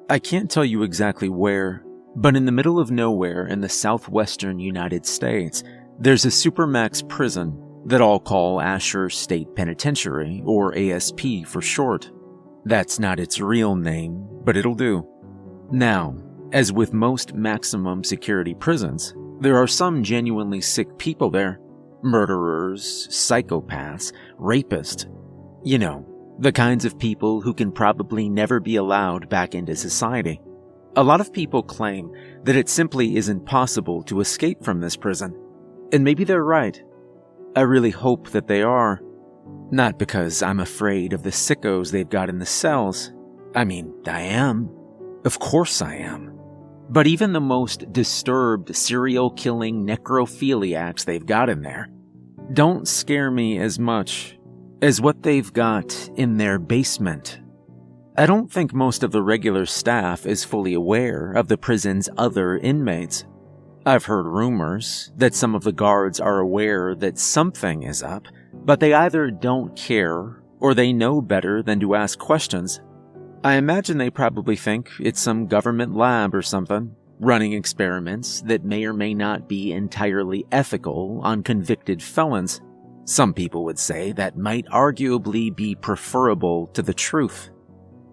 I can't tell you exactly where, but in the middle of nowhere in the southwestern United States, there's a supermax prison that I'll call Asher State Penitentiary, or ASP for short. That's not its real name, but it'll do. Now, as with most maximum security prisons, there are some genuinely sick people there. Murderers, psychopaths, rapists. You know, the kinds of people who can probably never be allowed back into society. A lot of people claim that it simply isn't possible to escape from this prison. And maybe they're right. I really hope that they are. Not because I'm afraid of the sickos they've got in the cells. I mean, I am. Of course I am. But even the most disturbed serial-killing necrophiliacs they've got in there don't scare me as much as what they've got in their basement. I don't think most of the regular staff is fully aware of the prison's other inmates. I've heard rumors that some of the guards are aware that something is up, but they either don't care or they know better than to ask questions. I imagine they probably think it's some government lab or something, running experiments that may or may not be entirely ethical on convicted felons. Some people would say that might arguably be preferable to the truth.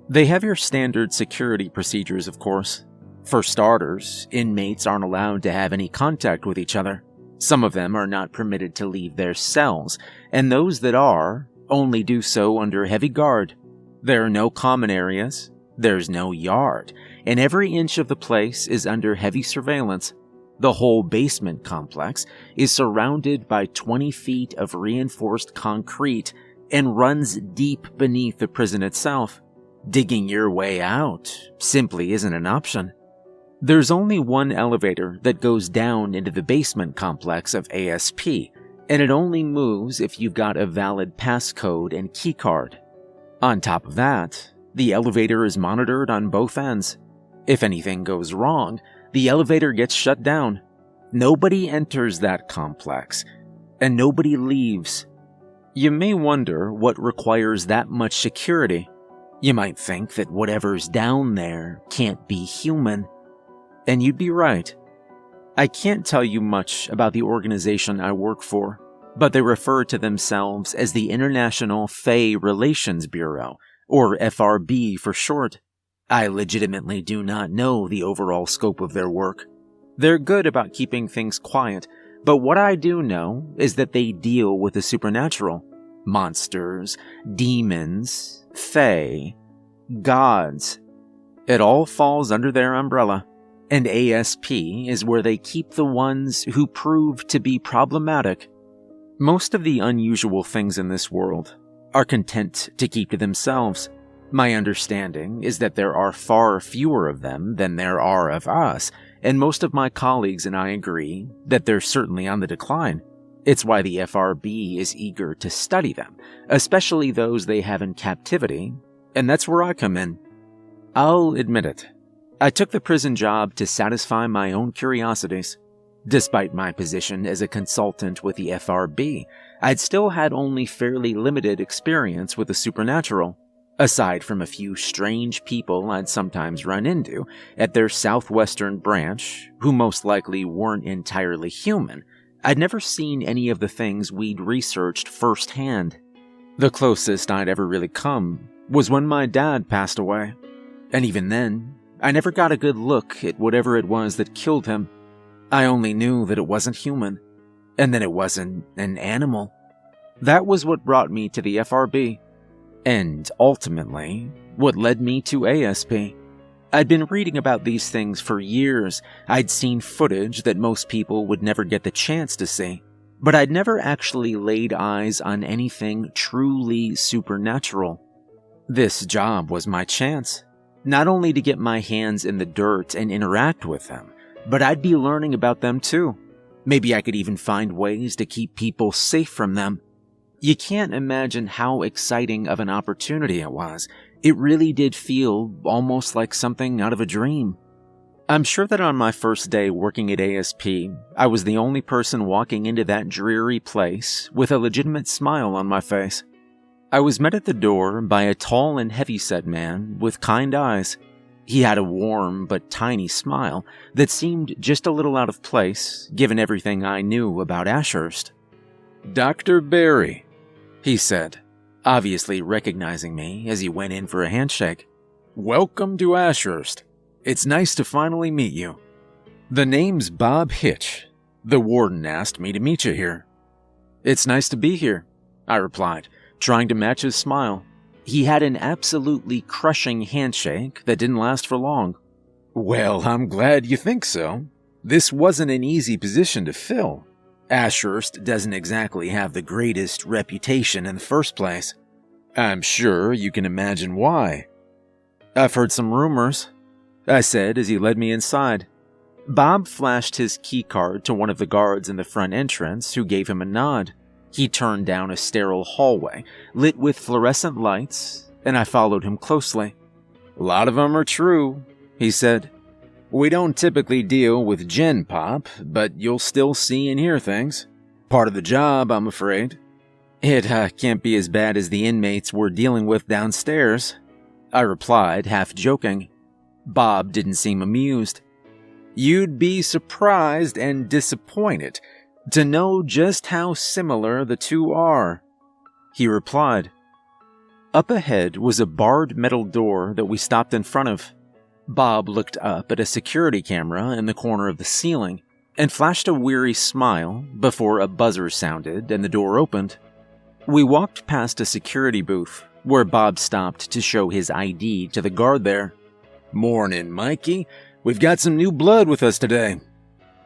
They have your standard security procedures, of course. For starters, inmates aren't allowed to have any contact with each other. Some of them are not permitted to leave their cells, and those that are only do so under heavy guard. There are no common areas, there's no yard, and every inch of the place is under heavy surveillance. The whole basement complex is surrounded by 20 feet of reinforced concrete and runs deep beneath the prison itself. Digging your way out simply isn't an option. There's only one elevator that goes down into the basement complex of ASP, and it only moves if you've got a valid passcode and keycard. On top of that, the elevator is monitored on both ends. If anything goes wrong, the elevator gets shut down. Nobody enters that complex, and nobody leaves. You may wonder what requires that much security. You might think that whatever's down there can't be human. And you'd be right. I can't tell you much about the organization I work for, but they refer to themselves as the International Fae Relations Bureau, or FRB for short. I legitimately do not know the overall scope of their work. They're good about keeping things quiet, but what I do know is that they deal with the supernatural. Monsters, demons, fae, gods. It all falls under their umbrella, and ASP is where they keep the ones who prove to be problematic. Most of the unusual things in this world are content to keep to themselves. My understanding is that there are far fewer of them than there are of us, and most of my colleagues and I agree that they're certainly on the decline. It's why the FRB is eager to study them, especially those they have in captivity, and that's where I come in. I'll admit it. I took the prison job to satisfy my own curiosities. Despite my position as a consultant with the FRB, I'd still had only fairly limited experience with the supernatural. Aside from a few strange people I'd sometimes run into at their southwestern branch, who most likely weren't entirely human, I'd never seen any of the things we'd researched firsthand. The closest I'd ever really come was when my dad passed away. And even then, I never got a good look at whatever it was that killed him. I only knew that it wasn't human, and that it wasn't an animal. That was what brought me to the FRB, and ultimately, what led me to ASP. I'd been reading about these things for years. I'd seen footage that most people would never get the chance to see, but I'd never actually laid eyes on anything truly supernatural. This job was my chance, not only to get my hands in the dirt and interact with them, but I'd be learning about them too. Maybe I could even find ways to keep people safe from them. You can't imagine how exciting of an opportunity it was. It really did feel almost like something out of a dream. I'm sure that on my first day working at ASP, I was the only person walking into that dreary place with a legitimate smile on my face. I was met at the door by a tall and heavy-set man with kind eyes. He had a warm but tiny smile that seemed just a little out of place given everything I knew about Ashurst. "Dr. Barry," he said, obviously recognizing me as he went in for a handshake. "Welcome to Ashurst. It's nice to finally meet you. The name's Bob Hitch. The warden asked me to meet you here." "It's nice to be here," I replied, trying to match his smile. He had an absolutely crushing handshake that didn't last for long. "Well, I'm glad you think so. This wasn't an easy position to fill. Ashurst doesn't exactly have the greatest reputation in the first place. I'm sure you can imagine why." "I've heard some rumors," I said as he led me inside. Bob flashed his keycard to one of the guards in the front entrance, who gave him a nod. He turned down a sterile hallway, lit with fluorescent lights, and I followed him closely. "A lot of them are true," he said. "We don't typically deal with gen pop, but you'll still see and hear things. Part of the job, I'm afraid." "It can't be as bad as the inmates we're dealing with downstairs," I replied, half joking. Bob didn't seem amused. "You'd be surprised and disappointed to know just how similar the two are," he replied. Up ahead was a barred metal door that we stopped in front of. Bob looked up at a security camera in the corner of the ceiling and flashed a weary smile before a buzzer sounded and the door opened. We walked past a security booth where Bob stopped to show his ID to the guard there. "Morning, Mikey. We've got some new blood with us today."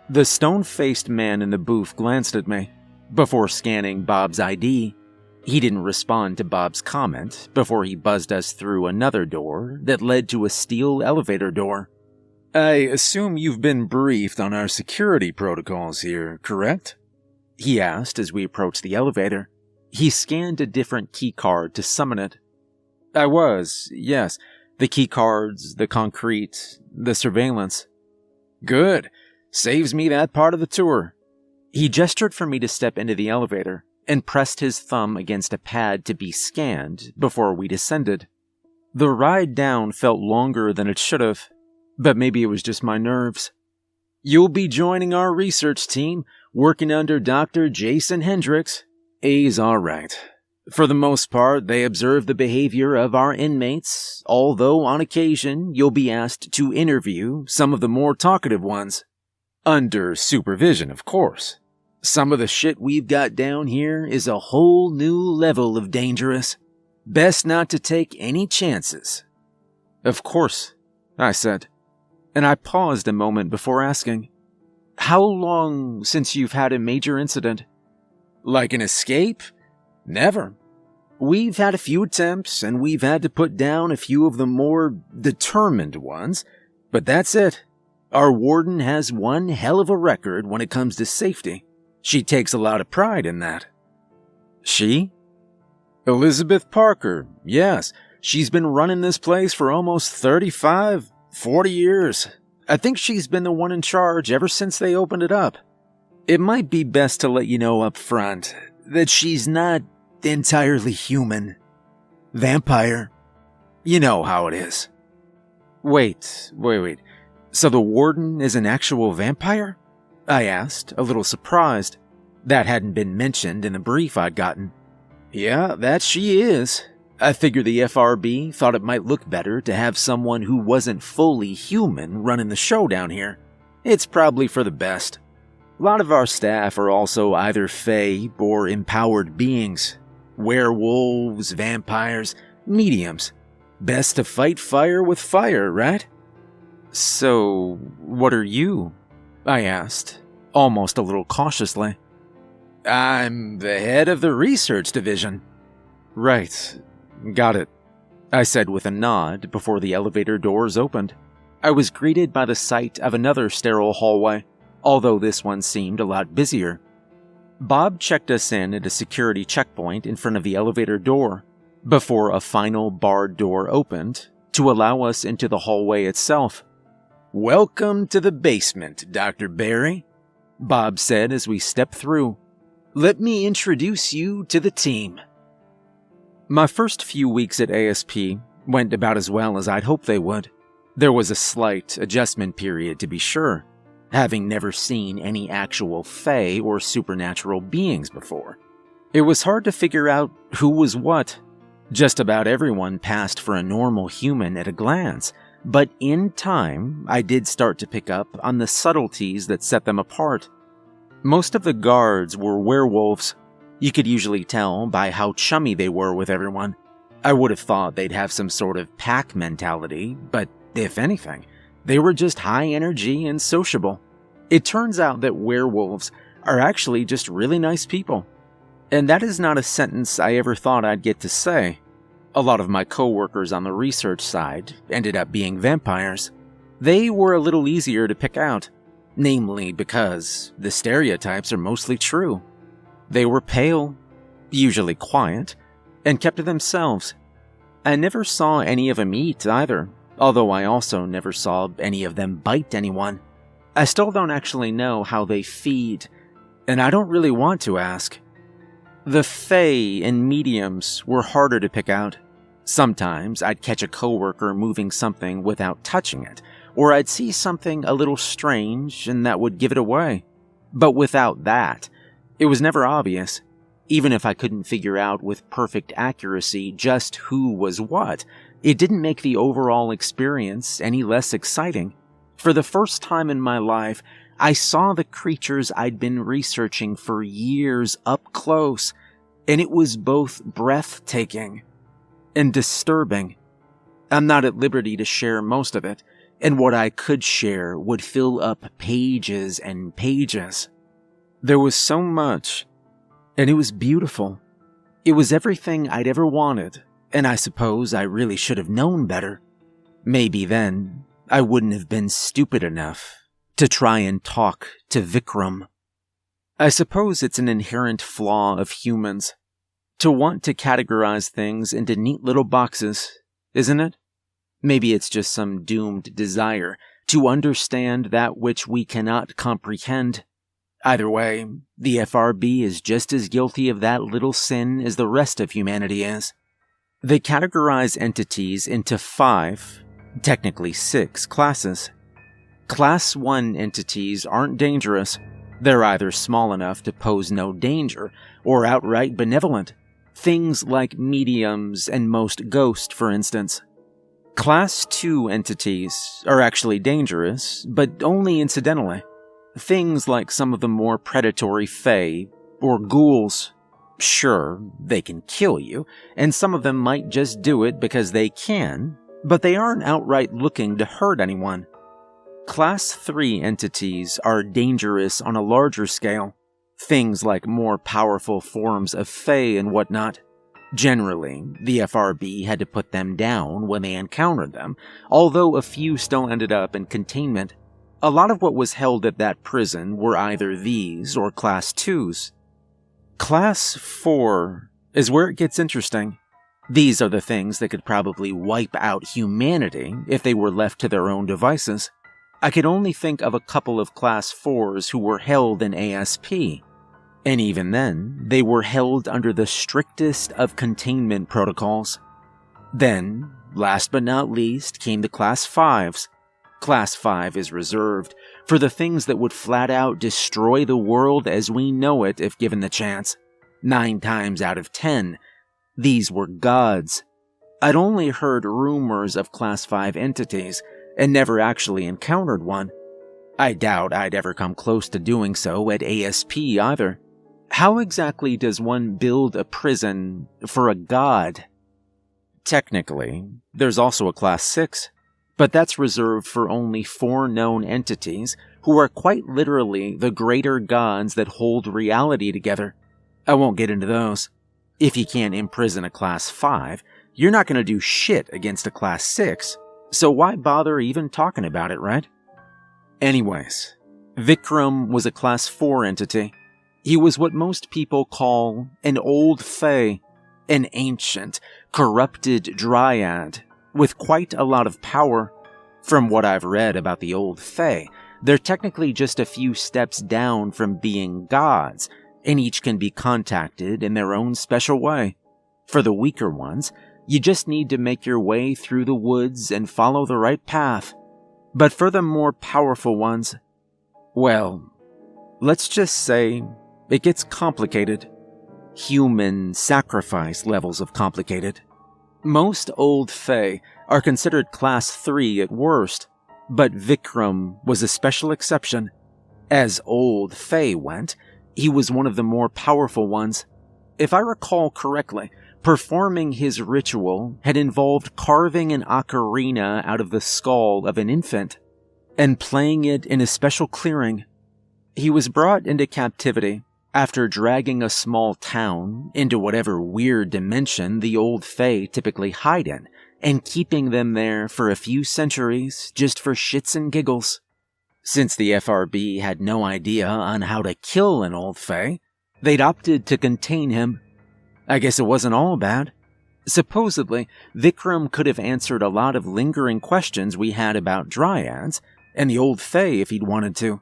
The stone-faced man in the booth glanced at me before scanning Bob's ID. He didn't respond to Bob's comment before he buzzed us through another door that led to a steel elevator door. "I assume you've been briefed on our security protocols here, correct?" he asked as we approached the elevator. He scanned a different keycard to summon it. "I was, yes. The keycards, the concrete, the surveillance." "Good. Saves me that part of the tour." He gestured for me to step into the elevator and pressed his thumb against a pad to be scanned before we descended. The ride down felt longer than it should have, but maybe it was just my nerves. "You'll be joining our research team, working under Dr. Jason Hendricks. He's all right. For the most part, they observe the behavior of our inmates, although on occasion you'll be asked to interview some of the more talkative ones. Under supervision, of course. Some of the shit we've got down here is a whole new level of dangerous. Best not to take any chances." "Of course," I said, and I paused a moment before asking, "How long since you've had a major incident?" "Like an escape? Never. We've had a few attempts, and we've had to put down a few of the more determined ones, but that's it. Our warden has one hell of a record when it comes to safety. She takes a lot of pride in that." "She?" "Elizabeth Parker, yes. She's been running this place for almost 35, 40 years. I think she's been the one in charge ever since they opened it up. It might be best to let you know up front that she's not entirely human. Vampire. You know how it is." Wait. So the warden is an actual vampire?" I asked, a little surprised. That hadn't been mentioned in the brief I'd gotten. "Yeah, that she is. I figure the FRB thought it might look better to have someone who wasn't fully human running the show down here. It's probably for the best. A lot of our staff are also either fae or empowered beings. Werewolves, vampires, mediums. Best to fight fire with fire, right?" "So, what are you?" I asked, almost a little cautiously. "I'm the head of the research division." "Right. Got it," I said with a nod before the elevator doors opened. I was greeted by the sight of another sterile hallway, although this one seemed a lot busier. Bob checked us in at a security checkpoint in front of the elevator door, before a final barred door opened to allow us into the hallway itself. "Welcome to the basement, Dr. Barry," Bob said as we stepped through. "Let me introduce you to the team." My first few weeks at ASP went about as well as I'd hoped they would. There was a slight adjustment period, to be sure, having never seen any actual fae or supernatural beings before. It was hard to figure out who was what. Just about everyone passed for a normal human at a glance, but in time, I did start to pick up on the subtleties that set them apart. Most of the guards were werewolves. You could usually tell by how chummy they were with everyone. I would have thought they'd have some sort of pack mentality, but if anything, they were just high energy and sociable. It turns out that werewolves are actually just really nice people. And that is not a sentence I ever thought I'd get to say. A lot of my coworkers on the research side ended up being vampires. They were a little easier to pick out, namely because the stereotypes are mostly true. They were pale, usually quiet, and kept to themselves. I never saw any of them eat either, although I also never saw any of them bite anyone. I still don't actually know how they feed, and I don't really want to ask. The fae and mediums were harder to pick out. Sometimes I'd catch a coworker moving something without touching it, or I'd see something a little strange and that would give it away. But without that, it was never obvious. Even if I couldn't figure out with perfect accuracy just who was what, it didn't make the overall experience any less exciting. For the first time in my life, I saw the creatures I'd been researching for years up close, and it was both breathtaking and disturbing. I'm not at liberty to share most of it, and what I could share would fill up pages and pages. There was so much, and it was beautiful. It was everything I'd ever wanted, and I suppose I really should have known better. Maybe then, I wouldn't have been stupid enough to try and talk to Vikram. I suppose it's an inherent flaw of humans to want to categorize things into neat little boxes, isn't it? Maybe it's just some doomed desire to understand that which we cannot comprehend. Either way, the FRB is just as guilty of that little sin as the rest of humanity is. They categorize entities into 5, technically 6, classes. Class 1 entities aren't dangerous. They're either small enough to pose no danger or outright benevolent. Things like mediums and most ghosts, for instance. Class 2 entities are actually dangerous, but only incidentally. Things like some of the more predatory fae or ghouls. Sure, they can kill you, and some of them might just do it because they can, but they aren't outright looking to hurt anyone. Class 3 entities are dangerous on a larger scale. Things like more powerful forms of fae and whatnot. Generally, the FRB had to put them down when they encountered them, although a few still ended up in containment. A lot of what was held at that prison were either these or Class 2s. Class 4 is where it gets interesting. These are the things that could probably wipe out humanity if they were left to their own devices. I could only think of a couple of Class 4s who were held in ASP. And even then, they were held under the strictest of containment protocols. Then, last but not least, came the Class 5s. Class 5 is reserved for the things that would flat out destroy the world as we know it if given the chance. 9 times out of 10, these were gods. I'd only heard rumors of Class 5 entities and never actually encountered one. I doubt I'd ever come close to doing so at ASP either. How exactly does one build a prison for a god? Technically, there's also a Class 6, but that's reserved for only 4 known entities who are quite literally the greater gods that hold reality together. I won't get into those. If you can't imprison a Class 5, you're not going to do shit against a Class 6, so why bother even talking about it, right? Anyways, Vikram was a Class 4 entity. He was what most people call an old fae, an ancient, corrupted dryad with quite a lot of power. From what I've read about the old fae, they're technically just a few steps down from being gods, and each can be contacted in their own special way. For the weaker ones, You just need to make your way through the woods and follow the right path. But for the more powerful ones, well, let's just say it gets complicated. Human sacrifice levels of complicated. Most old Fae are considered class 3 at worst, but Vikram was a special exception. As old Fae went, he was one of the more powerful ones. If I recall correctly, performing his ritual had involved carving an ocarina out of the skull of an infant and playing it in a special clearing. He was brought into captivity after dragging a small town into whatever weird dimension the old Fae typically hide in, and keeping them there for a few centuries just for shits and giggles. Since the FRB had no idea on how to kill an old Fae, they'd opted to contain him. I guess it wasn't all bad. Supposedly, Vikram could have answered a lot of lingering questions we had about dryads and the old Fae if he'd wanted to.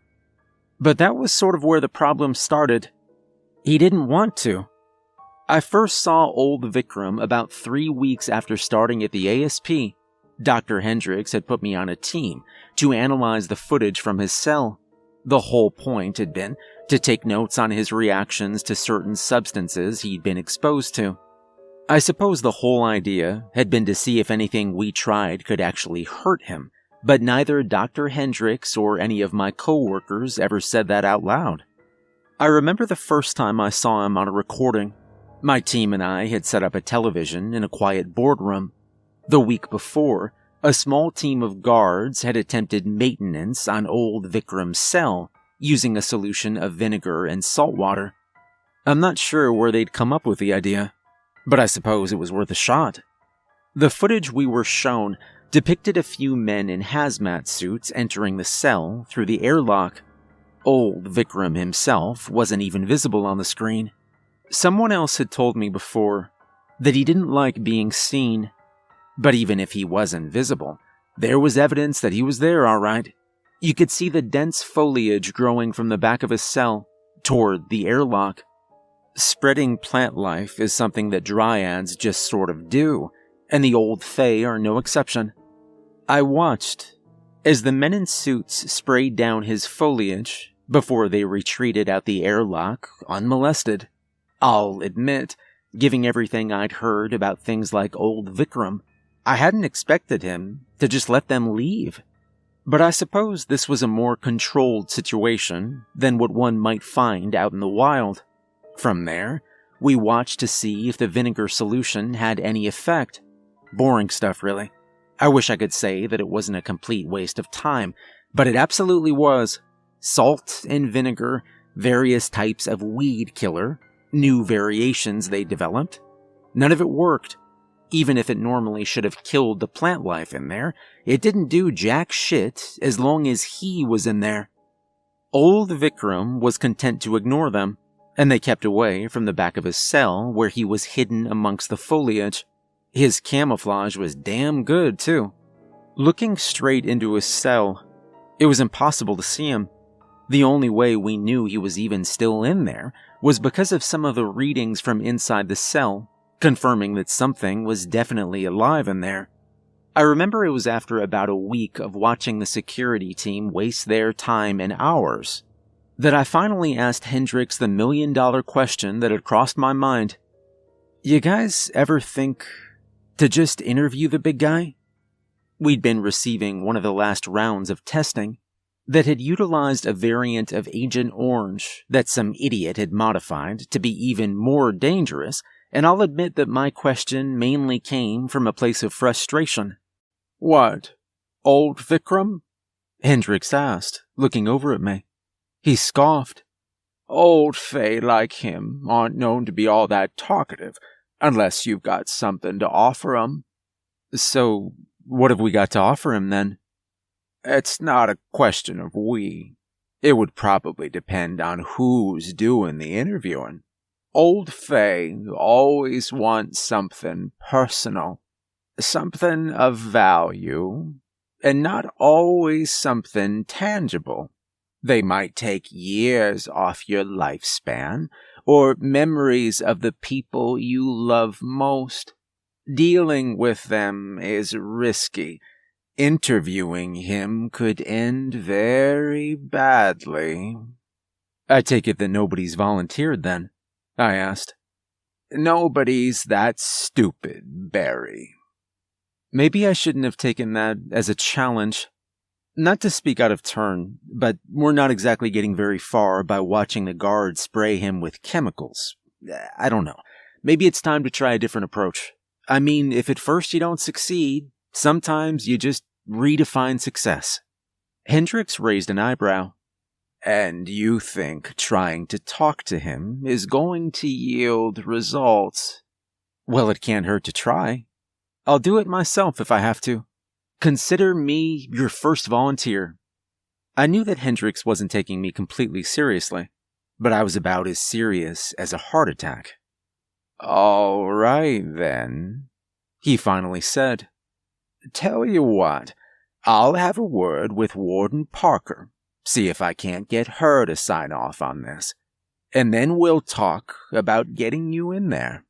But that was sort of where the problem started. He didn't want to. I first saw old Vikram about 3 weeks after starting at the ASP. Dr. Hendricks had put me on a team to analyze the footage from his cell. The whole point had been to take notes on his reactions to certain substances he'd been exposed to. I suppose the whole idea had been to see if anything we tried could actually hurt him, but neither Dr. Hendricks or any of my coworkers ever said that out loud. I remember the first time I saw him on a recording. My team and I had set up a television in a quiet boardroom. The week before, a small team of guards had attempted maintenance on old Vikram's cell using a solution of vinegar and salt water. I'm not sure where they'd come up with the idea, but I suppose it was worth a shot. The footage we were shown depicted a few men in hazmat suits entering the cell through the airlock. Old Vikram himself wasn't even visible on the screen. Someone else had told me before that he didn't like being seen. But even if he wasn't visible, there was evidence that he was there all right. You could see the dense foliage growing from the back of his cell toward the airlock. Spreading plant life is something that dryads just sort of do, and the old Fae are no exception. I watched as the men in suits sprayed down his foliage before they retreated out the airlock unmolested. I'll admit, giving everything I'd heard about things like old Vikram, I hadn't expected him to just let them leave. But I suppose this was a more controlled situation than what one might find out in the wild. From there, we watched to see if the vinegar solution had any effect. Boring stuff, really. I wish I could say that it wasn't a complete waste of time, but it absolutely was. Salt and vinegar, various types of weed killer, new variations they developed. None of it worked. Even if it normally should have killed the plant life in there, it didn't do jack shit as long as he was in there. Old Vikram was content to ignore them, and they kept away from the back of his cell where he was hidden amongst the foliage. His camouflage was damn good, too. Looking straight into his cell, it was impossible to see him. The only way we knew he was even still in there was because of some of the readings from inside the cell, confirming that something was definitely alive in there. I remember it was after about a week of watching the security team waste their time and hours that I finally asked Hendricks the $1 million question that had crossed my mind. You guys ever think to just interview the big guy? We'd been receiving one of the last rounds of testing that had utilized a variant of Agent Orange that some idiot had modified to be even more dangerous, and I'll admit that my question mainly came from a place of frustration. What? Old Vikram? Hendricks asked, looking over at me. He scoffed. Old Fae like him aren't known to be all that talkative, unless you've got something to offer 'em. So, what have we got to offer him then? It's not a question of we. It would probably depend on who's doing the interviewing. Old Fae always want something personal, something of value, and not always something tangible. They might take years off your lifespan, or memories of the people you love most. Dealing with them is risky. Interviewing him could end very badly." "I take it that nobody's volunteered then?" I asked. "Nobody's that stupid, Barry." Maybe I shouldn't have taken that as a challenge. Not to speak out of turn, but we're not exactly getting very far by watching the guards spray him with chemicals. I don't know. Maybe it's time to try a different approach. I mean, if at first you don't succeed, sometimes you just redefine success. Hendricks raised an eyebrow. "And you think trying to talk to him is going to yield results?" "Well, it can't hurt to try. I'll do it myself if I have to. Consider me your first volunteer." I knew that Hendricks wasn't taking me completely seriously, but I was about as serious as a heart attack. "All right, then," he finally said. "Tell you what, I'll have a word with Warden Parker, see if I can't get her to sign off on this, and then we'll talk about getting you in there."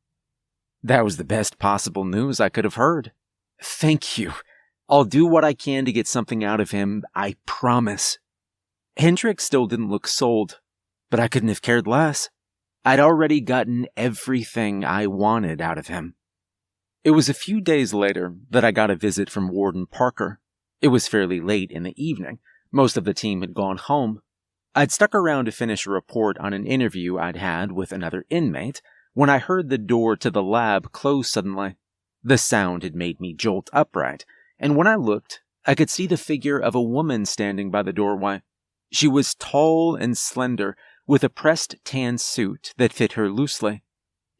That was the best possible news I could have heard. Thank you. I'll do what I can to get something out of him, I promise. Hendricks still didn't look sold, but I couldn't have cared less. I'd already gotten everything I wanted out of him. It was a few days later that I got a visit from Warden Parker. It was fairly late in the evening. Most of the team had gone home. I'd stuck around to finish a report on an interview I'd had with another inmate when I heard the door to the lab close suddenly. The sound had made me jolt upright, and when I looked, I could see the figure of a woman standing by the doorway. She was tall and slender, with a pressed tan suit that fit her loosely.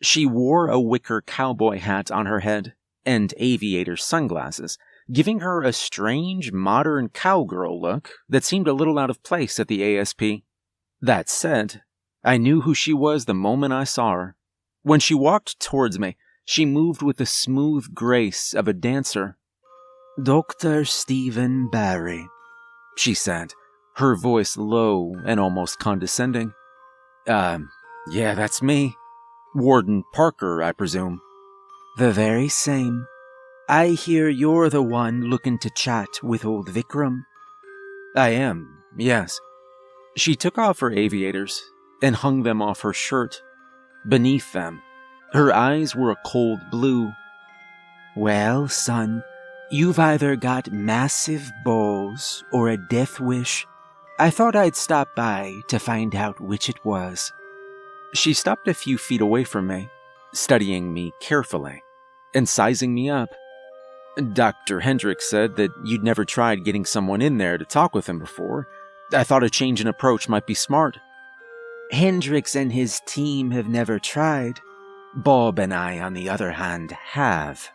She wore a wicker cowboy hat on her head and aviator sunglasses, giving her a strange modern cowgirl look that seemed a little out of place at the ASP. That said, I knew who she was the moment I saw her. When she walked towards me, she moved with the smooth grace of a dancer. "Dr. Stephen Barry," she said, her voice low and almost condescending. Yeah, that's me. Warden Parker, I presume." "The very same. I hear you're the one looking to chat with old Vikram." "I am, yes." She took off her aviators and hung them off her shirt. Beneath them, her eyes were a cold blue. "Well, son, you've either got massive balls or a death wish. I thought I'd stop by to find out which it was." She stopped a few feet away from me, studying me carefully and sizing me up. "Dr. Hendricks said that you'd never tried getting someone in there to talk with him before. I thought a change in approach might be smart." "Hendricks and his team have never tried. Bob and I, on the other hand, have.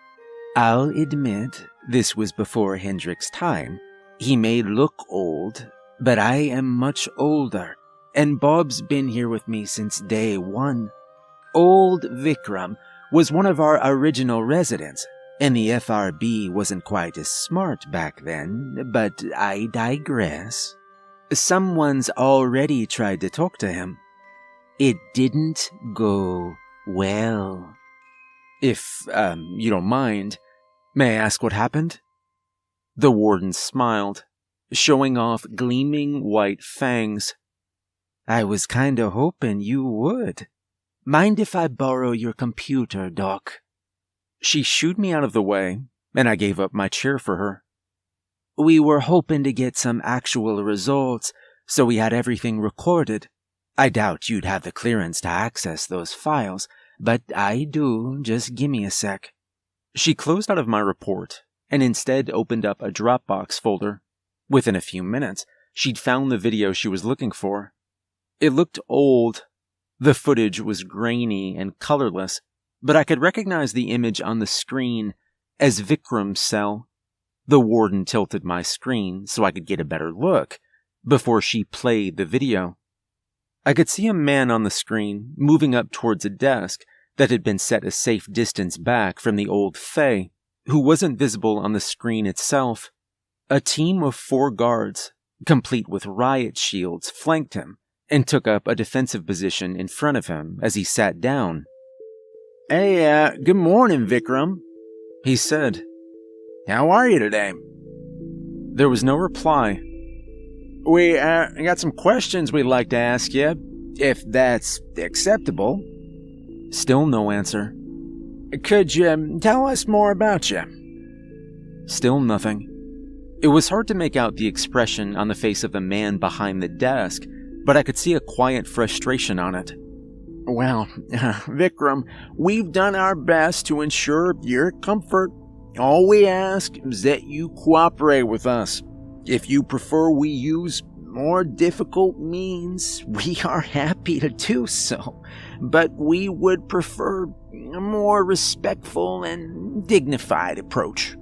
I'll admit, this was before Hendricks' time. He may look old, but I am much older, and Bob's been here with me since day one. Old Vikram was one of our original residents, and the FRB wasn't quite as smart back then, but I digress. Someone's already tried to talk to him. It didn't go well." If you don't mind, may I ask what happened?" The warden smiled, showing off gleaming white fangs. "I was kinda hoping you would. Mind if I borrow your computer, Doc?" She shooed me out of the way, and I gave up my chair for her. "We were hoping to get some actual results, so we had everything recorded. I doubt you'd have the clearance to access those files, but I do. Just gimme a sec." She closed out of my report, and instead opened up a Dropbox folder. Within a few minutes, she'd found the video she was looking for. It looked old. The footage was grainy and colorless, but I could recognize the image on the screen as Vikram's cell. The warden tilted my screen so I could get a better look before she played the video. I could see a man on the screen moving up towards a desk that had been set a safe distance back from the old Fae, who wasn't visible on the screen itself. A team of 4 guards, complete with riot shields, flanked him and took up a defensive position in front of him as he sat down. "Hey, good morning, Vikram," He said, "How are you today?" There was no reply. "We got some questions we'd like to ask you, if that's acceptable." Still no answer. "Could you tell us more about you?" Still nothing. It was hard to make out the expression on the face of the man behind the desk, but I could see a quiet frustration on it. "Well, Vikram, we've done our best to ensure your comfort. All we ask is that you cooperate with us. If you prefer we use more difficult means, we are happy to do so, but we would prefer a more respectful and dignified approach."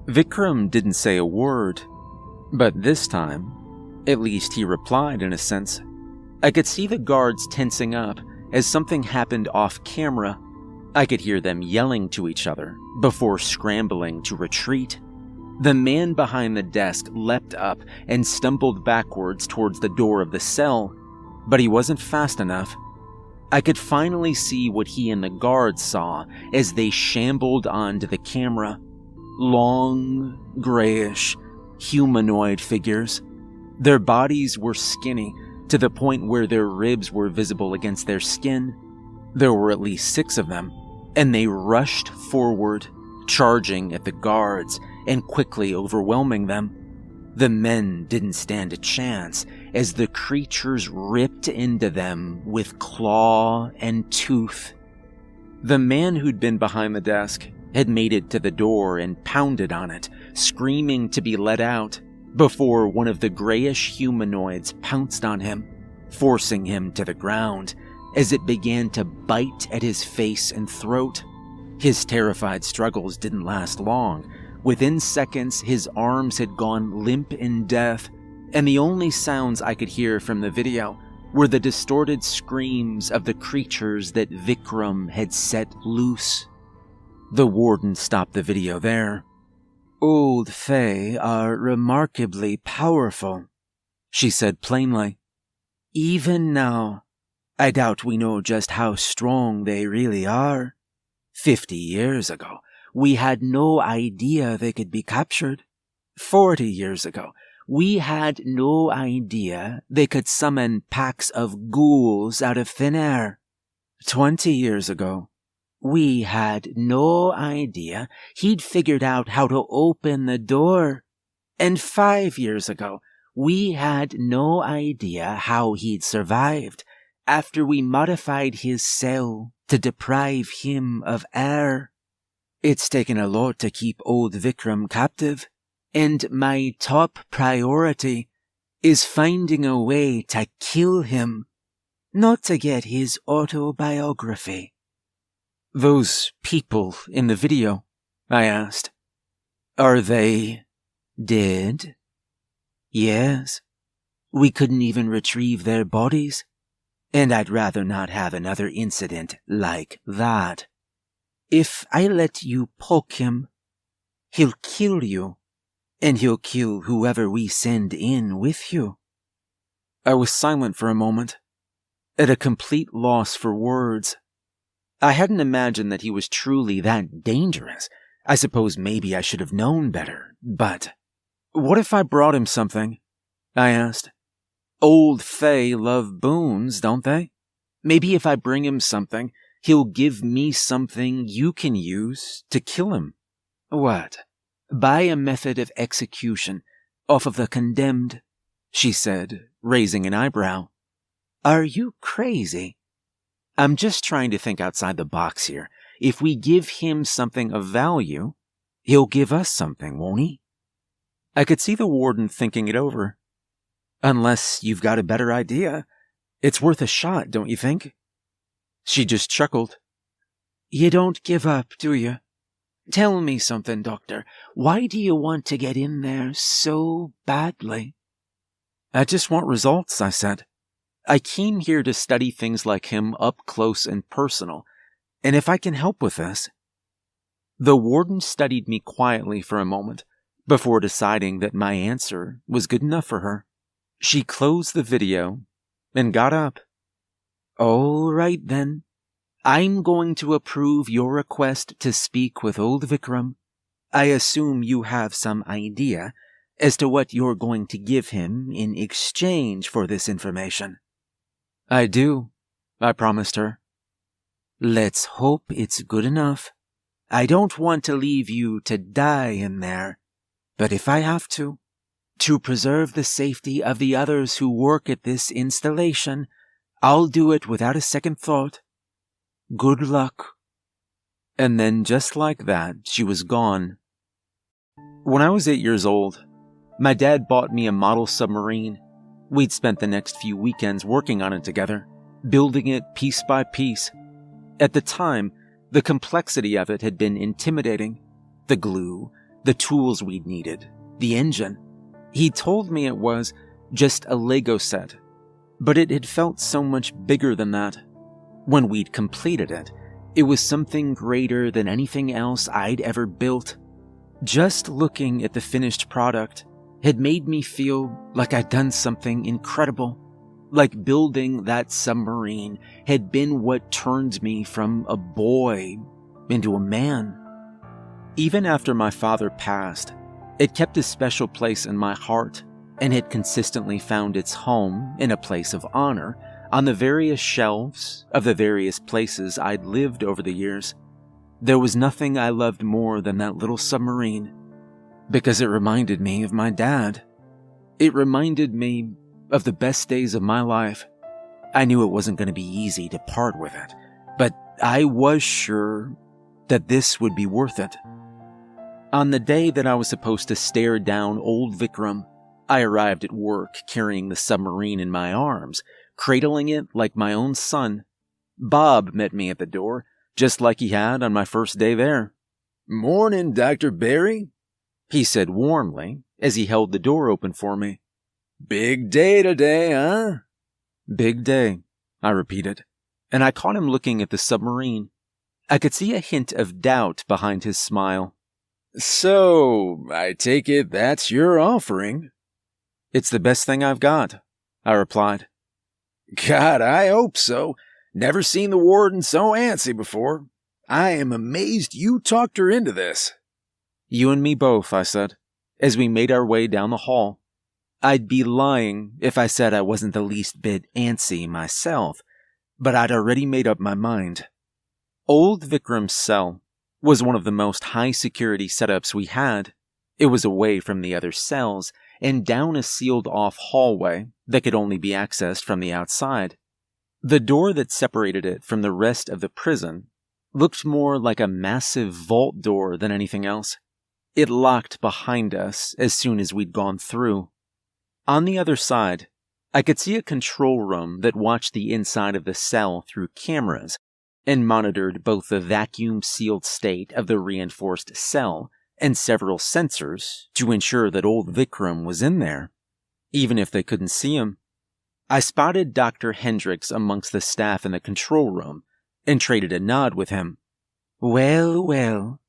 Vikram didn't say a word, but this time, at least he replied in a sense. I could see the guards tensing up as something happened off camera. I could hear them yelling to each other before scrambling to retreat. The man behind the desk leapt up and stumbled backwards towards the door of the cell, but he wasn't fast enough. I could finally see what he and the guards saw as they shambled onto the camera. Long, grayish, humanoid figures. Their bodies were skinny to the point where their ribs were visible against their skin. There were at least 6 of them, and they rushed forward, charging at the guards and quickly overwhelming them. The men didn't stand a chance as the creatures ripped into them with claw and tooth. The man who'd been behind the desk had made it to the door and pounded on it, screaming to be let out, before one of the grayish humanoids pounced on him, forcing him to the ground as it began to bite at his face and throat. His terrified struggles didn't last long. Within seconds, his arms had gone limp in death, and the only sounds I could hear from the video were the distorted screams of the creatures that Vikram had set loose. The warden stopped the video there. "Old Fae are remarkably powerful," she said plainly. "Even now, I doubt we know just how strong they really are. 50 years ago, we had no idea they could be captured. 40 years ago, we had no idea they could summon packs of ghouls out of thin air. 20 years ago, we had no idea he'd figured out how to open the door. And 5 years ago, we had no idea how he'd survived after we modified his cell to deprive him of air. It's taken a lot to keep old Vikram captive, and my top priority is finding a way to kill him, not to get his autobiography." "Those people in the video," I asked, "are they dead?" "Yes. We couldn't even retrieve their bodies, and I'd rather not have another incident like that. If I let you poke him, he'll kill you, and he'll kill whoever we send in with you." I was silent for a moment, at a complete loss for words. I hadn't imagined that he was truly that dangerous. I suppose maybe I should have known better, but... "What if I brought him something?" I asked. "Old Fae love boons, don't they? Maybe if I bring him something, he'll give me something you can use to kill him." "What? By a method of execution off of the condemned?" she said, raising an eyebrow. "Are you crazy?" "I'm just trying to think outside the box here. If we give him something of value, he'll give us something, won't he?" I could see the warden thinking it over. "Unless you've got a better idea. It's worth a shot, don't you think?" She just chuckled. "You don't give up, do you? Tell me something, Doctor. Why do you want to get in there so badly?" "I just want results," I said. "I came here to study things like him up close and personal, and if I can help with this..." The warden studied me quietly for a moment before deciding that my answer was good enough for her. She closed the video and got up. "All right then. I'm going to approve your request to speak with old Vikram. I assume you have some idea as to what you're going to give him in exchange for this information." "I do," I promised her. "Let's hope it's good enough. I don't want to leave you to die in there, but if I have to preserve the safety of the others who work at this installation, I'll do it without a second thought. Good luck." And then just like that, she was gone. When I was 8 years old, my dad bought me a model submarine. We'd spent the next few weekends working on it together, building it piece by piece. At the time, the complexity of it had been intimidating. The glue, the tools we'd needed, the engine. He told me it was just a Lego set, but it had felt so much bigger than that. When we'd completed it, it was something greater than anything else I'd ever built. Just looking at the finished product had made me feel like I'd done something incredible. Like building that submarine had been what turned me from a boy into a man. Even after my father passed, it kept a special place in my heart and had consistently found its home in a place of honor on the various shelves of the various places I'd lived over the years. There was nothing I loved more than that little submarine, because it reminded me of my dad. It reminded me of the best days of my life. I knew it wasn't going to be easy to part with it, but I was sure that this would be worth it. On the day that I was supposed to stare down old Vikram, I arrived at work carrying the submarine in my arms, cradling it like my own son. Bob met me at the door, just like he had on my first day there. "Morning, Dr. Barry," he said warmly as he held the door open for me. "Big day today, huh?" "Big day," I repeated, and I caught him looking at the submarine. I could see a hint of doubt behind his smile. "So, I take it that's your offering?" "It's the best thing I've got," I replied. "God, I hope so. Never seen the warden so antsy before. I am amazed you talked her into this." "You and me both," I said, as we made our way down the hall. I'd be lying if I said I wasn't the least bit antsy myself, but I'd already made up my mind. Old Vikram's cell was one of the most high-security setups we had. It was away from the other cells and down a sealed-off hallway that could only be accessed from the outside. The door that separated it from the rest of the prison looked more like a massive vault door than anything else. It locked behind us as soon as we'd gone through. On the other side, I could see a control room that watched the inside of the cell through cameras and monitored both the vacuum-sealed state of the reinforced cell and several sensors to ensure that old Vikram was in there, even if they couldn't see him. I spotted Dr. Hendricks amongst the staff in the control room and traded a nod with him. "Well, well,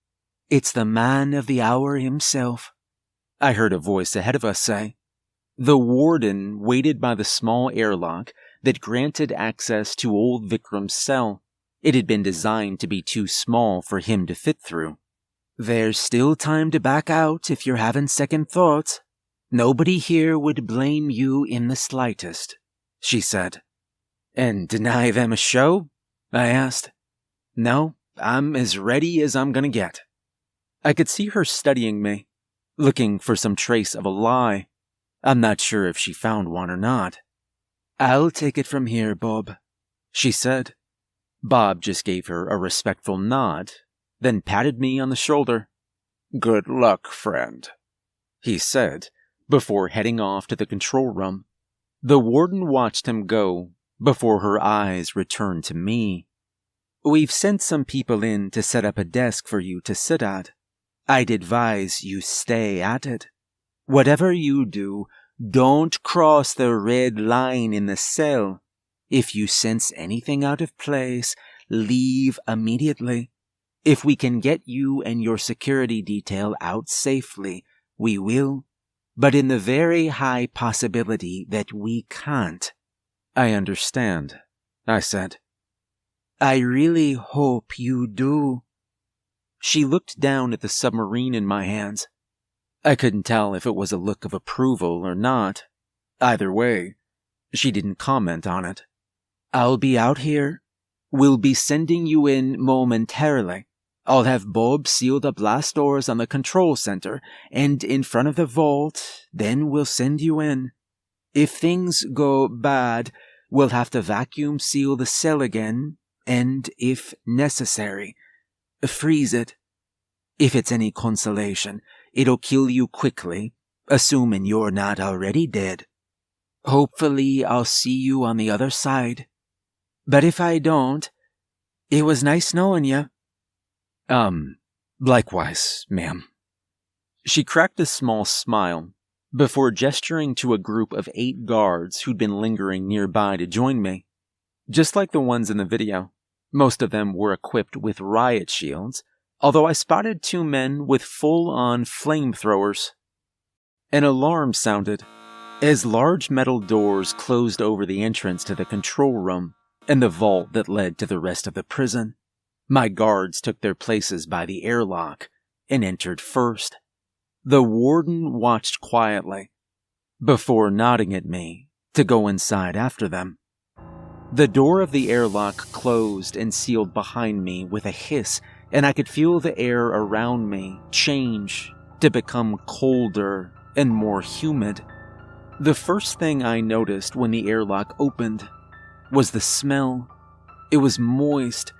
it's the man of the hour himself," I heard a voice ahead of us say. The warden waited by the small airlock that granted access to old Vikram's cell. It had been designed to be too small for him to fit through. "There's still time to back out if you're having second thoughts. Nobody here would blame you in the slightest," she said. "And deny them a show?" I asked. "No, I'm as ready as I'm gonna get." I could see her studying me, looking for some trace of a lie. I'm not sure if she found one or not. "I'll take it from here, Bob," she said. Bob just gave her a respectful nod, then patted me on the shoulder. "Good luck, friend," he said, before heading off to the control room. The warden watched him go before her eyes returned to me. "We've sent some people in to set up a desk for you to sit at. I'd advise you stay at it. Whatever you do, don't cross the red line in the cell. If you sense anything out of place, leave immediately. If we can get you and your security detail out safely, we will. But in the very high possibility that we can't." "I understand," I said. I really hope you do." She looked down at the submarine in my hands. I couldn't tell if it was a look of approval or not. Either way, she didn't comment on it. "I'll be out here. We'll be sending you in momentarily. I'll have Bob seal the blast doors on the control center and in front of the vault, then we'll send you in. If things go bad, we'll have to vacuum seal the cell again, and if necessary, freeze it. If it's any consolation, it'll kill you quickly, assuming you're not already dead. Hopefully I'll see you on the other side. But if I don't, it was nice knowing you." Likewise, ma'am." She cracked a small smile before gesturing to a group of 8 guards who'd been lingering nearby to join me. Just like the ones in the video, most of them were equipped with riot shields, although I spotted 2 men with full-on flamethrowers. An alarm sounded as large metal doors closed over the entrance to the control room and the vault that led to the rest of the prison. My guards took their places by the airlock and entered first. The warden watched quietly before nodding at me to go inside after them. The door of the airlock closed and sealed behind me with a hiss, and I could feel the air around me change to become colder and more humid. The first thing I noticed when the airlock opened was the smell. It was moist,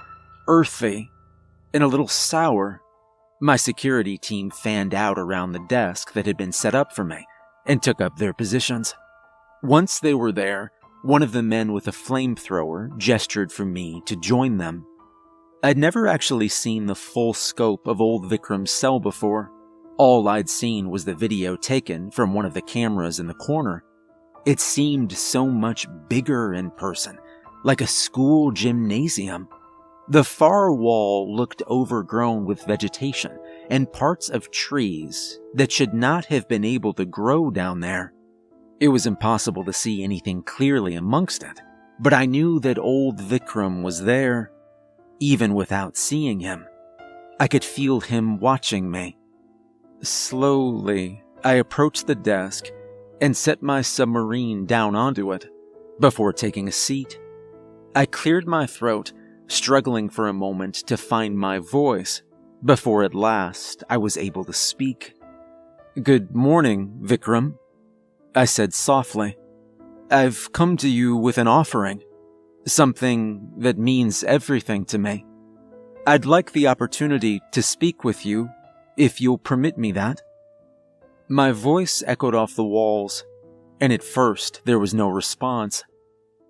earthy, and a little sour. My security team fanned out around the desk that had been set up for me and took up their positions. Once they were there, one of the men with a flamethrower gestured for me to join them. I'd never actually seen the full scope of old Vikram's cell before. All I'd seen was the video taken from one of the cameras in the corner. It seemed so much bigger in person, like a school gymnasium. The far wall looked overgrown with vegetation and parts of trees that should not have been able to grow down there. It was impossible to see anything clearly amongst it, but I knew that old Vikram was there. Even without seeing him, I could feel him watching me. Slowly, I approached the desk and set my submarine down onto it before taking a seat. I cleared my throat, struggling for a moment to find my voice, before at last I was able to speak. "Good morning, Vikram," I said softly. "I've come to you with an offering, something that means everything to me. I'd like the opportunity to speak with you, if you'll permit me that." My voice echoed off the walls, and at first there was no response.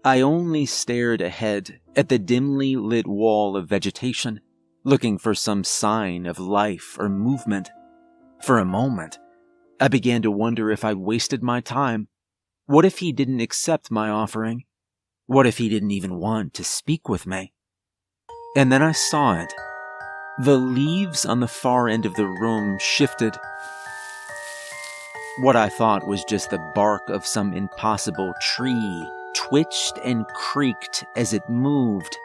I only stared ahead at the dimly lit wall of vegetation, looking for some sign of life or movement. For a moment, I began to wonder if I'd wasted my time. What if he didn't accept my offering? What if he didn't even want to speak with me? And then I saw it. The leaves on the far end of the room shifted. What I thought was just the bark of some impossible tree twitched and creaked as it moved.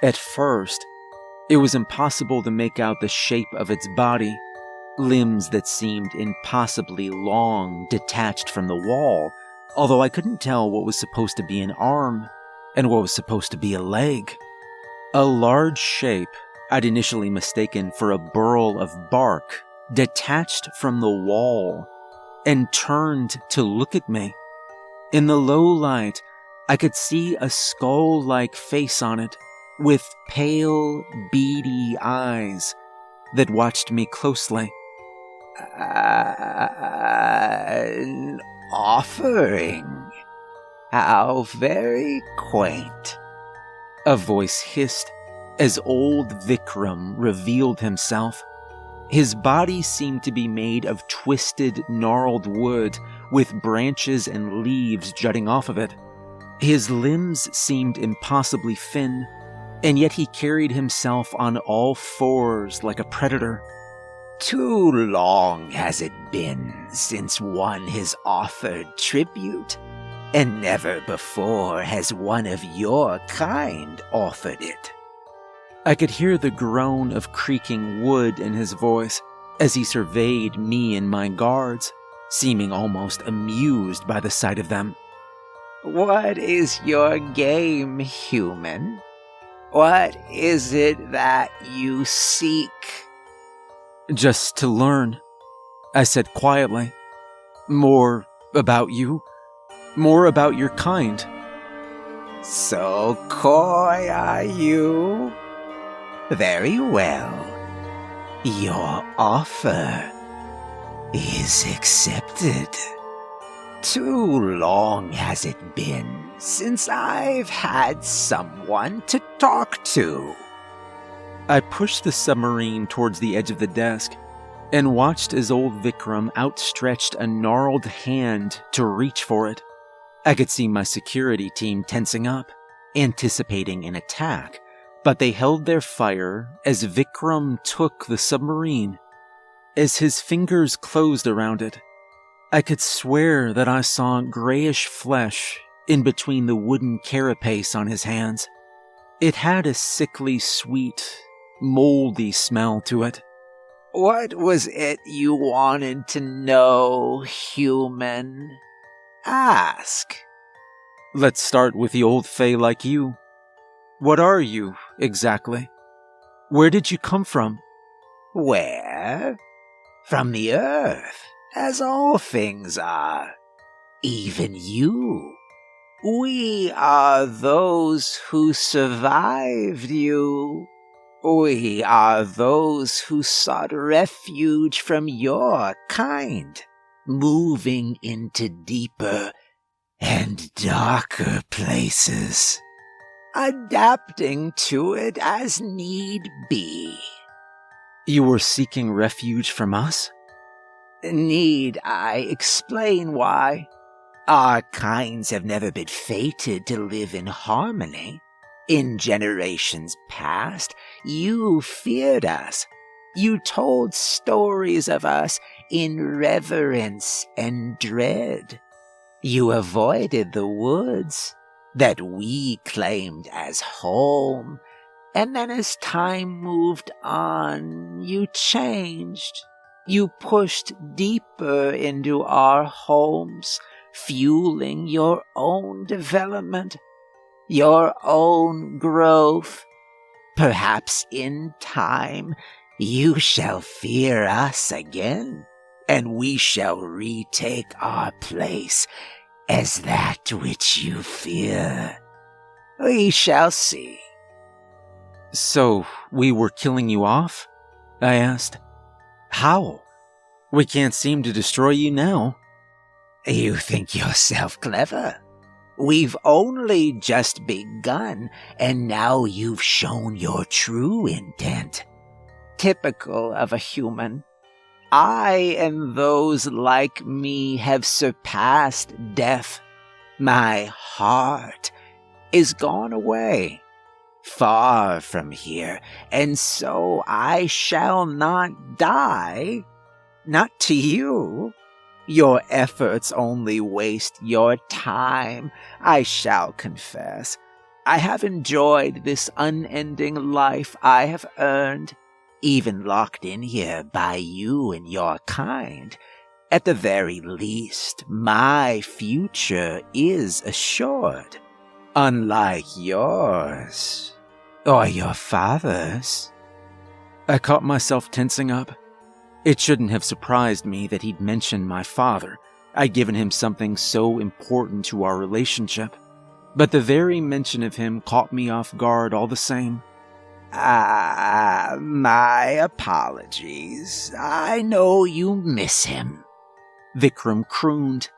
At first, it was impossible to make out the shape of its body. Limbs that seemed impossibly long detached from the wall, although I couldn't tell what was supposed to be an arm and what was supposed to be a leg. A large shape I'd initially mistaken for a burl of bark detached from the wall and turned to look at me. In the low light, I could see a skull-like face on it with pale, beady eyes that watched me closely. "An offering? How very quaint," a voice hissed as old Vikram revealed himself. His body seemed to be made of twisted, gnarled wood with branches and leaves jutting off of it. His limbs seemed impossibly thin, and yet he carried himself on all fours like a predator. "Too long has it been since one has offered tribute? and never before has one of your kind offered it." I could hear the groan of creaking wood in his voice as he surveyed me and my guards, seeming almost amused by the sight of them. "What is your game, human? What is it that you seek?" "Just to learn," I said quietly. "More about you. More about your kind." "So coy are you? Very well. Your offer is accepted. Too long has it been since I've had someone to talk to." I pushed the submarine towards the edge of the desk and watched as old Vikram outstretched a gnarled hand to reach for it. I could see my security team tensing up, anticipating an attack, but they held their fire as Vikram took the submarine. As his fingers closed around it, I could swear that I saw grayish flesh in between the wooden carapace on his hands. It had a sickly sweet, moldy smell to it. "What was it you wanted to know, human? Ask." "Let's start with the old fae like you. What are you, exactly? Where did you come from?" "Where? From the earth, as all things are. Even you. We are those who survived you. We are those who sought refuge from your kind, moving into deeper and darker places, adapting to it as need be." "You were seeking refuge from us?" "Need I explain why? Our kinds have never been fated to live in harmony. In generations past, you feared us. You told stories of us in reverence and dread. You avoided the woods that we claimed as home, and then as time moved on, you changed. You pushed deeper into our homes, fueling your own development, your own growth. Perhaps in time you shall fear us again, and we shall retake our place as that which you fear. We shall see." "So, we were killing you off?" I asked. "How? We can't seem to destroy you now." "You think yourself clever? We've only just begun, and now you've shown your true intent. Typical of a human. I and those like me have surpassed death. My heart is gone away, far from here, and so I shall not die. Not to you. Your efforts only waste your time, I shall confess. I have enjoyed this unending life I have earned, even locked in here by you and your kind. At the very least, my future is assured, unlike yours, or your father's." I caught myself tensing up. It shouldn't have surprised me that he'd mentioned my father. I'd given him something so important to our relationship. But the very mention of him caught me off guard all the same. My apologies. I know you miss him," Vikram crooned.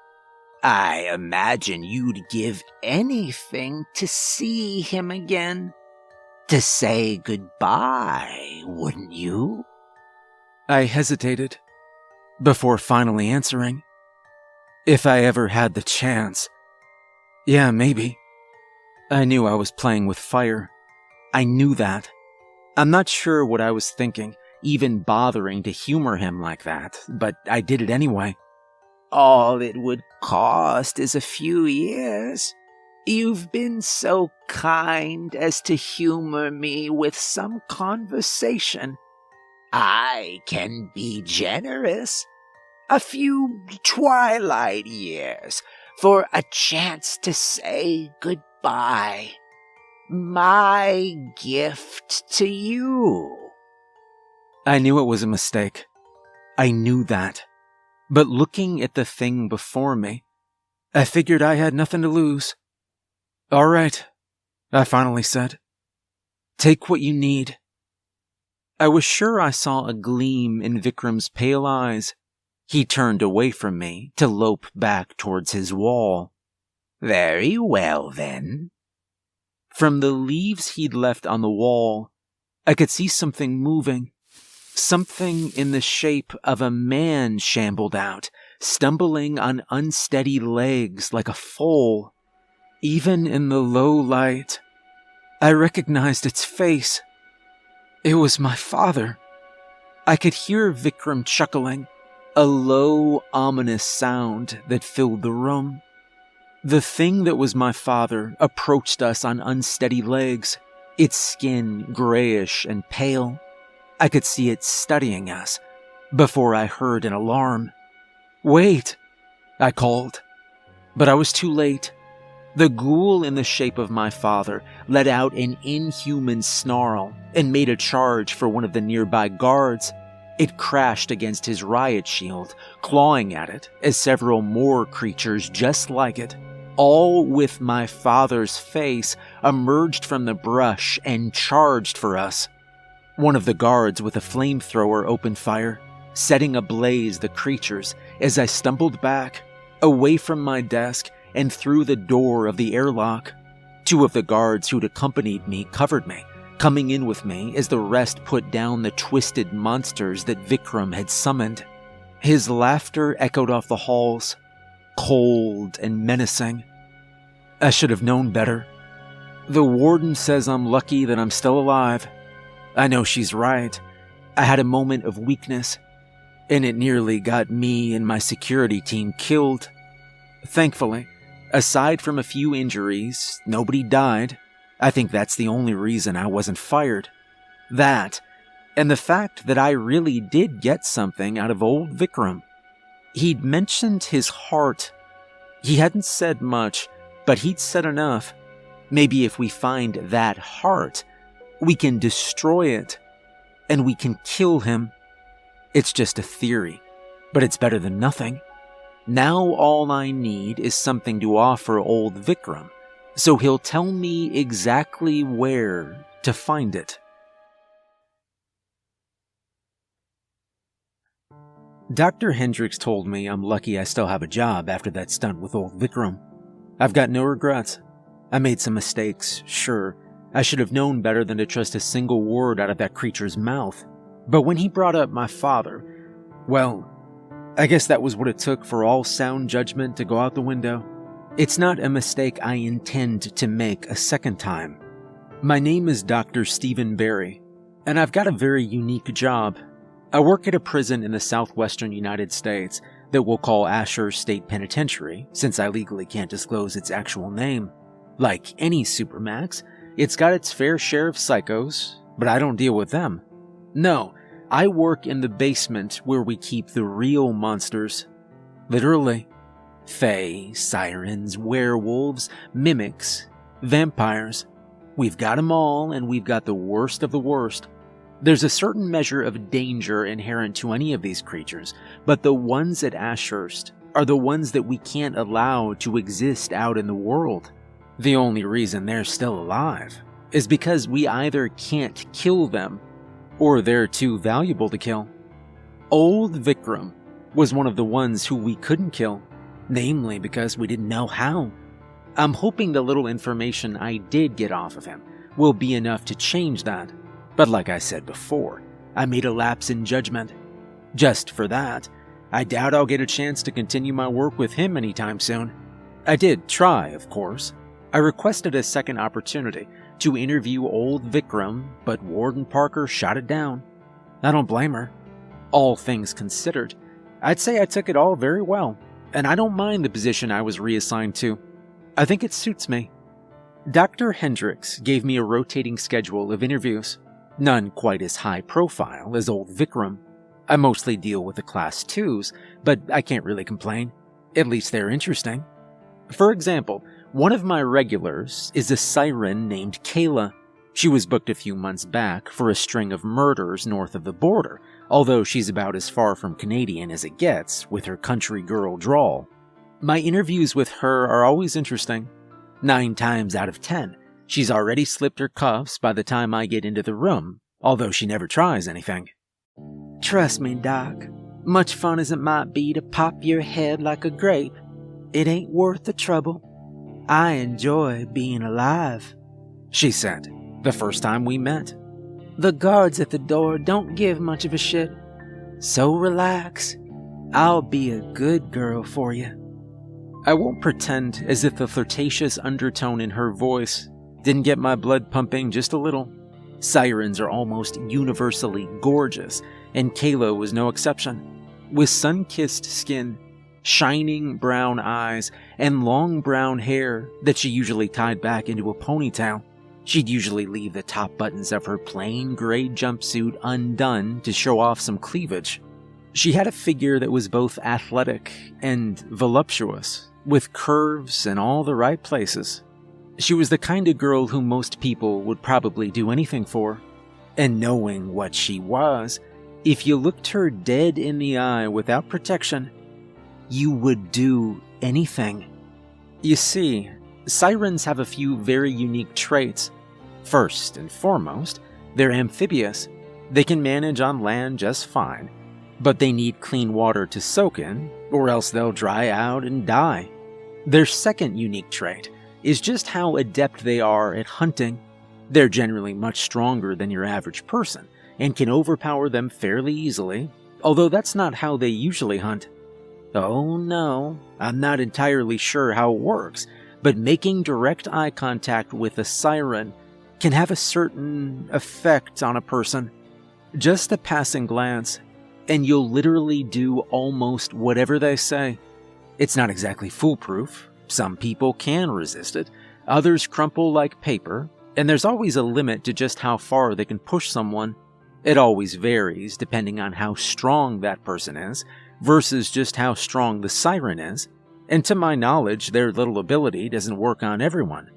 "I imagine you'd give anything to see him again. To say goodbye, wouldn't you?" I hesitated, before finally answering. "If I ever had the chance. Yeah, maybe." I knew I was playing with fire. I knew that. I'm not sure what I was thinking, even bothering to humor him like that, but I did it anyway. All it would cost is a few years. You've been so kind as to humor me with some conversation. I can be generous. A few twilight years for a chance to say goodbye. My gift to you. I knew it was a mistake. I knew that. But looking at the thing before me, I figured I had nothing to lose. All right, I finally said. Take what you need. I was sure I saw a gleam in Vikram's pale eyes. He turned away from me to lope back towards his wall. Very well, then. From the leaves he'd left on the wall, I could see something moving. Something in the shape of a man shambled out, stumbling on unsteady legs like a foal. Even in the low light, I recognized its face. It was my father. I could hear Vikram chuckling, a low, ominous sound that filled the room. The thing that was my father approached us on unsteady legs, its skin grayish and pale. I could see it studying us before I heard an alarm. "Wait," I called. But I was too late. The ghoul in the shape of my father let out an inhuman snarl and made a charge for one of the nearby guards. It crashed against his riot shield, clawing at it as several more creatures just like it, all with my father's face, emerged from the brush and charged for us. One of the guards with a flamethrower opened fire, setting ablaze the creatures as I stumbled back, away from my desk and through the door of the airlock. Two of the guards who'd accompanied me covered me, coming in with me as the rest put down the twisted monsters that Vikram had summoned. His laughter echoed off the halls, cold and menacing. I should have known better. The warden says I'm lucky that I'm still alive. I know she's right. I had a moment of weakness, and it nearly got me and my security team killed. Thankfully, aside from a few injuries, nobody died. I think that's the only reason I wasn't fired. That, and the fact that I really did get something out of old Vikram. He'd mentioned his heart. He hadn't said much, but he'd said enough. Maybe if we find that heart, we can destroy it, and we can kill him. It's just a theory, but it's better than nothing. Now all I need is something to offer old Vikram, so he'll tell me exactly where to find it. Dr. Hendricks told me I'm lucky I still have a job after that stunt with old Vikram. I've got no regrets. I made some mistakes, sure. I should have known better than to trust a single word out of that creature's mouth. But when he brought up my father, well, I guess that was what it took for all sound judgment to go out the window. It's not a mistake I intend to make a second time. My name is Dr. Stephen Barry, and I've got a very unique job. I work at a prison in the southwestern United States that we'll call Asher State Penitentiary, since I legally can't disclose its actual name. Like any supermax, it's got its fair share of psychos, but I don't deal with them. No, I work in the basement where we keep the real monsters. Literally. Fae, sirens, werewolves, mimics, vampires. We've got them all, and we've got the worst of the worst. There's a certain measure of danger inherent to any of these creatures, but the ones at Ashurst are the ones that we can't allow to exist out in the world. The only reason they're still alive is because we either can't kill them, or they're too valuable to kill. Old Vikram was one of the ones who we couldn't kill, namely because we didn't know how. I'm hoping the little information I did get off of him will be enough to change that, but like I said before, I made a lapse in judgment. Just for that, I doubt I'll get a chance to continue my work with him anytime soon. I did try, of course. I requested a second opportunity to interview old Vikram, but Warden Parker shot it down. I don't blame her. All things considered, I'd say I took it all very well. and I don't mind the position I was reassigned to. I think it suits me. Dr. Hendricks gave me a rotating schedule of interviews, none quite as high profile as old Vikram. I mostly deal with the Class 2s, but I can't really complain. At least they're interesting. For example, one of my regulars is a siren named Kayla. She was booked a few months back for a string of murders north of the border, although she's about as far from Canadian as it gets with her country girl drawl. My interviews with her are always interesting. 9 times out of 10, she's already slipped her cuffs by the time I get into the room, although she never tries anything. Trust me, Doc. Much fun as it might be to pop your head like a grape, it ain't worth the trouble. I enjoy being alive, she said, the first time we met. The guards at the door don't give much of a shit, so relax. I'll be a good girl for you. I won't pretend as if the flirtatious undertone in her voice didn't get my blood pumping just a little. Sirens are almost universally gorgeous, and Kayla was no exception. With sun-kissed skin, shining brown eyes, and long brown hair that she usually tied back into a ponytail. She'd usually leave the top buttons of her plain gray jumpsuit undone to show off some cleavage. She had a figure that was both athletic and voluptuous, with curves in all the right places. She was the kind of girl who most people would probably do anything for. And knowing what she was, if you looked her dead in the eye without protection, you would do anything. You see, sirens have a few very unique traits. First and foremost, they're amphibious. They can manage on land just fine, but they need clean water to soak in, or else they'll dry out and die. Their second unique trait is just how adept they are at hunting. They're generally much stronger than your average person, and can overpower them fairly easily, although that's not how they usually hunt. Oh no, I'm not entirely sure how it works, but making direct eye contact with a siren can have a certain effect on a person. Just a passing glance, and you'll literally do almost whatever they say. It's not exactly foolproof. Some people can resist it, others crumple like paper, and there's always a limit to just how far they can push someone. It always varies depending on how strong that person is, versus just how strong the siren is, and to my knowledge, their little ability doesn't work on everyone.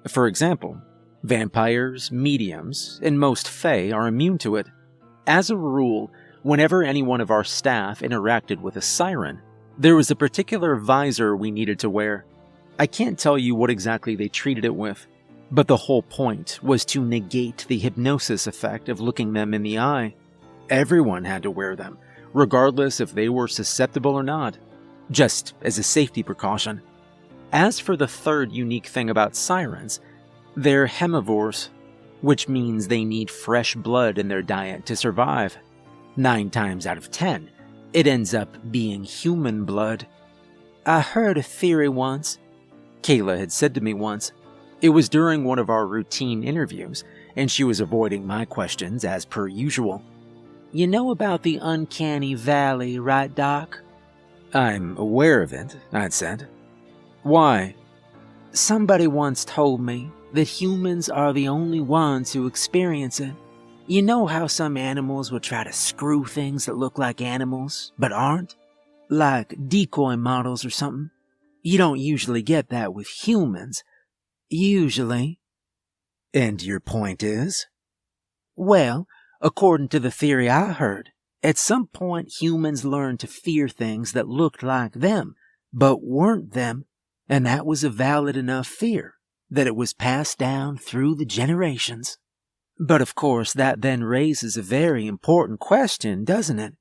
For example, vampires, mediums, and most fae are immune to it. As a rule, whenever any one of our staff interacted with a siren, there was a particular visor we needed to wear. I can't tell you what exactly they treated it with, but the whole point was to negate the hypnosis effect of looking them in the eye. Everyone had to wear them, regardless if they were susceptible or not, just as a safety precaution. As for the third unique thing about sirens, they're hemivores, which means they need fresh blood in their diet to survive. 9 times out of 10, it ends up being human blood. I heard a theory once, Kayla had said to me once. It was during one of our routine interviews, and she was avoiding my questions as per usual. You know about the uncanny valley, right, Doc? I'm aware of it, I'd said. Why? Somebody once told me that humans are the only ones who experience it. You know how some animals will try to screw things that look like animals, but aren't? Like decoy models or something. You don't usually get that with humans. Usually. And your point is? Well, according to the theory I heard, at some point humans learned to fear things that looked like them, but weren't them, and that was a valid enough fear that it was passed down through the generations. But of course that then raises a very important question, doesn't it?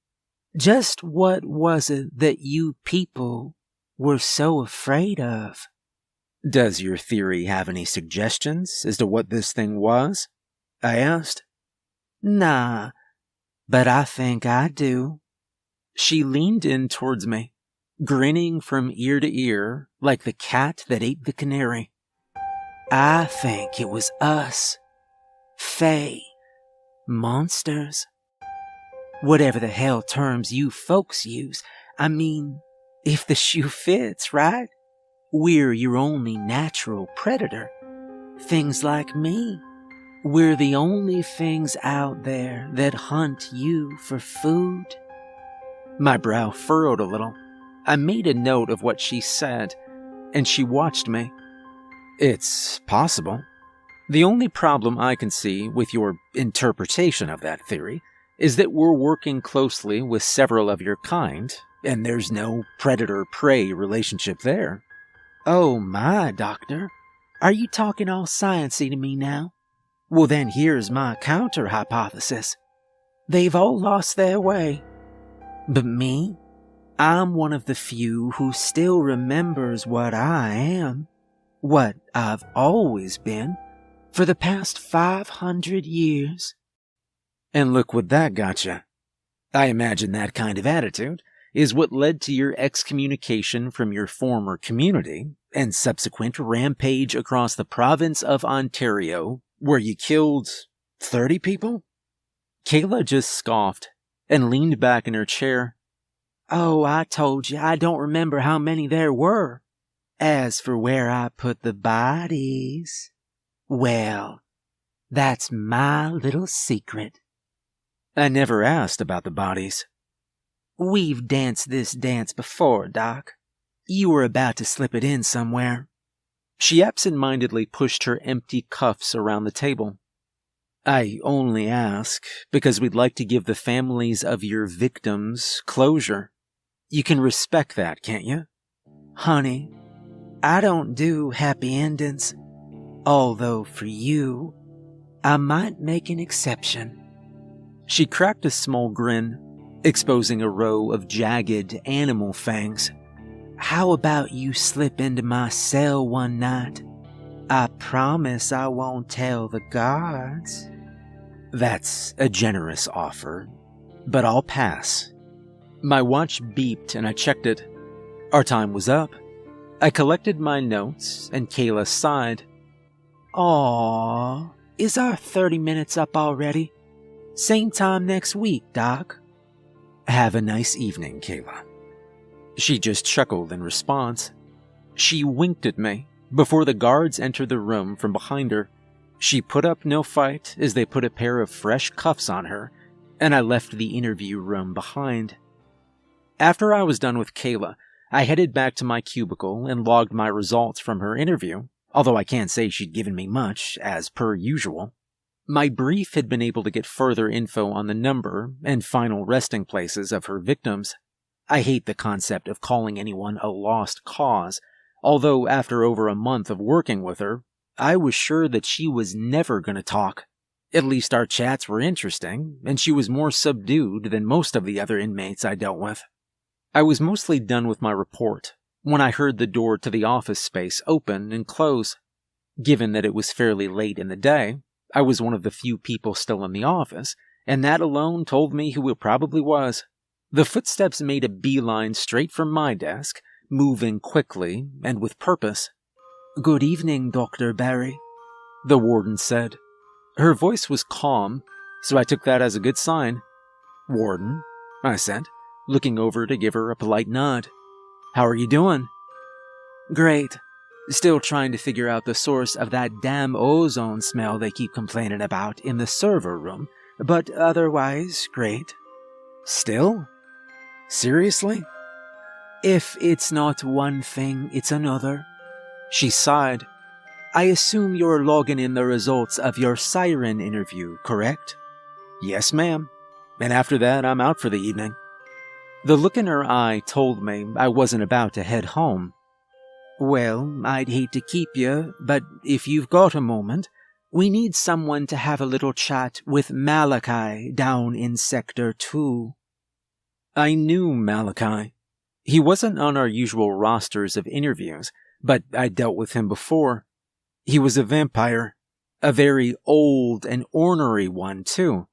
Just what was it that you people were so afraid of? Does your theory have any suggestions as to what this thing was? I asked. Nah, but I think I do. She leaned in towards me, grinning from ear to ear like the cat that ate the canary. I think it was us. Fae. Monsters. Whatever the hell terms you folks use, I mean, If the shoe fits, right? We're your only natural predator. Things like me. We're the only things out there that hunt you for food. My brow furrowed a little. I made a note of what she said, and she watched me. It's possible. The only problem I can see with your interpretation of that theory is that we're working closely with several of your kind, and there's no predator-prey relationship there. Oh my, Doctor. Are you talking all sciencey to me now? Well then here's my counter-hypothesis. They've all lost their way. But me? I'm one of the few who still remembers what I am. What I've always been. For the past 500 years. And look what that got you. I imagine that kind of attitude is what led to your excommunication from your former community and subsequent rampage across the province of Ontario, where you killed 30 people? Kayla just scoffed and leaned back in her chair. Oh, I told you, I don't remember how many there were. As for where I put the bodies, well, that's my little secret. I never asked about the bodies. We've danced this dance before, Doc. You were about to slip it in somewhere. She absent-mindedly pushed her empty cuffs around the table. I only ask because we'd like to give the families of your victims closure. You can respect that, can't you? Honey, I don't do happy endings. Although for you, I might make an exception. She cracked a small grin, exposing a row of jagged animal fangs. How about you slip into my cell one night? I promise I won't tell the guards. That's a generous offer, but I'll pass. My watch beeped and I checked it. Our time was up. I collected my notes and Kayla sighed. Aww, is our 30 minutes up already? Same time next week, Doc. Have a nice evening, Kayla. She just chuckled in response. She winked at me before the guards entered the room from behind her. She put up no fight as they put a pair of fresh cuffs on her, and I left the interview room behind. After I was done with Kayla, I headed back to my cubicle and logged my results from her interview, although I can't say she'd given me much, as per usual. My brief had been able to get further info on the number and final resting places of her victims. I hate the concept of calling anyone a lost cause, although after over a month of working with her, I was sure that she was never going to talk. At least our chats were interesting, and she was more subdued than most of the other inmates I dealt with. I was mostly done with my report when I heard the door to the office space open and close. Given that it was fairly late in the day, I was one of the few people still in the office, and that alone told me who it probably was. The footsteps made a beeline straight from my desk, moving quickly and with purpose. Good evening, Dr. Barry, the warden said. Her voice was calm, so I took that as a good sign. Warden, I said, looking over to give her a polite nod. How are you doing? Great. Still trying to figure out the source of that damn ozone smell they keep complaining about in the server room, but otherwise great. Still? Seriously? If it's not one thing, it's another. She sighed. I assume you're logging in the results of your siren interview, correct? Yes, ma'am. And after that, I'm out for the evening. The look in her eye told me I wasn't about to head home. Well, I'd hate to keep you, but if you've got a moment, we need someone to have a little chat with Malachi down in Sector 2. I knew Malachi. He wasn't on our usual rosters of interviews, but I'd dealt with him before. He was a vampire, a very old and ornery one, too.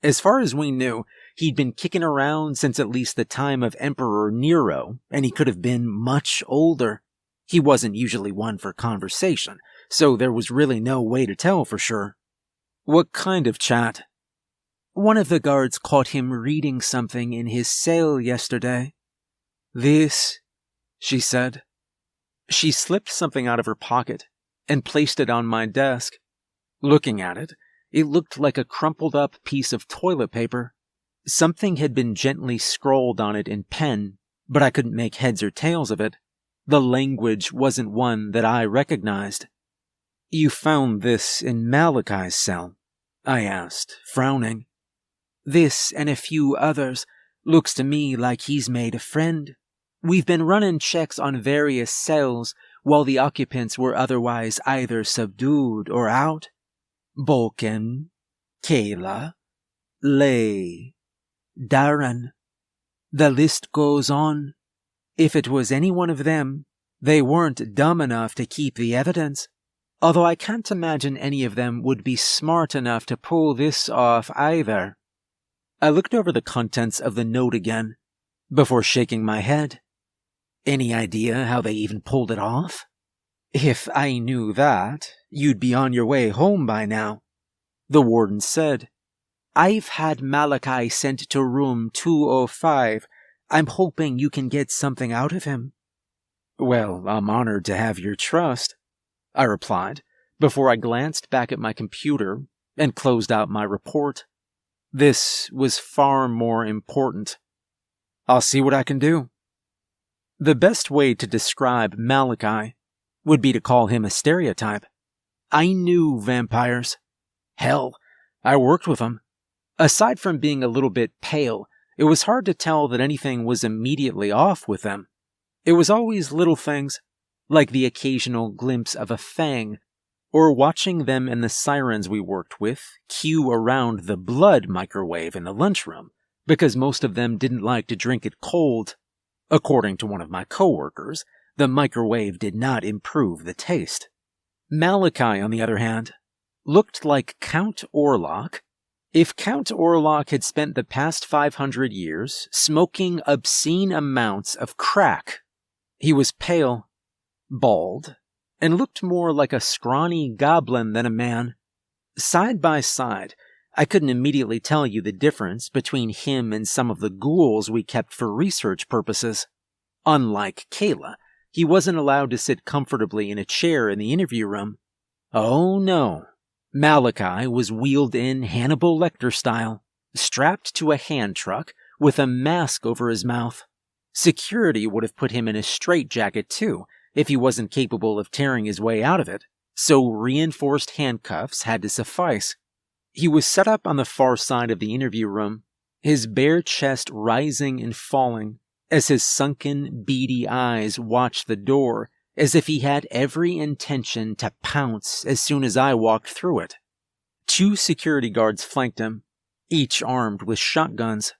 As far as we knew, he'd been kicking around since at least the time of Emperor Nero, and he could have been much older. He wasn't usually one for conversation, so there was really no way to tell for sure. What kind of chat? One of the guards caught him reading something in his cell yesterday. This she said. She slipped something out of her pocket and placed it on my desk. Looking at it, it looked like a crumpled up piece of toilet paper. Something had been gently scrawled on it in pen, but I couldn't make heads or tails of it. The language wasn't one that I recognized. "You found this in Malachi's cell?" I asked, frowning. "This and a few others. Looks to me like he's made a friend. We've been running checks on various cells while the occupants were otherwise either subdued or out. Balkan, Kayla, Lay, Darren. The list goes on. If it was any one of them, they weren't dumb enough to keep the evidence. Although I can't imagine any of them would be smart enough to pull this off either." I looked over the contents of the note again, before shaking my head. Any idea how they even pulled it off? "If I knew that, you'd be on your way home by now," the warden said. "I've had Malachi sent to room 205. I'm hoping you can get something out of him." "Well, I'm honored to have your trust," I replied, before I glanced back at my computer and closed out my report. This was far more important. I'll see what I can do. The best way to describe Malachi would be to call him a stereotype. I knew vampires. Hell, I worked with them. Aside from being a little bit pale, it was hard to tell that anything was immediately off with them. It was always little things, like the occasional glimpse of a fang, or watching them and the sirens we worked with queue around the blood microwave in the lunchroom, because most of them didn't like to drink it cold. According to one of my coworkers, the microwave did not improve the taste. Malachi, on the other hand, looked like Count Orlok if Count Orlok had spent the past 500 years smoking obscene amounts of crack. He was pale, bald, and looked more like a scrawny goblin than a man. Side by side, I couldn't immediately tell you the difference between him and some of the ghouls we kept for research purposes. Unlike Kayla, he wasn't allowed to sit comfortably in a chair in the interview room. Oh no. Malachi was wheeled in Hannibal Lecter style, strapped to a hand truck with a mask over his mouth. Security would have put him in a straitjacket too, if he wasn't capable of tearing his way out of it, so reinforced handcuffs had to suffice. He was set up on the far side of the interview room, his bare chest rising and falling as his sunken, beady eyes watched the door as if he had every intention to pounce as soon as I walked through it. 2 security guards flanked him, each armed with shotguns.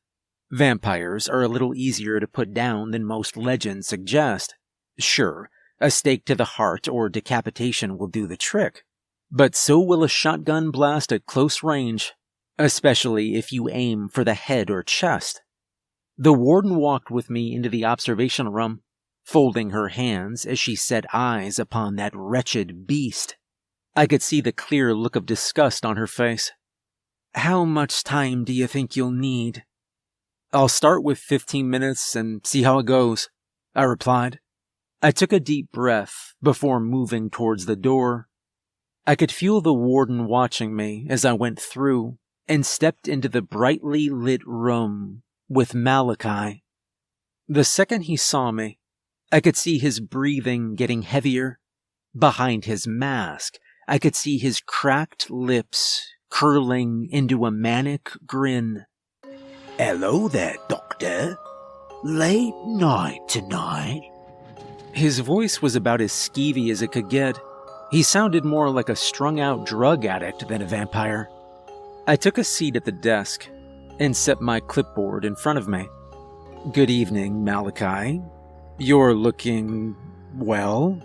Vampires are a little easier to put down than most legends suggest. Sure, a stake to the heart or decapitation will do the trick, but so will a shotgun blast at close range, especially if you aim for the head or chest. The warden walked with me into the observation room, folding her hands as she set eyes upon that wretched beast. I could see the clear look of disgust on her face. "How much time do you think you'll need?" "I'll start with 15 minutes and see how it goes," I replied. I took a deep breath before moving towards the door. I could feel the warden watching me as I went through and stepped into the brightly lit room with Malachi. The second he saw me, I could see his breathing getting heavier. Behind his mask, I could see his cracked lips curling into a manic grin. "Hello there, Doctor. Late night tonight?" His voice was about as skeevy as it could get. He sounded more like a strung-out drug addict than a vampire. I took a seat at the desk and set my clipboard in front of me. "Good evening, Malachi. You're looking, well?"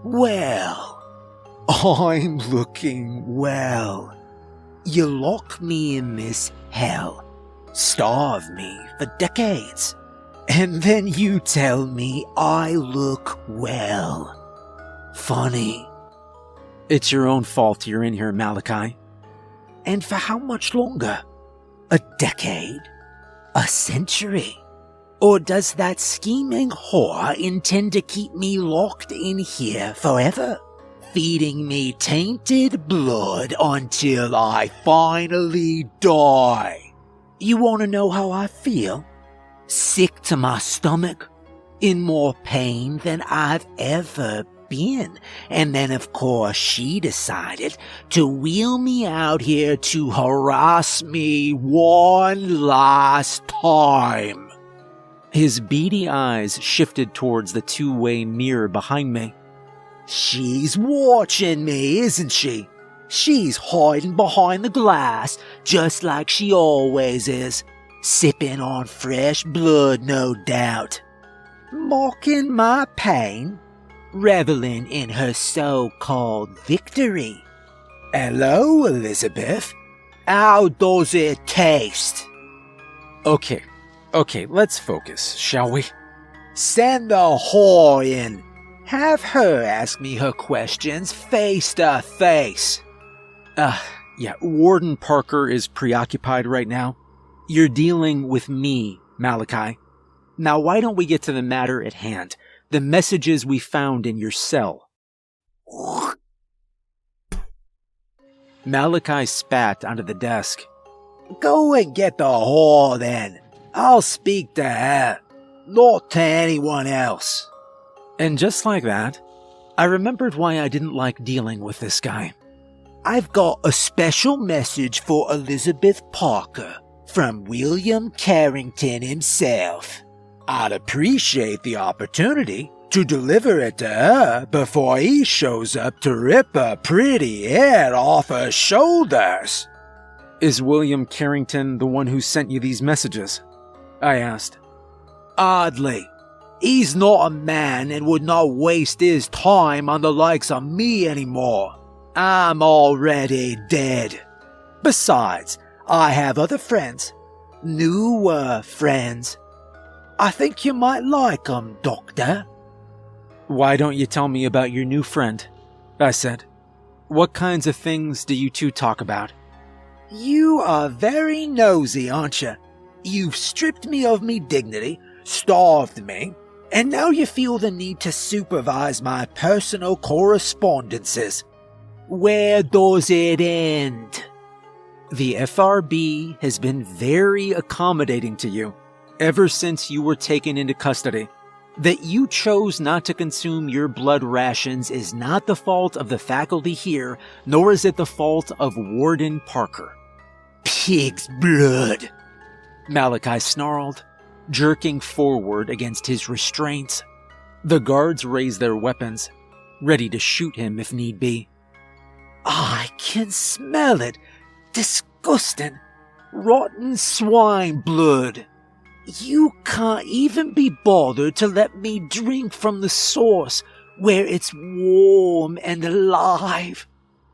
"Well, I'm looking well. You lock me in this hell, starve me for decades, and then you tell me I look well. Funny." "It's your own fault you're in here, Malachi." "And for how much longer? A decade? A century? Or does that scheming whore intend to keep me locked in here forever, feeding me tainted blood until I finally die? You want to know how I feel? Sick to my stomach, in more pain than I've ever been. And then, of course, she decided to wheel me out here to harass me one last time. His beady eyes shifted towards the two-way mirror behind me. She's watching me, isn't she? She's hiding behind the glass, just like she always is, sipping on fresh blood, no doubt. Mocking my pain, reveling in her so-called victory. Hello, Elizabeth. How does it taste? Okay, let's focus, shall we? Send the whore in. Have her ask me her questions face to face. Yeah, Warden Parker is preoccupied right now. You're dealing with me, Malachi. Now why don't we get to the matter at hand? The messages we found in your cell. Malachi spat onto the desk. Go and get the whore then. I'll speak to her, not to anyone else. And just like that, I remembered why I didn't like dealing with this guy. I've got a special message for Elizabeth Parker from William Carrington himself. I'd appreciate the opportunity to deliver it to her before he shows up to rip her pretty head off her shoulders. Is William Carrington the one who sent you these messages? I asked. Oddly, he's not a man and would not waste his time on the likes of me anymore. I'm already dead. Besides, I have other friends. Newer friends. I think you might like them, Doctor. Why don't you tell me about your new friend? I said. What kinds of things do you two talk about? You are very nosy, aren't you? You've stripped me of me dignity, starved me, and now you feel the need to supervise my personal correspondences. Where does it end? The FRB has been very accommodating to you ever since you were taken into custody. That you chose not to consume your blood rations is not the fault of the faculty here, nor is it the fault of Warden Parker. Pig's blood, Malachi snarled, jerking forward against his restraints. The guards raised their weapons, ready to shoot him if need be. I can smell it. Disgusting. Rotten swine blood. You can't even be bothered to let me drink from the source where it's warm and alive.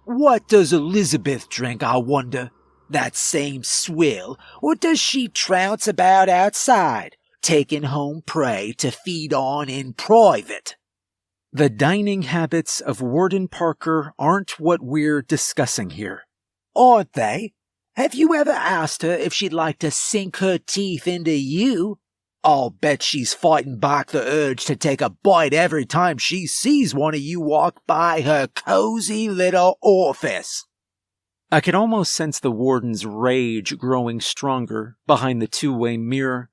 What does Elizabeth drink, I wonder? That same swill, or does she trounce about outside, taking home prey to feed on in private? The dining habits of Warden Parker aren't what we're discussing here. Aren't they? Have you ever asked her if she'd like to sink her teeth into you? I'll bet she's fighting back the urge to take a bite every time she sees one of you walk by her cozy little orifice. I could almost sense the warden's rage growing stronger behind the two-way mirror.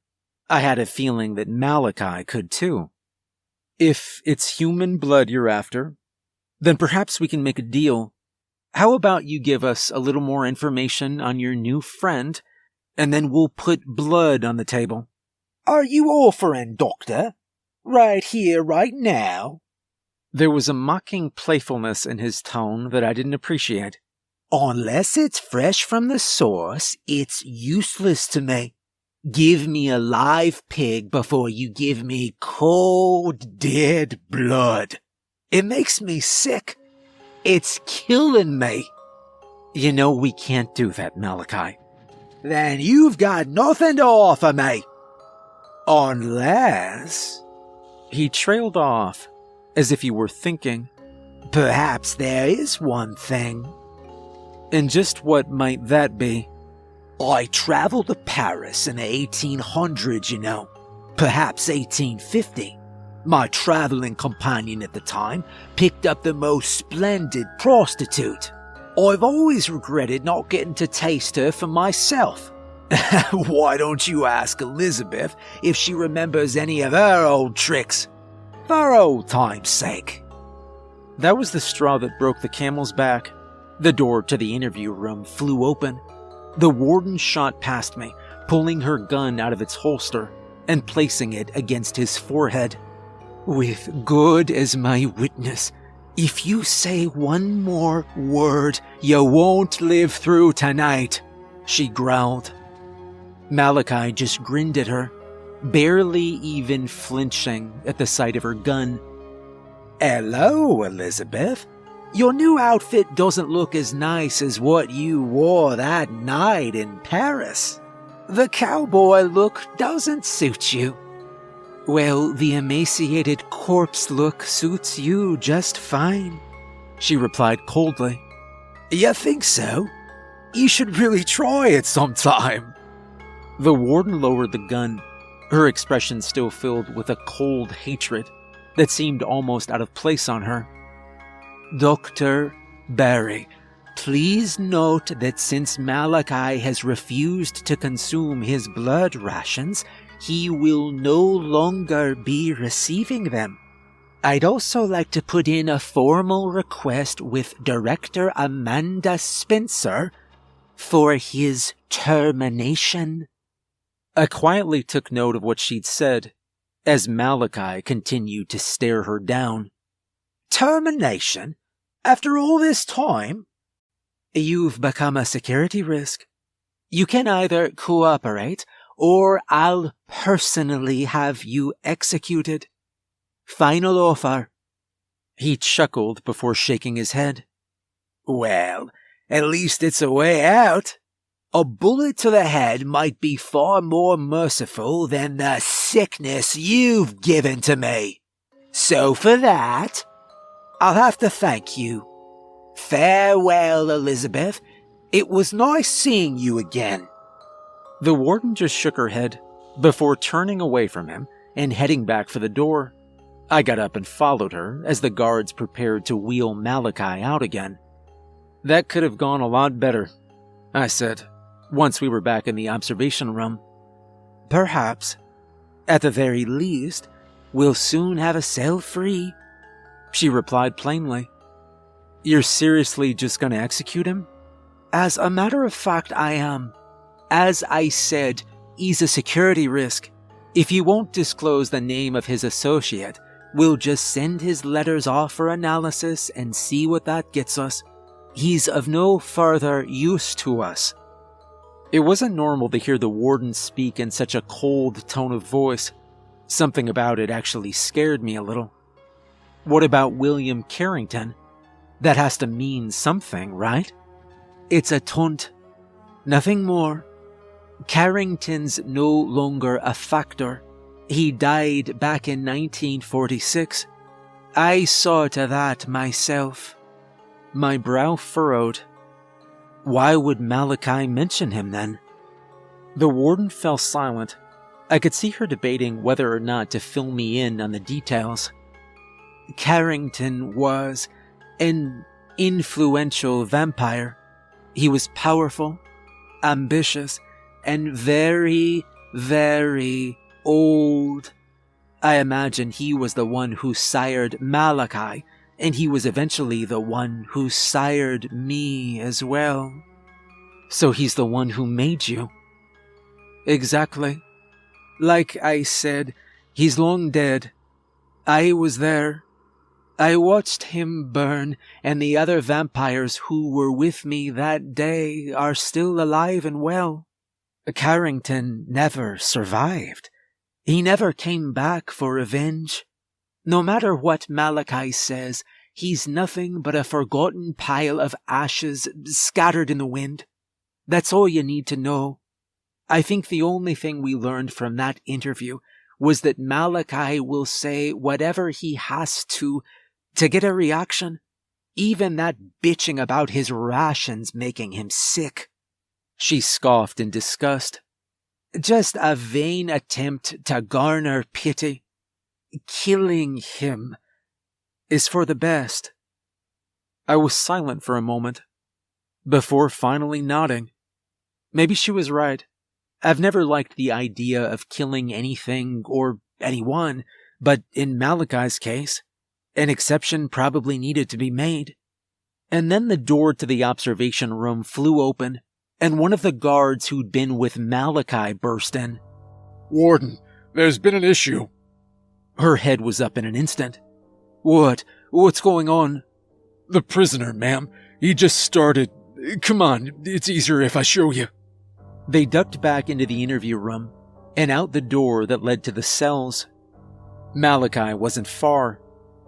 I had a feeling that Malachi could too. If it's human blood you're after, then perhaps we can make a deal. How about you give us a little more information on your new friend, and then we'll put blood on the table. Are you offering, Doctor? Right here, right now? There was a mocking playfulness in his tone that I didn't appreciate. Unless it's fresh from the source, it's useless to me. Give me a live pig before you give me cold, dead blood. It makes me sick. It's killing me. You know we can't do that, Malachi. Then you've got nothing to offer me. Unless... He trailed off, as if he were thinking. Perhaps there is one thing. And just what might that be? I traveled to Paris in the 1800s, you know. Perhaps 1850. My traveling companion at the time picked up the most splendid prostitute. I've always regretted not getting to taste her for myself. Why don't you ask Elizabeth if she remembers any of her old tricks? For old time's sake. That was the straw that broke the camel's back. The door to the interview room flew open. The warden shot past me, pulling her gun out of its holster and placing it against his forehead. With God as my witness, if you say one more word, you won't live through tonight, she growled. Malachi just grinned at her, barely even flinching at the sight of her gun. Hello, Elizabeth. Your new outfit doesn't look as nice as what you wore that night in Paris. The cowboy look doesn't suit you. Well, the emaciated corpse look suits you just fine, she replied coldly. You think so? You should really try it sometime. The warden lowered the gun, her expression still filled with a cold hatred that seemed almost out of place on her. Dr. Barry, please note that since Malachi has refused to consume his blood rations, he will no longer be receiving them. I'd also like to put in a formal request with Director Amanda Spencer for his termination. I quietly took note of what she'd said as Malachi continued to stare her down. Termination? After all this time? You've become a security risk. You can either cooperate or I'll personally have you executed. Final offer. He chuckled before shaking his head. Well, at least it's a way out. A bullet to the head might be far more merciful than the sickness you've given to me. So for that, I'll have to thank you. Farewell, Elizabeth. It was nice seeing you again. The warden just shook her head before turning away from him and heading back for the door. I got up and followed her as the guards prepared to wheel Malachi out again. That could have gone a lot better, I said, once we were back in the observation room. Perhaps, at the very least, we'll soon have a cell free, she replied plainly. You're seriously just going to execute him? As a matter of fact, I am. As I said, he's a security risk. If he won't disclose the name of his associate, we'll just send his letters off for analysis and see what that gets us. He's of no further use to us. It wasn't normal to hear the warden speak in such a cold tone of voice. Something about it actually scared me a little. What about William Carrington? That has to mean something, right? It's a tunt. Nothing more. Carrington's no longer a factor. He died back in 1946. I saw to that myself. My brow furrowed. Why would Malachi mention him then? The warden fell silent. I could see her debating whether or not to fill me in on the details. Carrington was an influential vampire. He was powerful, ambitious, and very, very old. I imagine he was the one who sired Malachi, and he was eventually the one who sired me as well. So he's the one who made you. Exactly. Like I said, he's long dead. I was there. I watched him burn, and the other vampires who were with me that day are still alive and well. Carrington never survived. He never came back for revenge. No matter what Malachi says, he's nothing but a forgotten pile of ashes scattered in the wind. That's all you need to know. I think the only thing we learned from that interview was that Malachi will say whatever he has to get a reaction, even that bitching about his rations making him sick. She scoffed in disgust. Just a vain attempt to garner pity. Killing him is for the best. I was silent for a moment, before finally nodding. Maybe she was right. I've never liked the idea of killing anything or anyone, but in Malachi's case, an exception probably needed to be made. And then the door to the observation room flew open, and one of the guards who'd been with Malachi burst in. "Warden, there's been an issue." Her head was up in an instant. "What? What's going on?" "The prisoner, ma'am. He just started. Come on, it's easier if I show you." They ducked back into the interview room and out the door that led to the cells. Malachi wasn't far.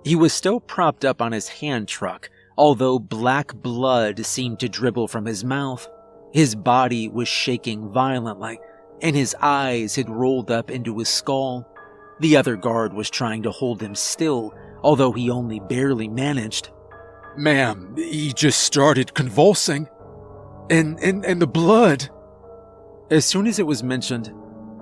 He was still propped up on his hand truck, although black blood seemed to dribble from his mouth. His body was shaking violently, and his eyes had rolled up into his skull. The other guard was trying to hold him still, although he only barely managed. "Ma'am, he just started convulsing. And the blood." As soon as it was mentioned,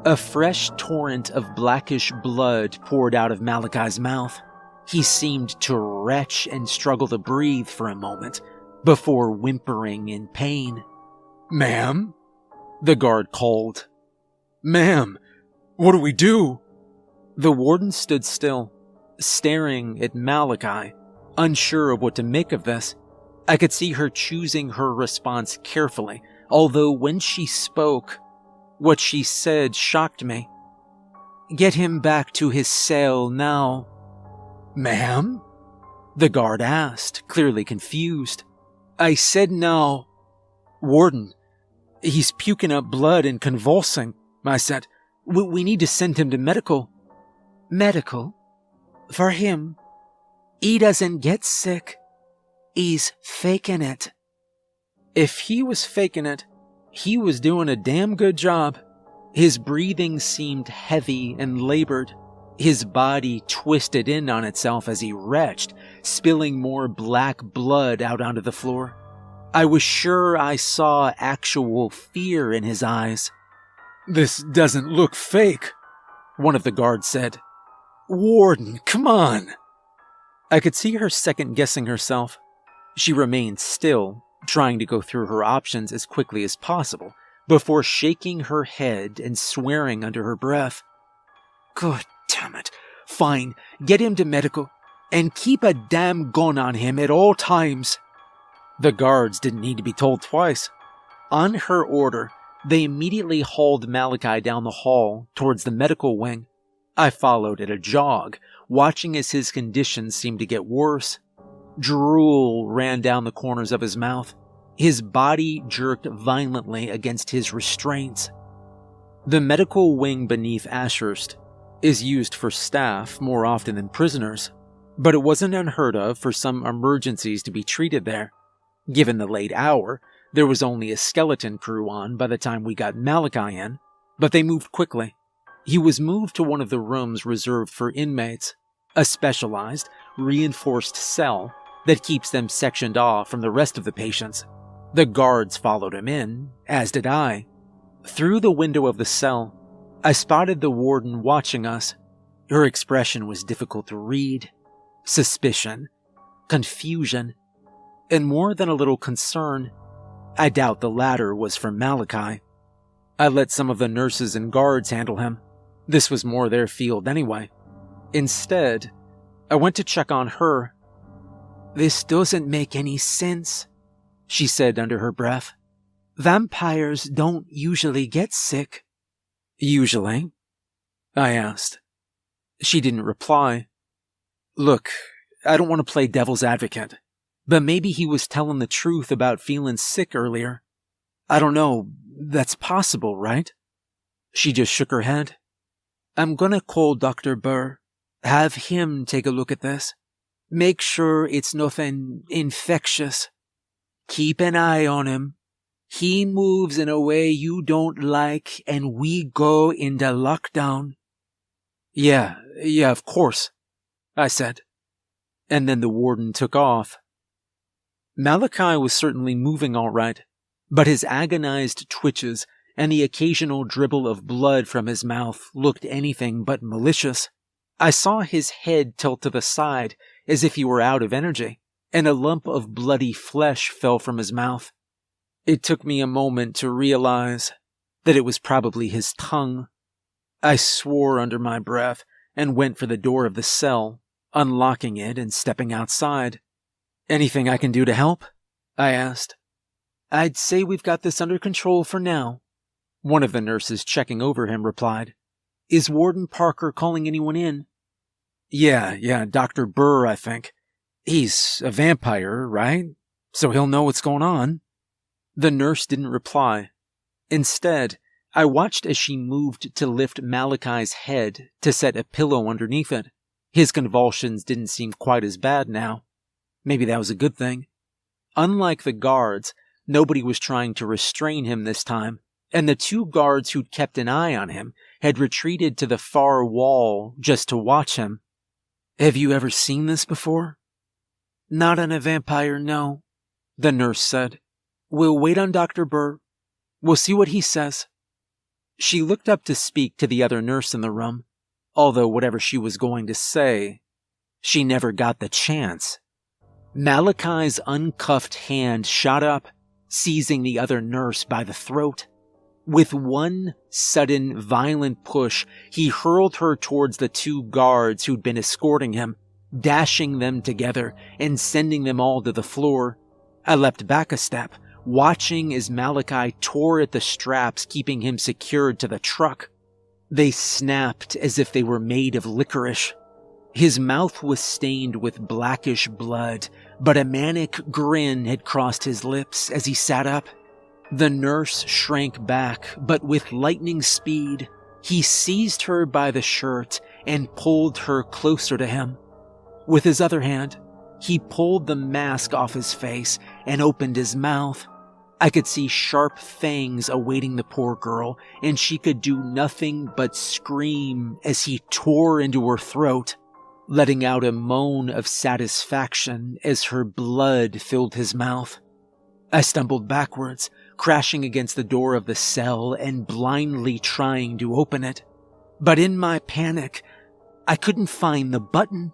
a fresh torrent of blackish blood poured out of Malachi's mouth. He seemed to retch and struggle to breathe for a moment, before whimpering in pain. "Ma'am?" The guard called. "Ma'am, what do we do?" The warden stood still, staring at Malachi, unsure of what to make of this. I could see her choosing her response carefully, although when she spoke, what she said shocked me. "Get him back to his cell now." "Ma'am?" The guard asked, clearly confused. "I said now." "Warden, he's puking up blood and convulsing," I said. We need to send him to medical." "Medical? For him? He doesn't get sick. He's faking it." If he was faking it, he was doing a damn good job. His breathing seemed heavy and labored. His body twisted in on itself as he retched, spilling more black blood out onto the floor. I was sure I saw actual fear in his eyes. "This doesn't look fake," one of the guards said. "Warden, come on." I could see her second-guessing herself. She remained still, trying to go through her options as quickly as possible, before shaking her head and swearing under her breath. "God damn it. Fine, get him to medical, and keep a damn gun on him at all times." The guards didn't need to be told twice. On her order, they immediately hauled Malachi down the hall towards the medical wing. I followed at a jog, watching as his condition seemed to get worse. Drool ran down the corners of his mouth. His body jerked violently against his restraints. The medical wing beneath Ashurst is used for staff more often than prisoners, but it wasn't unheard of for some emergencies to be treated there. Given the late hour, there was only a skeleton crew on by the time we got Malachi in, but they moved quickly. He was moved to one of the rooms reserved for inmates, a specialized, reinforced cell that keeps them sectioned off from the rest of the patients. The guards followed him in, as did I. Through the window of the cell, I spotted the warden watching us. Her expression was difficult to read. Suspicion, confusion, and more than a little concern. I doubt the latter was from Malachi. I let some of the nurses and guards handle him. This was more their field anyway. Instead, I went to check on her. "This doesn't make any sense," she said under her breath. "Vampires don't usually get sick." "Usually?" I asked. She didn't reply. Look, I don't want to play devil's advocate, but maybe he was telling the truth about feeling sick earlier. I don't know, that's possible, right? She just shook her head. "I'm gonna call Dr. Burr. Have him take a look at this. Make sure it's nothing infectious. Keep an eye on him. He moves in a way you don't like, and we go into lockdown." Yeah, of course," I said. And then the warden took off. Malachi was certainly moving all right, but his agonized twitches and the occasional dribble of blood from his mouth looked anything but malicious. I saw his head tilt to the side as if he were out of energy, and a lump of bloody flesh fell from his mouth. It took me a moment to realize that it was probably his tongue. I swore under my breath and went for the door of the cell, unlocking it and stepping outside. "Anything I can do to help?" I asked. "I'd say we've got this under control for now," one of the nurses checking over him replied. "Is Warden Parker calling anyone in?" Yeah, Dr. Burr, I think. He's a vampire, right? So he'll know what's going on." The nurse didn't reply. Instead, I watched as she moved to lift Malachi's head to set a pillow underneath it. His convulsions didn't seem quite as bad now. Maybe that was a good thing. Unlike the guards, nobody was trying to restrain him this time, and the two guards who'd kept an eye on him had retreated to the far wall just to watch him. "Have you ever seen this before?" "Not on a vampire, no," the nurse said. "We'll wait on Dr. Burr. We'll see what he says." She looked up to speak to the other nurse in the room, although whatever she was going to say, she never got the chance. Malachi's uncuffed hand shot up, seizing the other nurse by the throat. With one sudden, violent push, he hurled her towards the two guards who'd been escorting him, dashing them together and sending them all to the floor. I leapt back a step, watching as Malachi tore at the straps keeping him secured to the truck. They snapped as if they were made of licorice. His mouth was stained with blackish blood, but a manic grin had crossed his lips as he sat up. The nurse shrank back, but with lightning speed, he seized her by the shirt and pulled her closer to him. With his other hand, he pulled the mask off his face and opened his mouth. I could see sharp fangs awaiting the poor girl, and she could do nothing but scream as he tore into her throat, letting out a moan of satisfaction as her blood filled his mouth. I stumbled backwards, crashing against the door of the cell and blindly trying to open it. But in my panic, I couldn't find the button.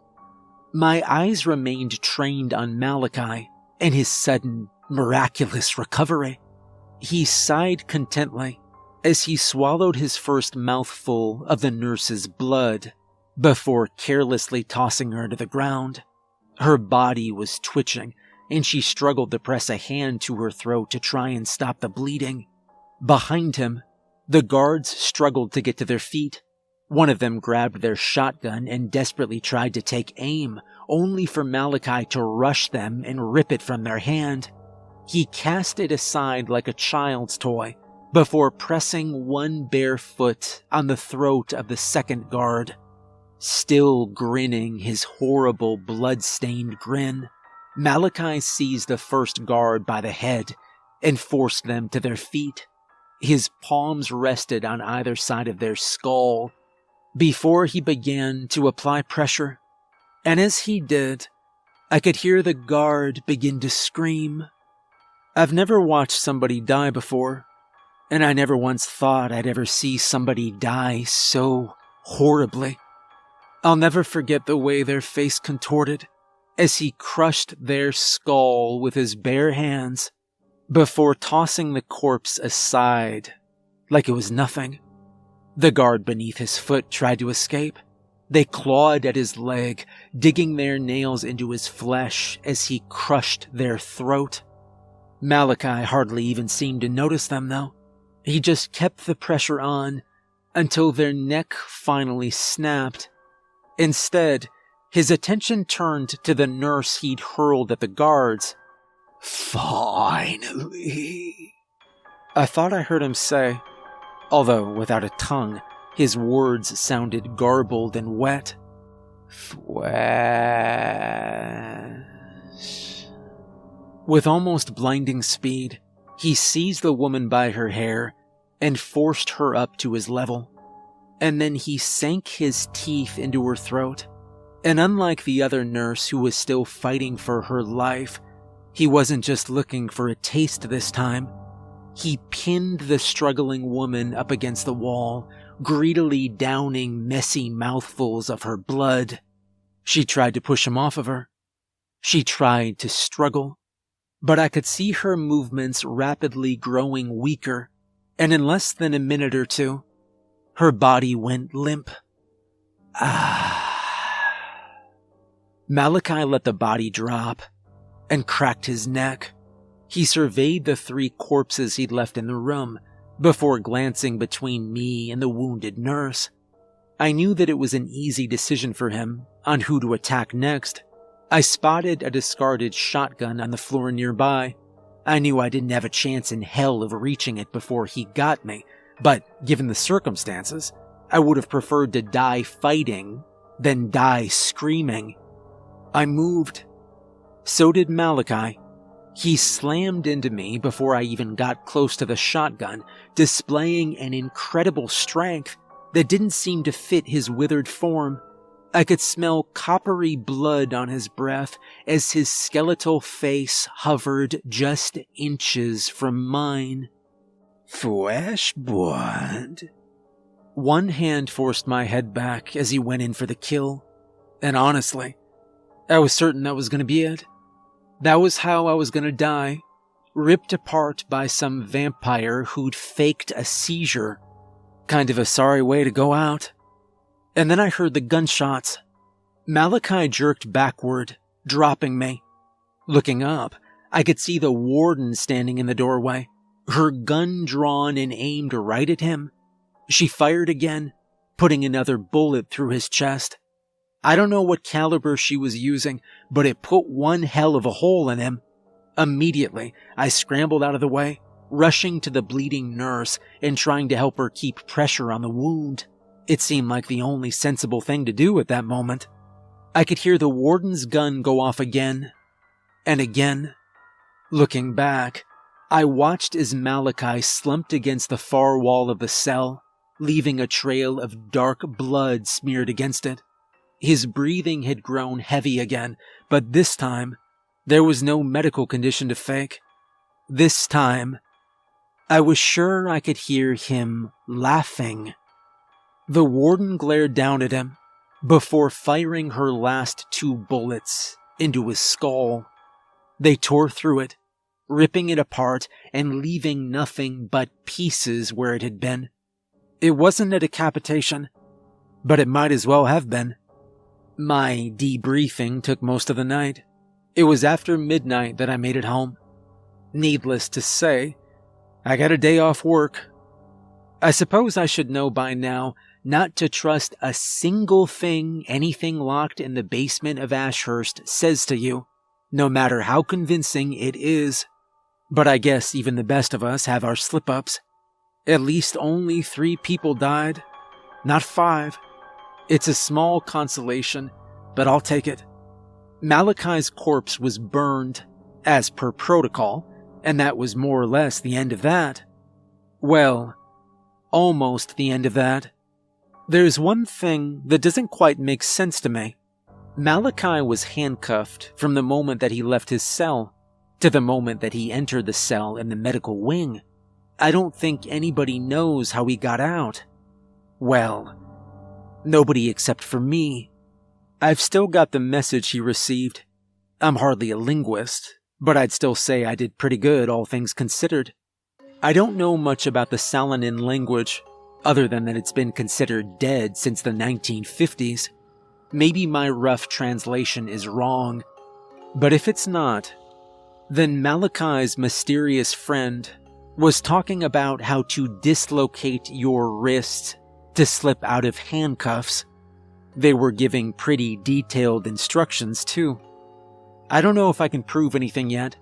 My eyes remained trained on Malachi and his sudden, miraculous recovery. He sighed contently as he swallowed his first mouthful of the nurse's blood before carelessly tossing her to the ground. Her body was twitching, and she struggled to press a hand to her throat to try and stop the bleeding. Behind him, the guards struggled to get to their feet. One of them grabbed their shotgun and desperately tried to take aim, only for Malachi to rush them and rip it from their hand. He cast it aside like a child's toy, before pressing one bare foot on the throat of the second guard. Still grinning his horrible blood-stained grin, Malachi seized the first guard by the head and forced them to their feet. His palms rested on either side of their skull before he began to apply pressure. And as he did, I could hear the guard begin to scream. I've never watched somebody die before, and I never once thought I'd ever see somebody die so horribly. I'll never forget the way their face contorted as he crushed their skull with his bare hands before tossing the corpse aside like it was nothing. The guard beneath his foot tried to escape. They clawed at his leg, digging their nails into his flesh as he crushed their throat. Malachi hardly even seemed to notice them, though. He just kept the pressure on until their neck finally snapped. Instead, his attention turned to the nurse he'd hurled at the guards. "Finally," I thought I heard him say, although without a tongue, his words sounded garbled and wet. "Thwesh." With almost blinding speed, he seized the woman by her hair and forced her up to his level. And then he sank his teeth into her throat. And unlike the other nurse who was still fighting for her life, he wasn't just looking for a taste this time. He pinned the struggling woman up against the wall, greedily downing messy mouthfuls of her blood. She tried to push him off of her. She tried to struggle, but I could see her movements rapidly growing weaker, and in less than a minute or two, her body went limp. Malachi let the body drop and cracked his neck. He surveyed the 3 corpses he'd left in the room before glancing between me and the wounded nurse. I knew that it was an easy decision for him on who to attack next. I spotted a discarded shotgun on the floor nearby. I knew I didn't have a chance in hell of reaching it before he got me, but given the circumstances, I would have preferred to die fighting than die screaming. I moved. So did Malachi. He slammed into me before I even got close to the shotgun, displaying an incredible strength that didn't seem to fit his withered form. I could smell coppery blood on his breath as his skeletal face hovered just inches from mine. Fresh blood. One hand forced my head back as he went in for the kill, and honestly, I was certain that was going to be it. That was how I was going to die, ripped apart by some vampire who'd faked a seizure. Kind of a sorry way to go out. And then I heard the gunshots. Malachi jerked backward, dropping me. Looking up, I could see the warden standing in the doorway, her gun drawn and aimed right at him. She fired again, putting another bullet through his chest. I don't know what caliber she was using, but it put one hell of a hole in him. Immediately, I scrambled out of the way, rushing to the bleeding nurse and trying to help her keep pressure on the wound. It seemed like the only sensible thing to do at that moment. I could hear the warden's gun go off again and again. Looking back, I watched as Malachi slumped against the far wall of the cell, leaving a trail of dark blood smeared against it. His breathing had grown heavy again, but this time, there was no medical condition to fake. This time, I was sure I could hear him laughing. The warden glared down at him before firing her last 2 bullets into his skull. They tore through it, ripping it apart and leaving nothing but pieces where it had been. It wasn't a decapitation, but it might as well have been. My debriefing took most of the night. It was after midnight that I made it home. Needless to say, I got a day off work. I suppose I should know by now not to trust a single thing anything locked in the basement of Ashurst says to you, no matter how convincing it is. But I guess even the best of us have our slip-ups. At least only 3 people died, not 5. It's a small consolation, but I'll take it. Malachi's corpse was burned, as per protocol, and that was more or less the end of that. Well, almost the end of that. There's one thing that doesn't quite make sense to me. Malachi was handcuffed from the moment that he left his cell to the moment that he entered the cell in the medical wing. I don't think anybody knows how he got out. Well, nobody except for me. I've still got the message he received. I'm hardly a linguist, but I'd still say I did pretty good, all things considered. I don't know much about the Salonin language, other than that it's been considered dead since the 1950s. Maybe my rough translation is wrong, but if it's not, then Malachi's mysterious friend was talking about how to dislocate your wrist to slip out of handcuffs. They were giving pretty detailed instructions too. I don't know if I can prove anything yet,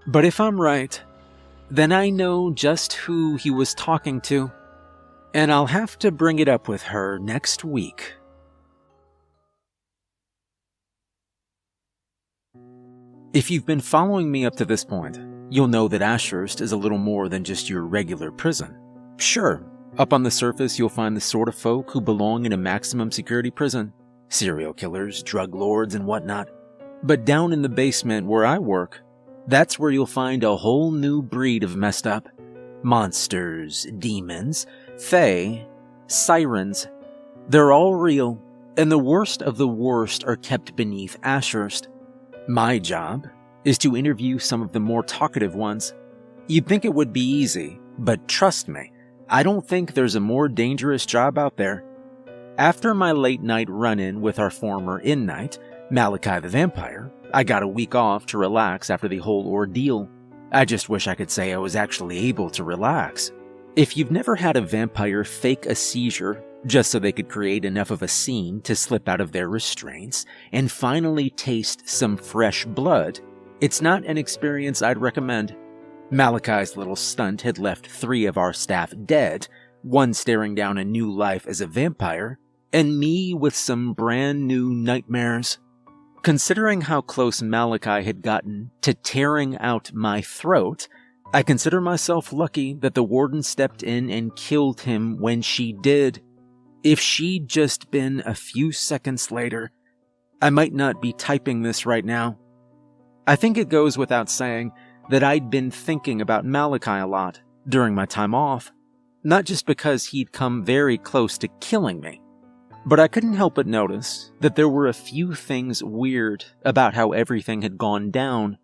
but if I'm right, then I know just who he was talking to, and I'll have to bring it up with her next week. If you've been following me up to this point, you'll know that Ashurst is a little more than just your regular prison. Sure, up on the surface you'll find the sort of folk who belong in a maximum security prison, serial killers, drug lords, and whatnot. But down in the basement where I work, that's where you'll find a whole new breed of messed up. Monsters, demons, fae, sirens. They're all real, and the worst of the worst are kept beneath Ashurst. My job is to interview some of the more talkative ones. You'd think it would be easy, but trust me, I don't think there's a more dangerous job out there. After my late-night run-in with our former inmate, Malachi the Vampire, I got a week off to relax after the whole ordeal. I just wish I could say I was actually able to relax. If you've never had a vampire fake a seizure just so they could create enough of a scene to slip out of their restraints and finally taste some fresh blood, it's not an experience I'd recommend. Malachi's little stunt had left 3 of our staff dead, one staring down a new life as a vampire, and me with some brand new nightmares. Considering how close Malachi had gotten to tearing out my throat, I consider myself lucky that the warden stepped in and killed him when she did. If she'd just been a few seconds later, I might not be typing this right now. I think it goes without saying that I'd been thinking about Malachi a lot during my time off, not just because he'd come very close to killing me, but I couldn't help but notice that there were a few things weird about how everything had gone down.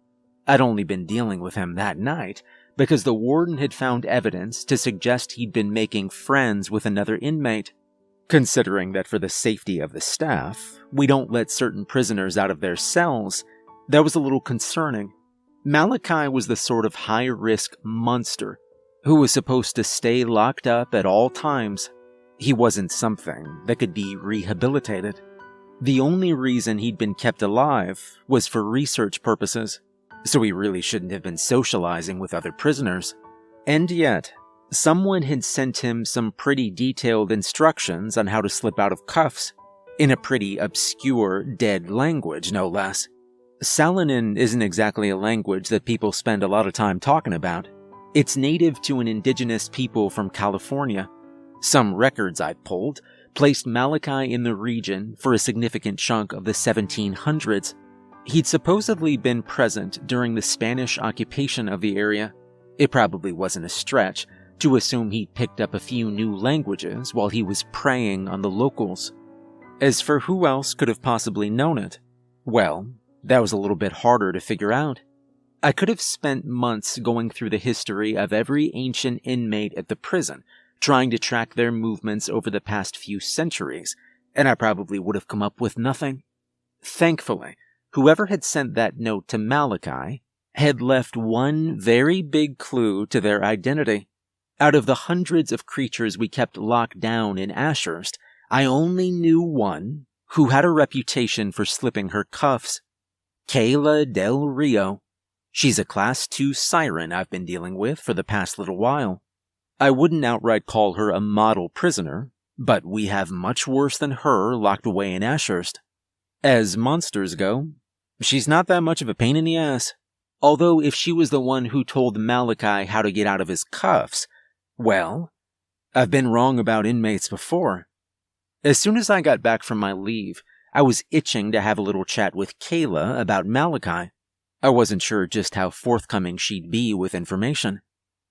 I'd only been dealing with him that night because the warden had found evidence to suggest he'd been making friends with another inmate. Considering that for the safety of the staff, we don't let certain prisoners out of their cells, that was a little concerning. Malachi was the sort of high-risk monster who was supposed to stay locked up at all times. He wasn't something that could be rehabilitated. The only reason he'd been kept alive was for research purposes, so he really shouldn't have been socializing with other prisoners. And yet, someone had sent him some pretty detailed instructions on how to slip out of cuffs, in a pretty obscure, dead language, no less. Salonin isn't exactly a language that people spend a lot of time talking about. It's native to an indigenous people from California. Some records I've pulled placed Malachi in the region for a significant chunk of the 1700s. He'd supposedly been present during the Spanish occupation of the area. It probably wasn't a stretch to assume he'd picked up a few new languages while he was preying on the locals. As for who else could have possibly known it, well, that was a little bit harder to figure out. I could have spent months going through the history of every ancient inmate at the prison, trying to track their movements over the past few centuries, and I probably would have come up with nothing. Thankfully, whoever had sent that note to Malachi had left one very big clue to their identity. Out of the hundreds of creatures we kept locked down in Ashurst, I only knew one who had a reputation for slipping her cuffs. Kayla Del Rio. She's a Class 2 siren I've been dealing with for the past little while. I wouldn't outright call her a model prisoner, but we have much worse than her locked away in Ashurst. As monsters go, she's not that much of a pain in the ass. Although if she was the one who told Malachi how to get out of his cuffs, well, I've been wrong about inmates before. As soon as I got back from my leave, I was itching to have a little chat with Kayla about Malachi. I wasn't sure just how forthcoming she'd be with information.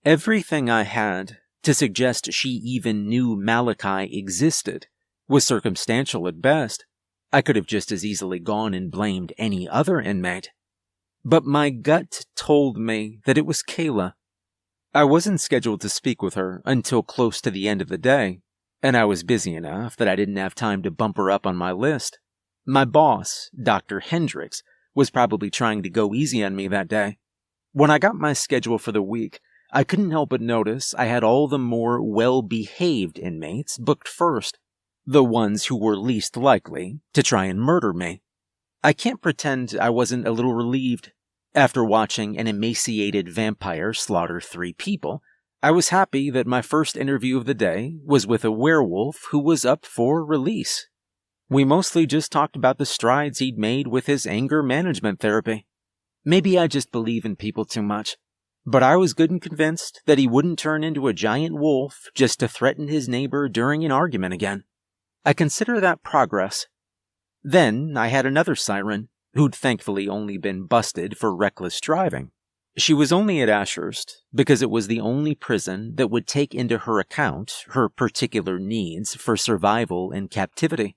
Everything I had to suggest she even knew Malachi existed was circumstantial at best. I could have just as easily gone and blamed any other inmate. But my gut told me that it was Kayla. I wasn't scheduled to speak with her until close to the end of the day, and I was busy enough that I didn't have time to bump her up on my list. My boss, Dr. Hendricks, was probably trying to go easy on me that day. When I got my schedule for the week, I couldn't help but notice I had all the more well-behaved inmates booked first, the ones who were least likely to try and murder me. I can't pretend I wasn't a little relieved. After watching an emaciated vampire slaughter 3 people, I was happy that my first interview of the day was with a werewolf who was up for release. We mostly just talked about the strides he'd made with his anger management therapy. Maybe I just believe in people too much, but I was good and convinced that he wouldn't turn into a giant wolf just to threaten his neighbor during an argument again. I consider that progress. Then I had another siren, who'd thankfully only been busted for reckless driving. She was only at Ashurst because it was the only prison that would take into her account her particular needs for survival in captivity.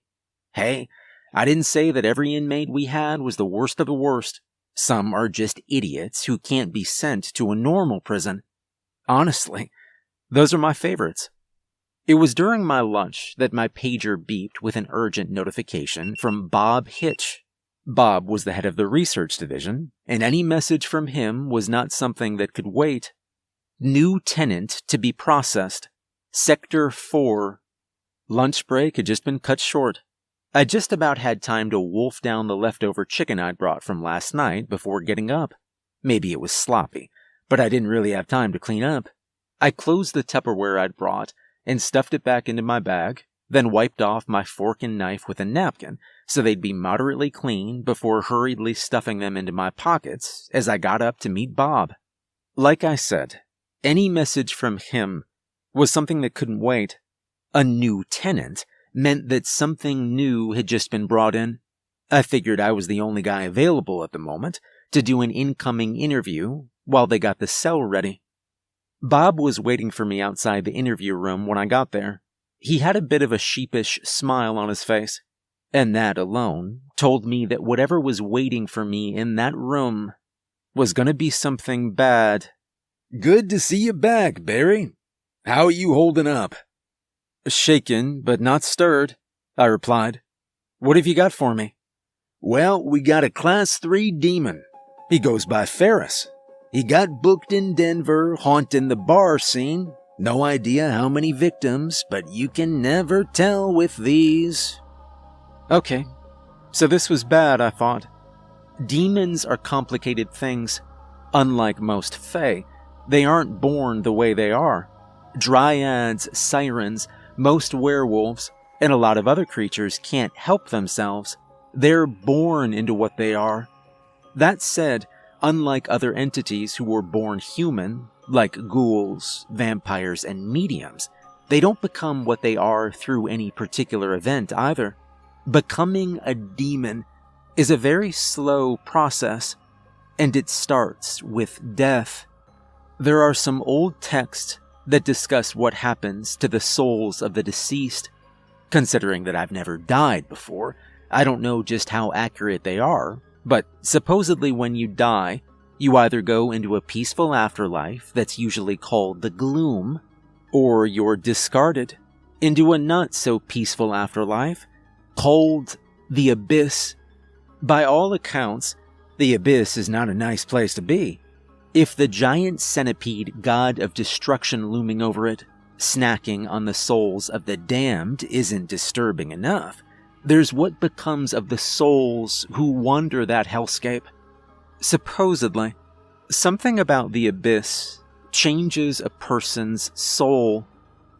Hey, I didn't say that every inmate we had was the worst of the worst. Some are just idiots who can't be sent to a normal prison. Honestly, those are my favorites. It was during my lunch that my pager beeped with an urgent notification from Bob Hitch. Bob was the head of the research division, and any message from him was not something that could wait. New tenant to be processed. Sector 4. Lunch break had just been cut short. I just about had time to wolf down the leftover chicken I'd brought from last night before getting up. Maybe it was sloppy, but I didn't really have time to clean up. I closed the Tupperware I'd brought and stuffed it back into my bag, then wiped off my fork and knife with a napkin so they'd be moderately clean before hurriedly stuffing them into my pockets as I got up to meet Bob. Like I said, any message from him was something that couldn't wait. A new tenant meant that something new had just been brought in. I figured I was the only guy available at the moment to do an incoming interview while they got the cell ready. Bob was waiting for me outside the interview room when I got there. He had a bit of a sheepish smile on his face, and that alone told me that whatever was waiting for me in that room was going to be something bad. Good to see you back, Barry. How are you holding up? Shaken, but not stirred, I replied. What have you got for me? Well, we got a Class 3 demon. He goes by Ferris. He got booked in Denver, haunting the bar scene. No idea how many victims, but you can never tell with these. Okay, so this was bad, I thought. Demons are complicated things. Unlike most fae, they aren't born the way they are. Dryads, sirens, most werewolves, and a lot of other creatures can't help themselves. They're born into what they are. That said, unlike other entities who were born human, like ghouls, vampires, and mediums, they don't become what they are through any particular event either. Becoming a demon is a very slow process, and it starts with death. There are some old texts that discuss what happens to the souls of the deceased. Considering that I've never died before, I don't know just how accurate they are, but supposedly when you die, you either go into a peaceful afterlife that's usually called the gloom, or you're discarded into a not-so-peaceful afterlife called the abyss. By all accounts, the abyss is not a nice place to be. If the giant centipede god of destruction looming over it, snacking on the souls of the damned, isn't disturbing enough, there's what becomes of the souls who wander that hellscape. Supposedly, something about the abyss changes a person's soul.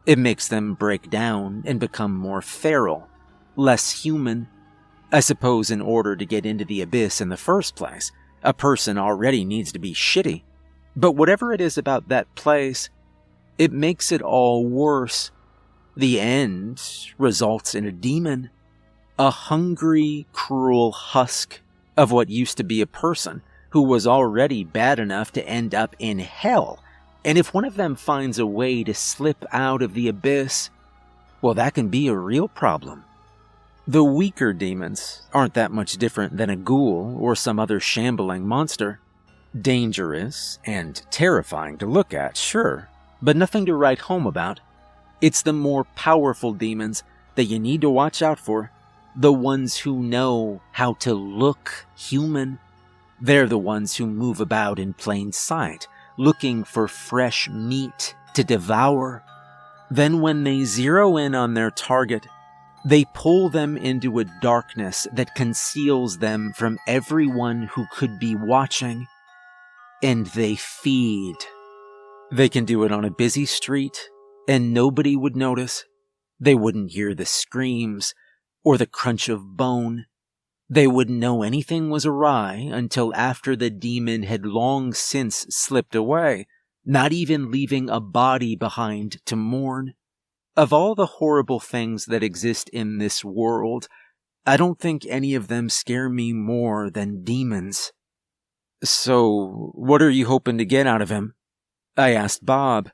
It makes them break down and become more feral, less human. I suppose in order to get into the abyss in the first place, a person already needs to be shitty. But whatever it is about that place, it makes it all worse. The end results in a demon. A hungry, cruel husk of what used to be a person who was already bad enough to end up in hell. And if one of them finds a way to slip out of the abyss, well, that can be a real problem. The weaker demons aren't that much different than a ghoul or some other shambling monster. Dangerous and terrifying to look at, sure, but nothing to write home about. It's the more powerful demons that you need to watch out for. The ones who know how to look human. They're the ones who move about in plain sight, looking for fresh meat to devour. Then when they zero in on their target, they pull them into a darkness that conceals them from everyone who could be watching. And they feed. They can do it on a busy street, and nobody would notice. They wouldn't hear the screams or the crunch of bone. They wouldn't know anything was awry until after the demon had long since slipped away, not even leaving a body behind to mourn. Of all the horrible things that exist in this world, I don't think any of them scare me more than demons. So, what are you hoping to get out of him? I asked Bob.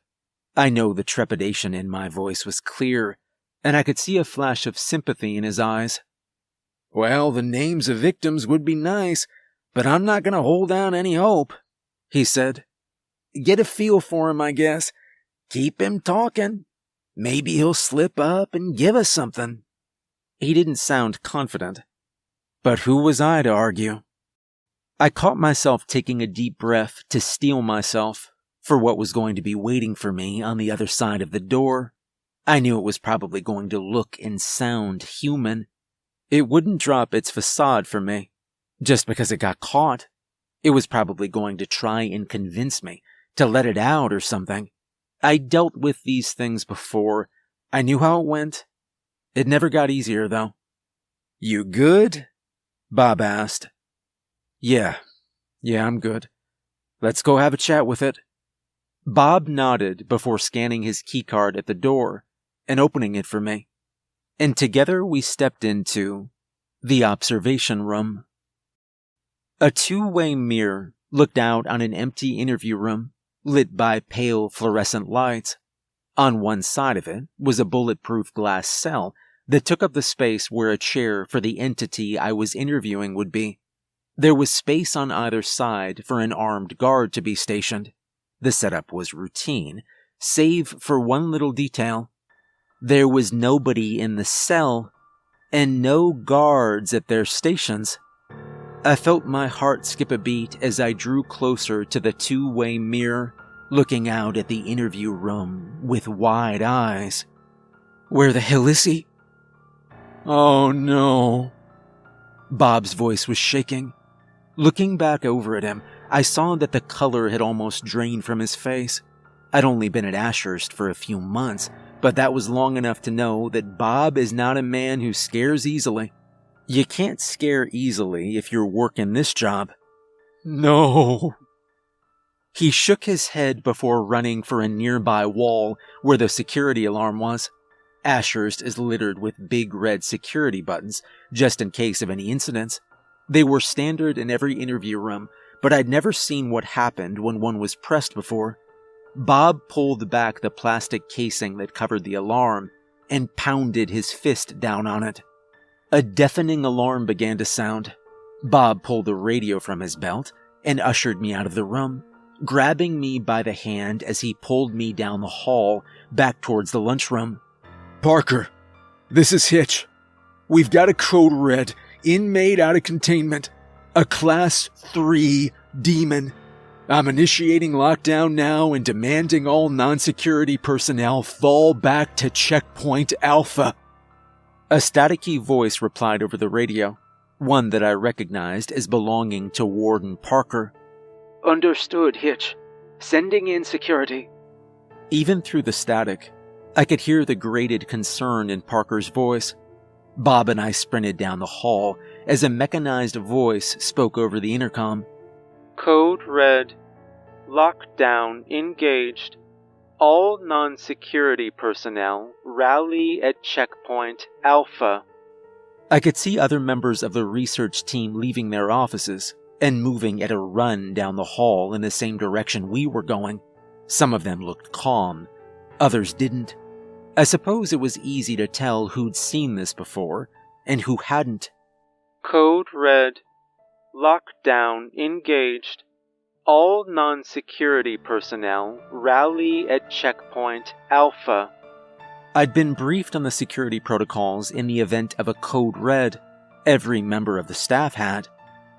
I know the trepidation in my voice was clear, and I could see a flash of sympathy in his eyes. Well, the names of victims would be nice, but I'm not going to hold out any hope, he said. Get a feel for him, I guess. Keep him talking. Maybe he'll slip up and give us something. He didn't sound confident. But who was I to argue? I caught myself taking a deep breath to steel myself for what was going to be waiting for me on the other side of the door. I knew it was probably going to look and sound human. It wouldn't drop its facade for me just because it got caught. It was probably going to try and convince me to let it out or something. I dealt with these things before. I knew how it went. It never got easier, though. You good? Bob asked. Yeah, I'm good. Let's go have a chat with it. Bob nodded before scanning his keycard at the door and opening it for me. And together we stepped into the observation room. A two-way mirror looked out on an empty interview room lit by pale fluorescent lights. On one side of it was a bulletproof glass cell that took up the space where a chair for the entity I was interviewing would be. There was space on either side for an armed guard to be stationed. The setup was routine, save for one little detail. There was nobody in the cell, and no guards at their stations. I felt my heart skip a beat as I drew closer to the two-way mirror, looking out at the interview room with wide eyes. Where the hell is he? Oh no. Bob's voice was shaking. Looking back over at him, I saw that the color had almost drained from his face. I'd only been at Ashurst for a few months, but that was long enough to know that Bob is not a man who scares easily. You can't scare easily if you're working this job. No. He shook his head before running for a nearby wall where the security alarm was. Ashurst is littered with big red security buttons, just in case of any incidents. They were standard in every interview room, but I'd never seen what happened when one was pressed before. Bob pulled back the plastic casing that covered the alarm and pounded his fist down on it. A deafening alarm began to sound. Bob pulled the radio from his belt and ushered me out of the room, grabbing me by the hand as he pulled me down the hall back towards the lunchroom. Parker, this is Hitch. We've got a code red, inmate out of containment, a class 3 demon. I'm initiating lockdown now and demanding all non-security personnel fall back to checkpoint Alpha. A staticky voice replied over the radio, one that I recognized as belonging to Warden Parker. Understood, Hitch. Sending in security. Even through the static, I could hear the grated concern in Parker's voice. Bob and I sprinted down the hall as a mechanized voice spoke over the intercom. Code red. Lockdown engaged. All non-security personnel rally at checkpoint Alpha. I could see other members of the research team leaving their offices and moving at a run down the hall in the same direction we were going. Some of them looked calm, others didn't. I suppose it was easy to tell who'd seen this before and who hadn't. Code red. Lockdown engaged. All non-security personnel rally at checkpoint Alpha. I'd been briefed on the security protocols in the event of a code red. Every member of the staff had.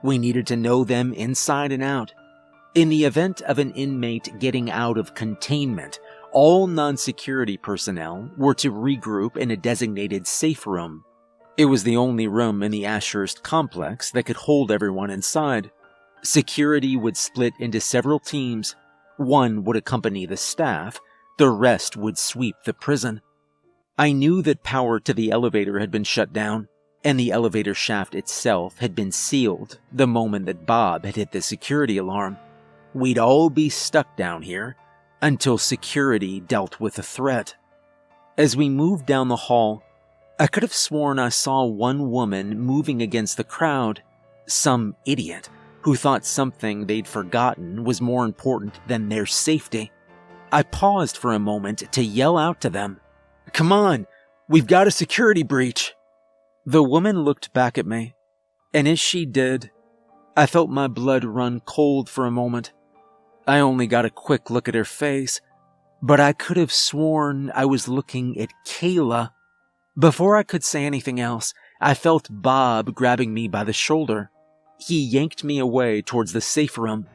We needed to know them inside and out. In the event of an inmate getting out of containment, all non-security personnel were to regroup in a designated safe room. It was the only room in the Ashurst complex that could hold everyone inside. Security would split into several teams. One would accompany the staff, the rest would sweep the prison. I knew that power to the elevator had been shut down, and the elevator shaft itself had been sealed the moment that Bob had hit the security alarm. We'd all be stuck down here until security dealt with the threat. As we moved down the hall, I could have sworn I saw one woman moving against the crowd, some idiot who thought something they'd forgotten was more important than their safety. I paused for a moment to yell out to them, "Come on, we've got a security breach." The woman looked back at me, and as she did, I felt my blood run cold for a moment. I only got a quick look at her face, but I could have sworn I was looking at Kayla. Before I could say anything else, I felt Bob grabbing me by the shoulder. He yanked me away towards the safe room.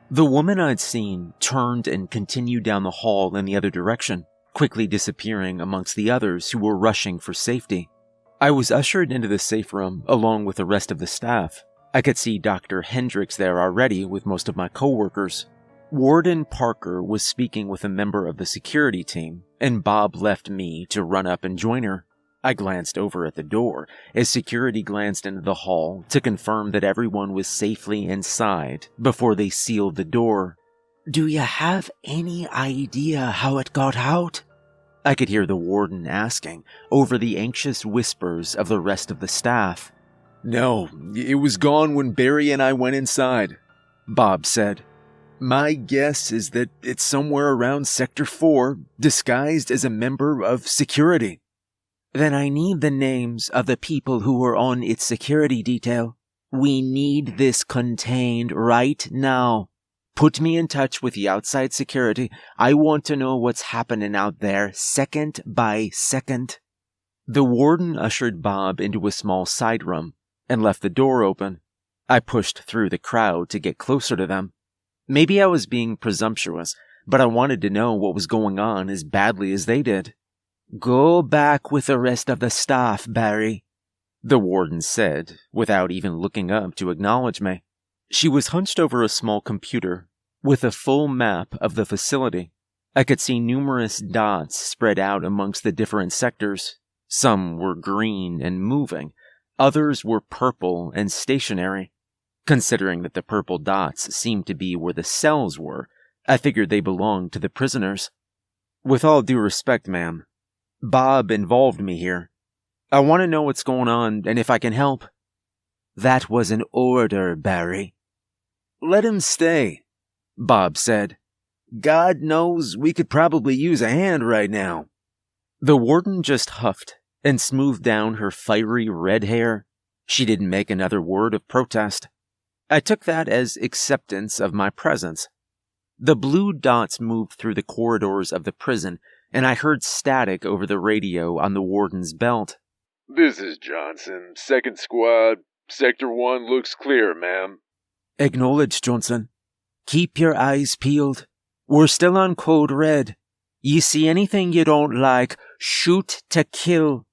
The woman I'd seen turned and continued down the hall in the other direction, quickly disappearing amongst the others who were rushing for safety. I was ushered into the safe room along with the rest of the staff. I could see Dr. Hendricks there already with most of my coworkers. Warden Parker was speaking with a member of the security team, and Bob left me to run up and join her. I glanced over at the door as security glanced into the hall to confirm that everyone was safely inside before they sealed the door. "Do you have any idea how it got out?" I could hear the warden asking over the anxious whispers of the rest of the staff. "No, it was gone when Barry and I went inside," Bob said. "My guess is that it's somewhere around Sector 4, disguised as a member of security." "Then I need the names of the people who were on its security detail. We need this contained right now. Put me in touch with the outside security. I want to know what's happening out there, second by second." The warden ushered Bob into a small side room and left the door open. I pushed through the crowd to get closer to them. Maybe I was being presumptuous, but I wanted to know what was going on as badly as they did. "Go back with the rest of the staff, Barry," the warden said, without even looking up to acknowledge me. She was hunched over a small computer with a full map of the facility. I could see numerous dots spread out amongst the different sectors. Some were green and moving, others were purple and stationary. Considering that the purple dots seemed to be where the cells were, I figured they belonged to the prisoners. "With all due respect, ma'am, Bob involved me here. I want to know what's going on and if I can help." "That was an order, Barry." "Let him stay," Bob said. "God knows we could probably use a hand right now." The warden just huffed and smoothed down her fiery red hair. She didn't make another word of protest. I took that as acceptance of my presence. The blue dots moved through the corridors of the prison, and I heard static over the radio on the warden's belt. "This is Johnson, 2nd Squad. Sector 1 looks clear, ma'am." "Acknowledged, Johnson. Keep your eyes peeled. We're still on code red. You see anything you don't like, shoot to kill."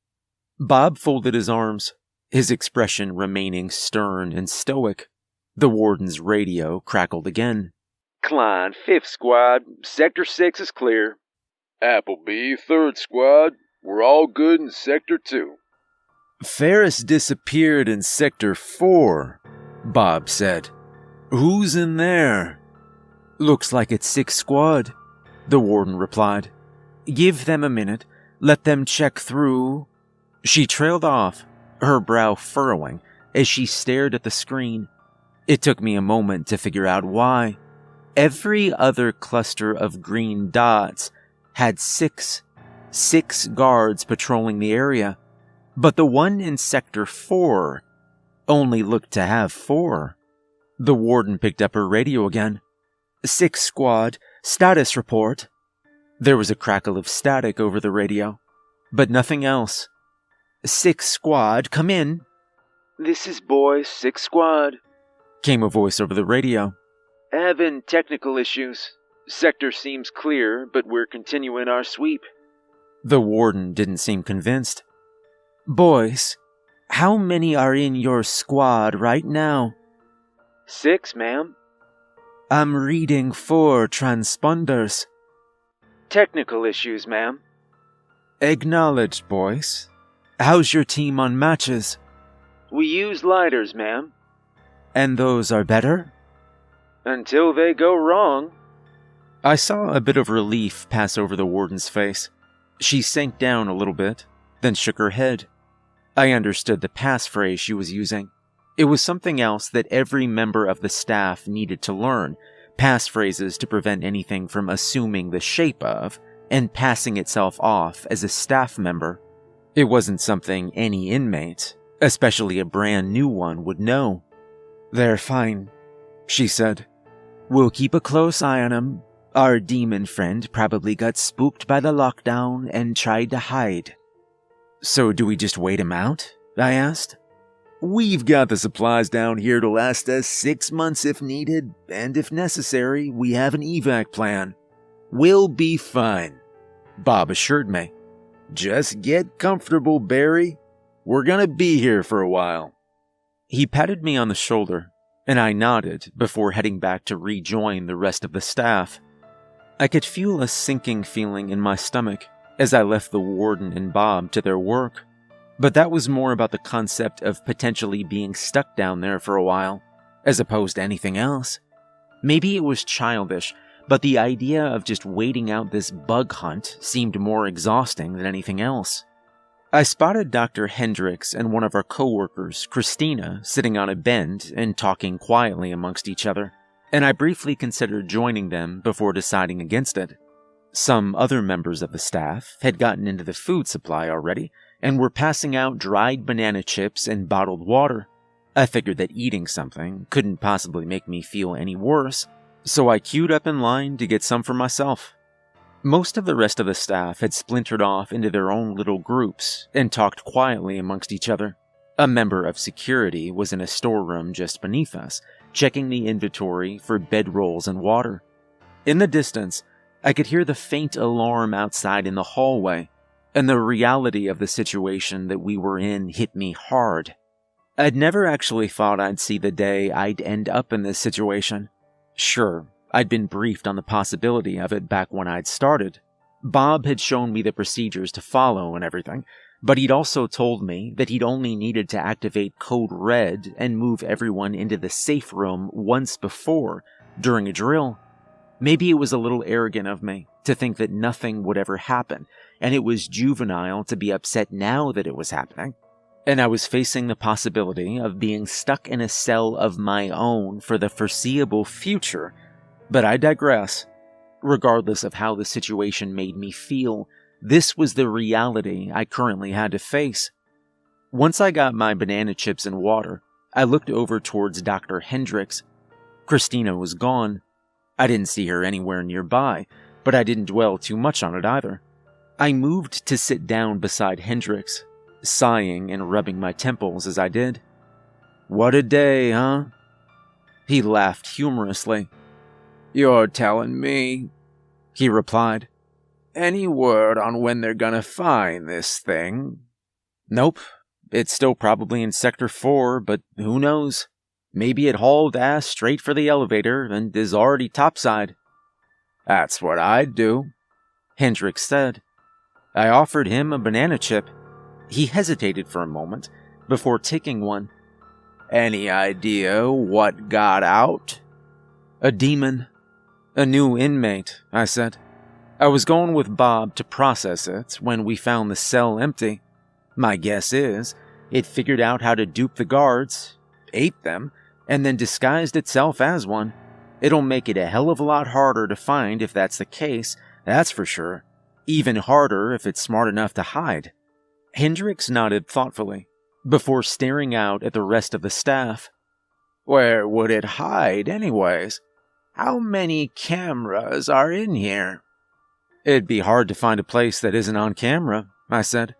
Bob folded his arms, his expression remaining stern and stoic. The warden's radio crackled again. "Klein, 5th Squad. Sector 6 is clear." "Appleby, 3rd Squad. We're all good in Sector 2. "Ferris disappeared in Sector 4, Bob said. "Who's in there?" "Looks like it's 6th Squad," the warden replied. "Give them a minute. Let them check through." She trailed off, her brow furrowing as she stared at the screen. It took me a moment to figure out why. Every other cluster of green dots had six guards patrolling the area, but the one in Sector 4 only looked to have 4. The warden picked up her radio again. 6th Squad, status report." There was a crackle of static over the radio, but nothing else. 6th Squad, come in." "This is Boy, 6th Squad." Came a voice over the radio. "Having technical issues. Sector seems clear, but we're continuing our sweep." The warden didn't seem convinced. "Boys, how many are in your squad right now?" 6, ma'am." "I'm reading 4 transponders." "Technical issues, ma'am." "Acknowledged, boys. How's your team on matches?" "We use lighters, ma'am." "And those are better?" "Until they go wrong." I saw a bit of relief pass over the warden's face. She sank down a little bit, then shook her head. I understood the passphrase she was using. It was something else that every member of the staff needed to learn, passphrases to prevent anything from assuming the shape of and passing itself off as a staff member. It wasn't something any inmate, especially a brand new one, would know. "They're fine," she said. "We'll keep a close eye on 'em. Our demon friend probably got spooked by the lockdown and tried to hide." "So do we just wait him out?" I asked. "We've got the supplies down here to last us 6 months if needed, and if necessary, we have an evac plan. We'll be fine," Bob assured me. "Just get comfortable, Barry. We're gonna be here for a while." He patted me on the shoulder, and I nodded before heading back to rejoin the rest of the staff. I could feel a sinking feeling in my stomach as I left the warden and Bob to their work, but that was more about the concept of potentially being stuck down there for a while, as opposed to anything else. Maybe it was childish, but the idea of just waiting out this bug hunt seemed more exhausting than anything else. I spotted Dr. Hendricks and one of our coworkers, Christina, sitting on a bend and talking quietly amongst each other, and I briefly considered joining them before deciding against it. Some other members of the staff had gotten into the food supply already and were passing out dried banana chips and bottled water. I figured that eating something couldn't possibly make me feel any worse, so I queued up in line to get some for myself. Most of the rest of the staff had splintered off into their own little groups and talked quietly amongst each other. A member of security was in a storeroom just beneath us, checking the inventory for bedrolls and water. In the distance, I could hear the faint alarm outside in the hallway, and the reality of the situation that we were in hit me hard. I'd never actually thought I'd see the day I'd end up in this situation. Sure, I'd been briefed on the possibility of it back when I'd started. Bob had shown me the procedures to follow and everything, but he'd also told me that he'd only needed to activate Code Red and move everyone into the safe room once before, during a drill. Maybe it was a little arrogant of me to think that nothing would ever happen, and it was juvenile to be upset now that it was happening. And I was facing the possibility of being stuck in a cell of my own for the foreseeable future. But I digress. Regardless of how the situation made me feel, this was the reality I currently had to face. Once I got my banana chips and water, I looked over towards Dr. Hendricks. Christina was gone. I didn't see her anywhere nearby, but I didn't dwell too much on it either. I moved to sit down beside Hendricks, sighing and rubbing my temples as I did. "What a day, huh?" He laughed humorously. "You're telling me," he replied. "Any word on when they're gonna find this thing?" "Nope. It's still probably in Sector 4, but who knows? Maybe it hauled ass straight for the elevator and is already topside." "That's what I'd do," Hendricks said. I offered him a banana chip. He hesitated for a moment before taking one. "Any idea what got out?" "A demon. A new inmate," I said. "I was going with Bob to process it when we found the cell empty. My guess is it figured out how to dupe the guards, ate them, and then disguised itself as one. It'll make it a hell of a lot harder to find if that's the case, that's for sure. Even harder if it's smart enough to hide." Hendricks nodded thoughtfully, before staring out at the rest of the staff. "Where would it hide, anyways? How many cameras are in here?" "It'd be hard to find a place that isn't on camera," I said.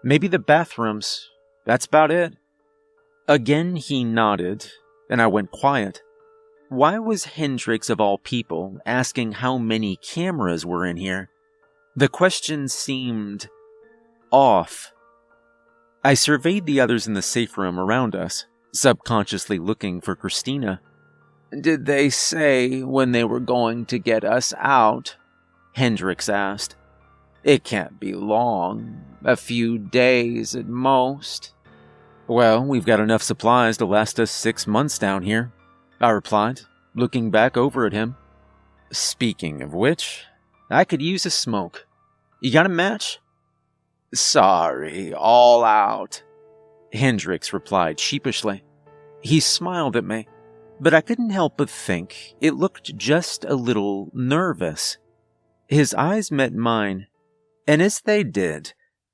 "Maybe the bathrooms. That's about it." Again he nodded, and I went quiet. Why was Hendricks of all people asking how many cameras were in here? The question seemed off. I surveyed the others in the safe room around us, subconsciously looking for Christina. "Did they say when they were going to get us out?" Hendricks asked. "It can't be long. A few days at most." "Well, we've got enough supplies to last us 6 months down here," I replied, looking back over at him. "Speaking of which, I could use a smoke. You got a match?" "Sorry, all out," Hendricks replied sheepishly. He smiled at me, but I couldn't help but think it looked just a little nervous. His eyes met mine, and as they did,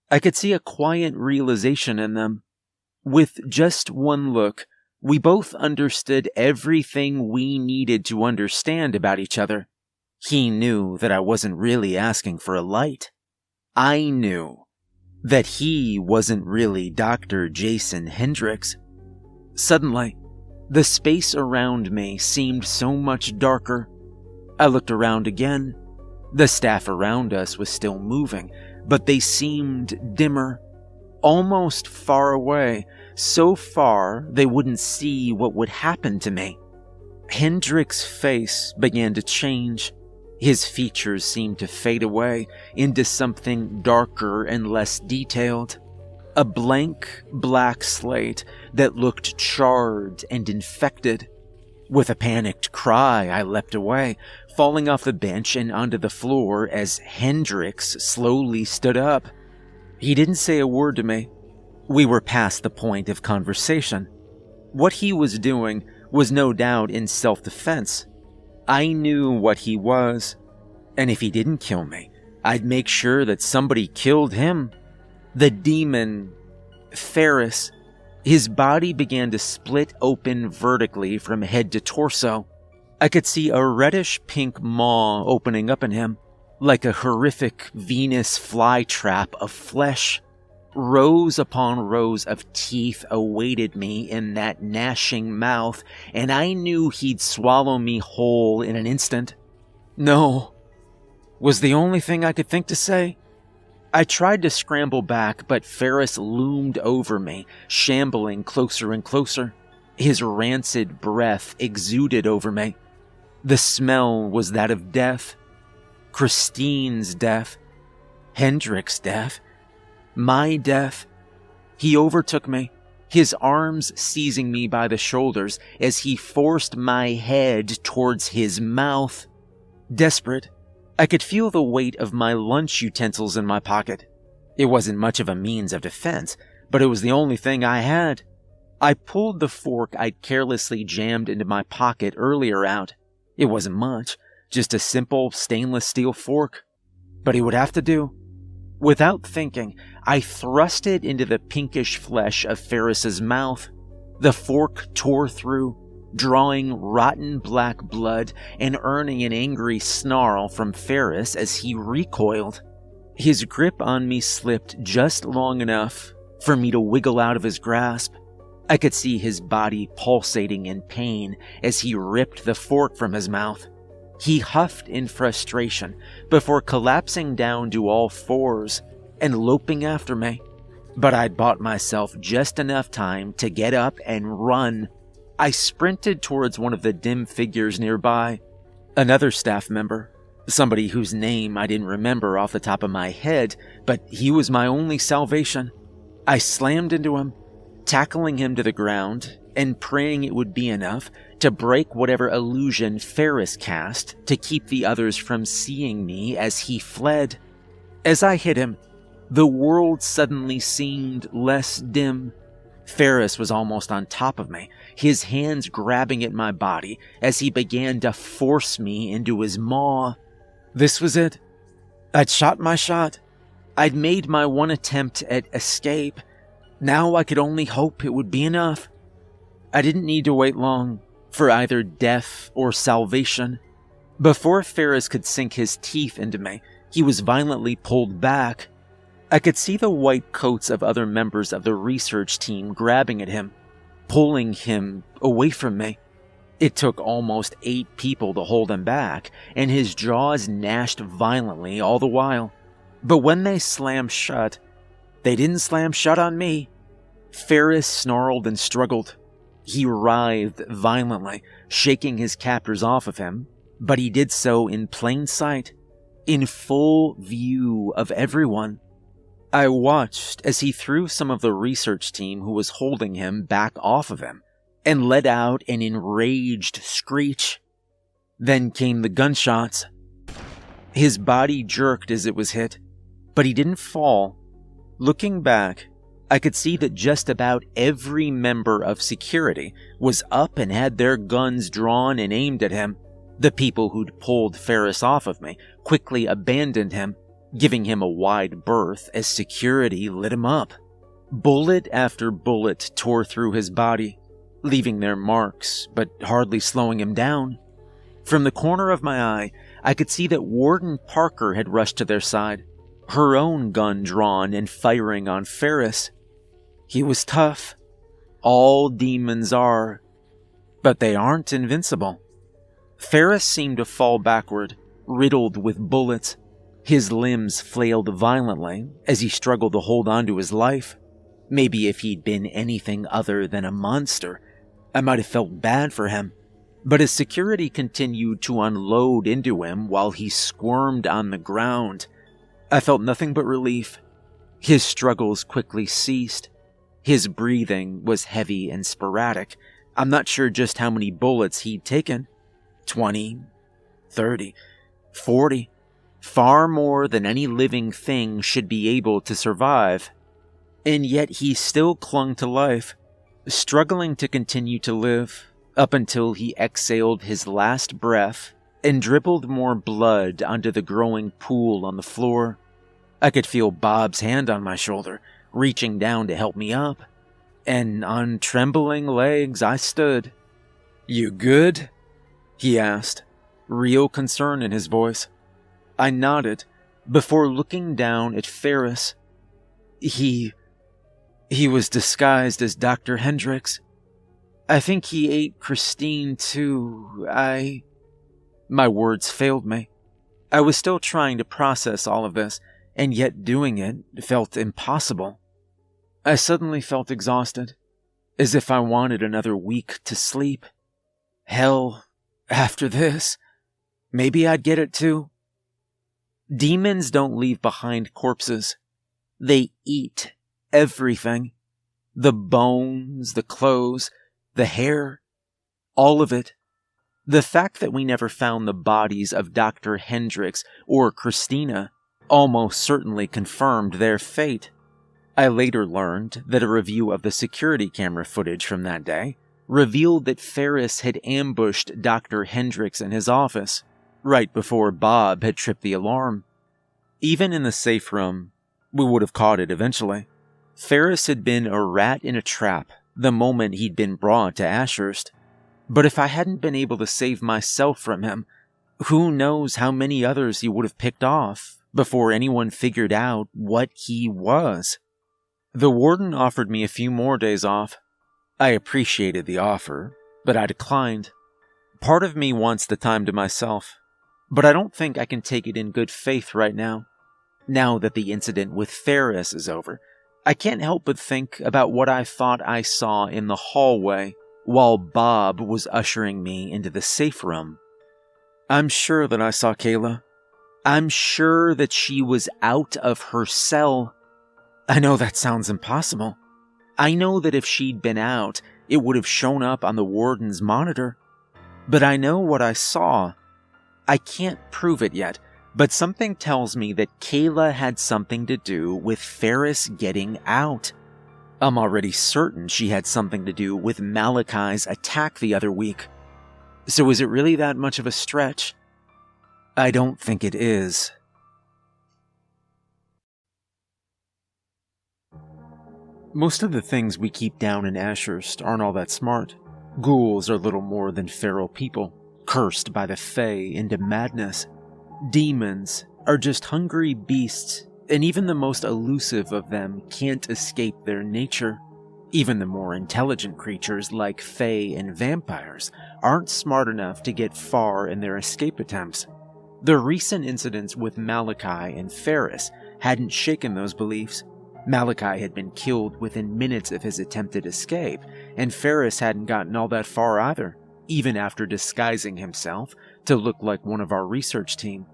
I could see a quiet realization in them. With just one look, we both understood everything we needed to understand about each other. He knew that I wasn't really asking for a light. I knew that he wasn't really Dr. Jason Hendricks. Suddenly, the space around me seemed so much darker. I looked around again. The staff around us was still moving, but they seemed dimmer, almost far away, so far they wouldn't see what would happen to me. Hendrick's face began to change. His features seemed to fade away into something darker and less detailed. A blank black slate that looked charred and infected. With a panicked cry, I leapt away, falling off the bench and onto the floor as Hendricks slowly stood up. He didn't say a word to me. We were past the point of conversation. What he was doing was no doubt in self-defense. I knew what he was, and if he didn't kill me, I'd make sure that somebody killed him. The demon, Ferris, his body began to split open vertically from head to torso. I could see a reddish-pink maw opening up in him, like a horrific Venus flytrap of flesh. Rows upon rows of teeth awaited me in that gnashing mouth, and I knew he'd swallow me whole in an instant. No, was the only thing I could think to say. I tried to scramble back, but Ferris loomed over me, shambling closer and closer. His rancid breath exuded over me. The smell was that of death. Christine's death. Hendrick's death. My death. He overtook me, his arms seizing me by the shoulders as he forced my head towards his mouth. Desperate, I could feel the weight of my lunch utensils in my pocket. It wasn't much of a means of defense, but it was the only thing I had. I pulled the fork I'd carelessly jammed into my pocket earlier out. It wasn't much, just a simple stainless steel fork. But it would have to do. Without thinking, I thrust it into the pinkish flesh of Ferris's mouth. The fork tore through, drawing rotten black blood and earning an angry snarl from Ferris as he recoiled. His grip on me slipped just long enough for me to wiggle out of his grasp. I could see his body pulsating in pain as he ripped the fork from his mouth. He huffed in frustration before collapsing down to all fours and loping after me. But I'd bought myself just enough time to get up and run. I sprinted towards one of the dim figures nearby. Another staff member, somebody whose name I didn't remember off the top of my head, but he was my only salvation. I slammed into him, tackling him to the ground and praying it would be enough to break whatever illusion Ferris cast to keep the others from seeing me as he fled. As I hit him, the world suddenly seemed less dim. Ferris was almost on top of me, his hands grabbing at my body as he began to force me into his maw. This was it. I'd shot my shot. I'd made my one attempt at escape. Now I could only hope it would be enough. I didn't need to wait long for either death or salvation. Before Ferris could sink his teeth into me, he was violently pulled back. I could see the white coats of other members of the research team grabbing at him, pulling him away from me. It took almost 8 people to hold him back, and his jaws gnashed violently all the while. But when they slammed shut, they didn't slam shut on me. Ferris snarled and struggled. He writhed violently, shaking his captors off of him, but he did so in plain sight, in full view of everyone. I watched as he threw some of the research team who was holding him back off of him and let out an enraged screech. Then came the gunshots. His body jerked as it was hit, but he didn't fall. Looking back, I could see that just about every member of security was up and had their guns drawn and aimed at him. The people who'd pulled Ferris off of me quickly abandoned him, giving him a wide berth as security lit him up. Bullet after bullet tore through his body, leaving their marks, but hardly slowing him down. From the corner of my eye, I could see that Warden Parker had rushed to their side, her own gun drawn and firing on Ferris. He was tough. All demons are, but they aren't invincible. Ferris seemed to fall backward, riddled with bullets. His limbs flailed violently as he struggled to hold on to his life. Maybe if he'd been anything other than a monster, I might have felt bad for him. But as security continued to unload into him while he squirmed on the ground, I felt nothing but relief. His struggles quickly ceased. His breathing was heavy and sporadic. I'm not sure just how many bullets he'd taken. 20, 30, 40. Far more than any living thing should be able to survive. And yet he still clung to life, struggling to continue to live, up until he exhaled his last breath and dribbled more blood onto the growing pool on the floor. I could feel Bob's hand on my shoulder, reaching down to help me up, and on trembling legs I stood. "You good?" he asked, real concern in his voice. I nodded, before looking down at Ferris. He was disguised as Dr. Hendricks. I think he ate Christine too. My words failed me. I was still trying to process all of this, and yet doing it felt impossible. I suddenly felt exhausted, as if I wanted another week to sleep. Hell, after this, maybe I'd get it too. Demons don't leave behind corpses. They eat everything. The bones, the clothes, the hair, all of it. The fact that we never found the bodies of Dr. Hendricks or Christina almost certainly confirmed their fate. I later learned that a review of the security camera footage from that day revealed that Ferris had ambushed Dr. Hendricks in his office, right before Bob had tripped the alarm. Even in the safe room, we would have caught it eventually. Ferris had been a rat in a trap the moment he'd been brought to Ashurst. But if I hadn't been able to save myself from him, who knows how many others he would have picked off before anyone figured out what he was. The warden offered me a few more days off. I appreciated the offer, but I declined. Part of me wants the time to myself, but I don't think I can take it in good faith right now. Now that the incident with Ferris is over, I can't help but think about what I thought I saw in the hallway while Bob was ushering me into the safe room. I'm sure that I saw Kayla. I'm sure that she was out of her cell. I know that sounds impossible. I know that if she'd been out, it would have shown up on the warden's monitor. But I know what I saw. I can't prove it yet, but something tells me that Kayla had something to do with Ferris getting out. I'm already certain she had something to do with Malachi's attack the other week. So is it really that much of a stretch? I don't think it is. Most of the things we keep down in Ashurst aren't all that smart. Ghouls are little more than feral people, cursed by the Fae into madness. Demons are just hungry beasts, and even the most elusive of them can't escape their nature. Even the more intelligent creatures like Fae and vampires aren't smart enough to get far in their escape attempts. The recent incidents with Malachi and Ferris hadn't shaken those beliefs. Malachi had been killed within minutes of his attempted escape, and Ferris hadn't gotten all that far either, even after disguising himself to look like one of our research team.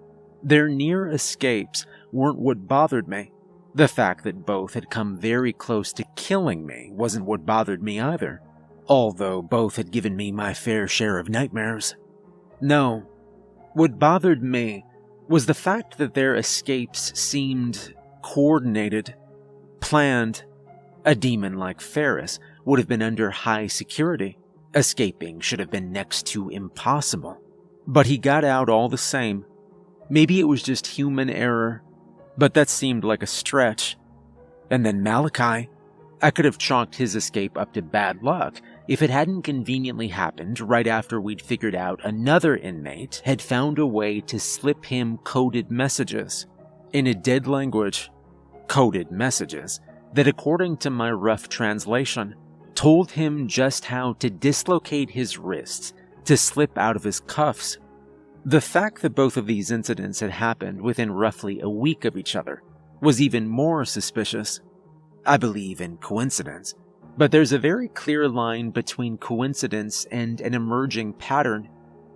Their near escapes weren't what bothered me. The fact that both had come very close to killing me wasn't what bothered me either, although both had given me my fair share of nightmares. No, what bothered me was the fact that their escapes seemed coordinated, planned. A demon like Ferris would have been under high security. Escaping should have been next to impossible. But he got out all the same. Maybe it was just human error, but that seemed like a stretch. And then Malachi. I could have chalked his escape up to bad luck if it hadn't conveniently happened right after we'd figured out another inmate had found a way to slip him coded messages. In a dead language, coded messages that, according to my rough translation, told him just how to dislocate his wrists to slip out of his cuffs. The fact that both of these incidents had happened within roughly a week of each other was even more suspicious. I believe in coincidence, but there's a very clear line between coincidence and an emerging pattern.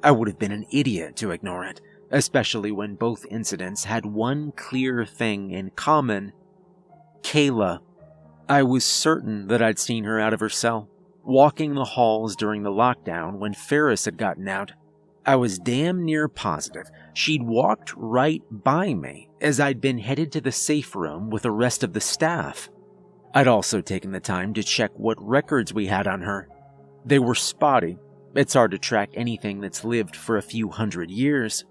I would have been an idiot to ignore it, especially when both incidents had one clear thing in common: Kayla. I was certain that I'd seen her out of her cell, walking the halls during the lockdown when Ferris had gotten out. I was damn near positive she'd walked right by me as I'd been headed to the safe room with the rest of the staff. I'd also taken the time to check what records we had on her. They were spotty. It's hard to track anything that's lived for a few hundred years.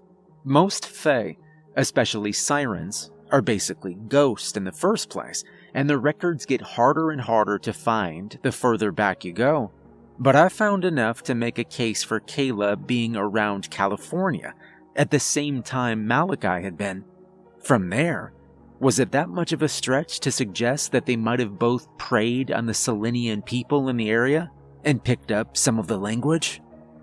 Most Fae, especially sirens, are basically ghosts in the first place, and the records get harder and harder to find the further back you go. But I found enough to make a case for Kayla being around California at the same time Malachi had been. From there, was it that much of a stretch to suggest that they might have both preyed on the Selenian people in the area and picked up some of the language?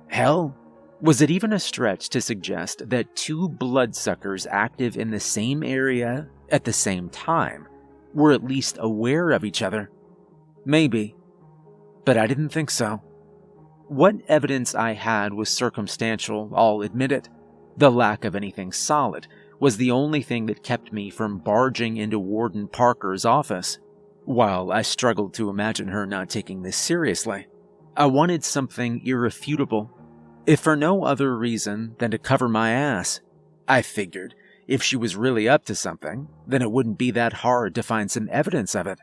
Hell, was it even a stretch to suggest that two bloodsuckers active in the same area at the same time were at least aware of each other? Maybe, but I didn't think so. What evidence I had was circumstantial, I'll admit it. The lack of anything solid was the only thing that kept me from barging into Warden Parker's office. While I struggled to imagine her not taking this seriously, I wanted something irrefutable, if for no other reason than to cover my ass. I figured if she was really up to something, then it wouldn't be that hard to find some evidence of it.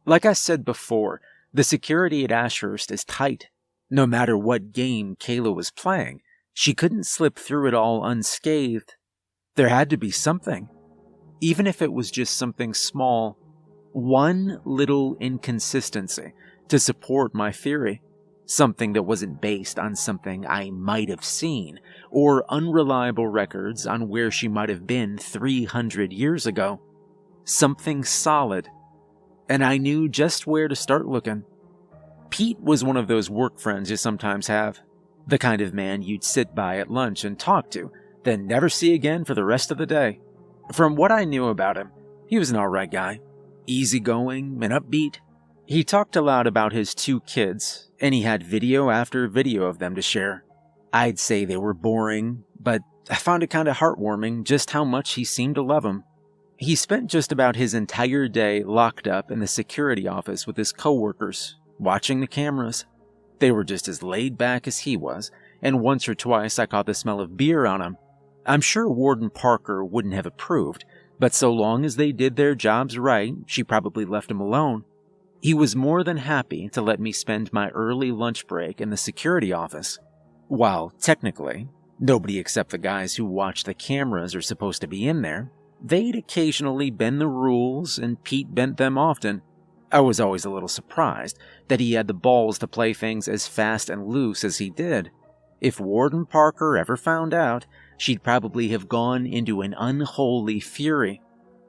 Like I said before, the security at Ashurst is tight. No matter what game Kayla was playing, she couldn't slip through it all unscathed. There had to be something. Even if it was just something small, one little inconsistency to support my theory. Something that wasn't based on something I might have seen, or unreliable records on where she might have been 300 years ago. Something solid. And I knew just where to start looking. Pete was one of those work friends you sometimes have. The kind of man you'd sit by at lunch and talk to, then never see again for the rest of the day. From what I knew about him, he was an alright guy. Easygoing and upbeat. He talked a lot about his 2 kids, and he had video after video of them to share. I'd say they were boring, but I found it kind of heartwarming just how much he seemed to love them. He spent just about his entire day locked up in the security office with his coworkers, watching the cameras. They were just as laid back as he was, and once or twice I caught the smell of beer on him. I'm sure Warden Parker wouldn't have approved, but so long as they did their jobs right, she probably left him alone. He was more than happy to let me spend my early lunch break in the security office. While, technically, nobody except the guys who watch the cameras are supposed to be in there, they'd occasionally bend the rules, and Pete bent them often. I was always a little surprised that he had the balls to play things as fast and loose as he did. If Warden Parker ever found out, she'd probably have gone into an unholy fury.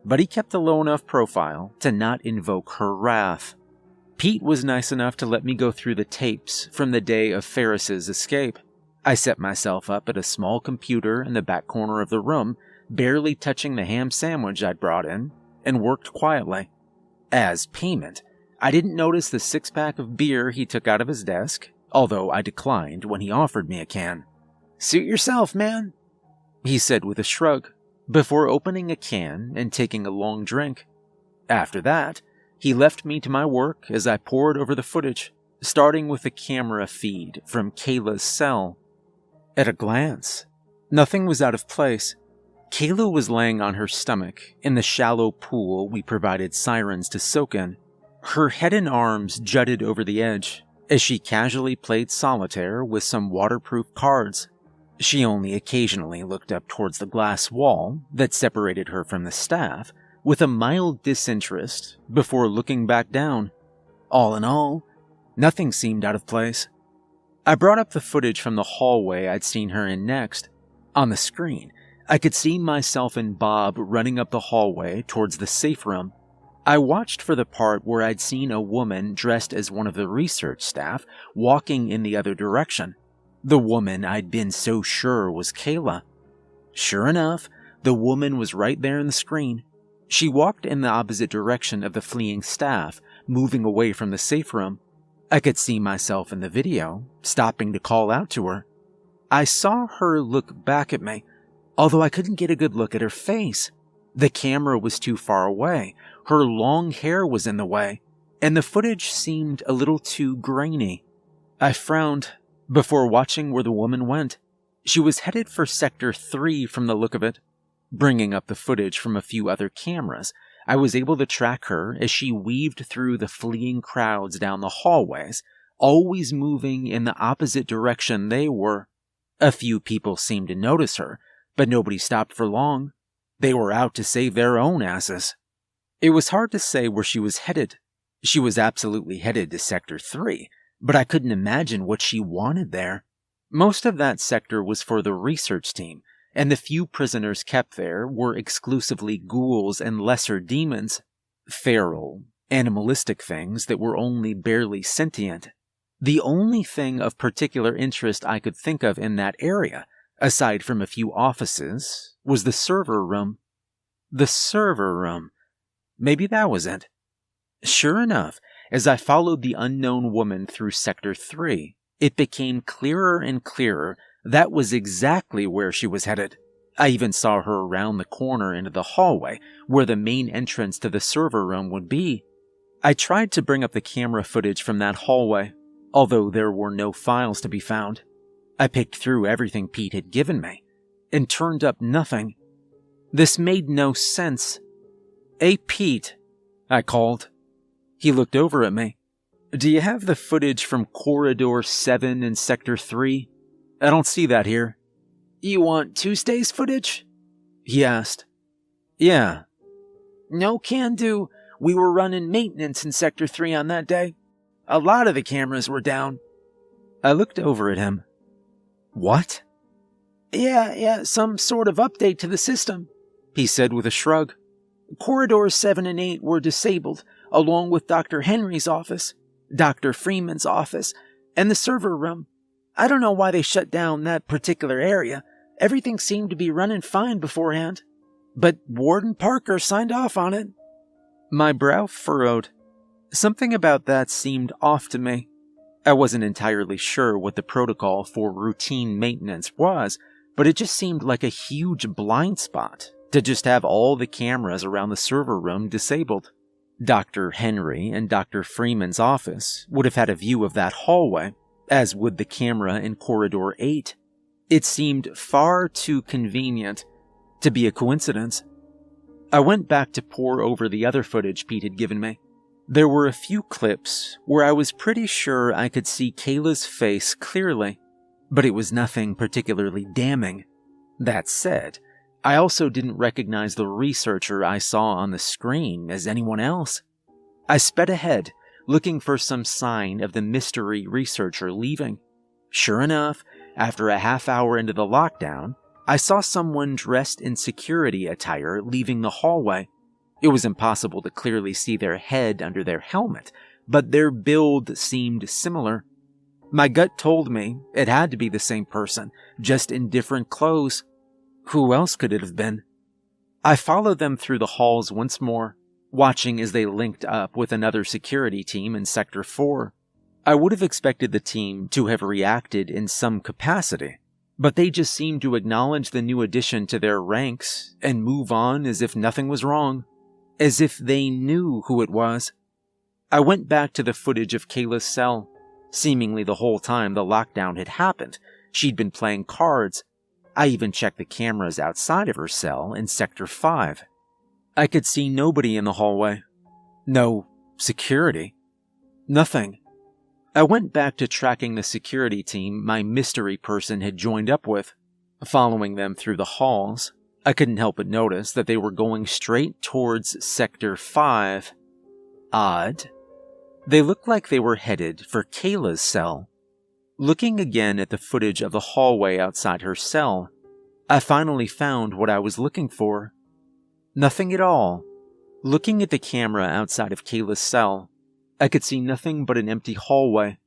But he kept a low enough profile to not invoke her wrath. Pete was nice enough to let me go through the tapes from the day of Ferris's escape. I set myself up at a small computer in the back corner of the room, barely touching the ham sandwich I'd brought in, and worked quietly. As payment, I didn't notice the 6-pack of beer he took out of his desk, although I declined when he offered me a can. "Suit yourself, man," he said with a shrug, before opening a can and taking a long drink. After that, he left me to my work as I pored over the footage, starting with the camera feed from Kayla's cell. At a glance, nothing was out of place. Kayla was laying on her stomach in the shallow pool we provided sirens to soak in. Her head and arms jutted over the edge as she casually played solitaire with some waterproof cards. She only occasionally looked up towards the glass wall that separated her from the staff with a mild disinterest before looking back down. All in all, nothing seemed out of place. I brought up the footage from the hallway I'd seen her in next. On the screen, I could see myself and Bob running up the hallway towards the safe room. I watched for the part where I'd seen a woman dressed as one of the research staff walking in the other direction. The woman I'd been so sure was Kayla. Sure enough, the woman was right there in the screen. She walked in the opposite direction of the fleeing staff, moving away from the safe room. I could see myself in the video, stopping to call out to her. I saw her look back at me, although I couldn't get a good look at her face. The camera was too far away, her long hair was in the way, and the footage seemed a little too grainy. I frowned before watching where the woman went. She was headed for Sector 3 from the look of it. Bringing up the footage from a few other cameras, I was able to track her as she weaved through the fleeing crowds down the hallways, always moving in the opposite direction they were. A few people seemed to notice her, but nobody stopped for long. They were out to save their own asses. It was hard to say where she was headed. She was absolutely headed to Sector 3, but I couldn't imagine what she wanted there. Most of that sector was for the research team, and the few prisoners kept there were exclusively ghouls and lesser demons, feral, animalistic things that were only barely sentient. The only thing of particular interest I could think of in that area, aside from a few offices, was the server room. The server room. Maybe that was it. Sure enough, as I followed the unknown woman through Sector 3, it became clearer and clearer that was exactly where she was headed. I even saw her around the corner into the hallway, where the main entrance to the server room would be. I tried to bring up the camera footage from that hallway, although there were no files to be found. I picked through everything Pete had given me, and turned up nothing. This made no sense. "Hey, Pete," I called. He looked over at me. "Do you have the footage from Corridor 7 in Sector 3? I don't see that here." "You want Tuesday's footage?" he asked. "Yeah." "No can do. We were running maintenance in Sector 3 on that day. A lot of the cameras were down." I looked over at him. "What?" Yeah, some sort of update to the system," he said with a shrug. "Corridors 7 and 8 were disabled, along with Dr. Henry's office, Dr. Freeman's office, and the server room. I don't know why they shut down that particular area. Everything seemed to be running fine beforehand. But Warden Parker signed off on it." My brow furrowed. Something about that seemed off to me. I wasn't entirely sure what the protocol for routine maintenance was, but it just seemed like a huge blind spot to just have all the cameras around the server room disabled. Dr. Henry and Dr. Freeman's office would have had a view of that hallway, as would the camera in Corridor 8. It seemed far too convenient to be a coincidence. I went back to pore over the other footage Pete had given me. There were a few clips where I was pretty sure I could see Kayla's face clearly, but it was nothing particularly damning. That said, I also didn't recognize the researcher I saw on the screen as anyone else. I sped ahead, looking for some sign of the mystery researcher leaving. Sure enough, after a half hour into the lockdown, I saw someone dressed in security attire leaving the hallway. It was impossible to clearly see their head under their helmet, but their build seemed similar. My gut told me it had to be the same person, just in different clothes. Who else could it have been? I followed them through the halls once more, watching as they linked up with another security team in Sector 4. I would have expected the team to have reacted in some capacity, but they just seemed to acknowledge the new addition to their ranks and move on as if nothing was wrong, as if they knew who it was. I went back to the footage of Kayla's cell. Seemingly the whole time the lockdown had happened, she'd been playing cards. I even checked the cameras outside of her cell in Sector 5. I could see nobody in the hallway. No Security? Nothing. I went back to tracking the security team my mystery person had joined up with. Following them through the halls, I couldn't help but notice that they were going straight towards Sector 5. Odd. They looked like they were headed for Kayla's cell. Looking again at the footage of the hallway outside her cell, I finally found what I was looking for. Nothing at all. Looking at the camera outside of Kayla's cell, I could see nothing but an empty hallway.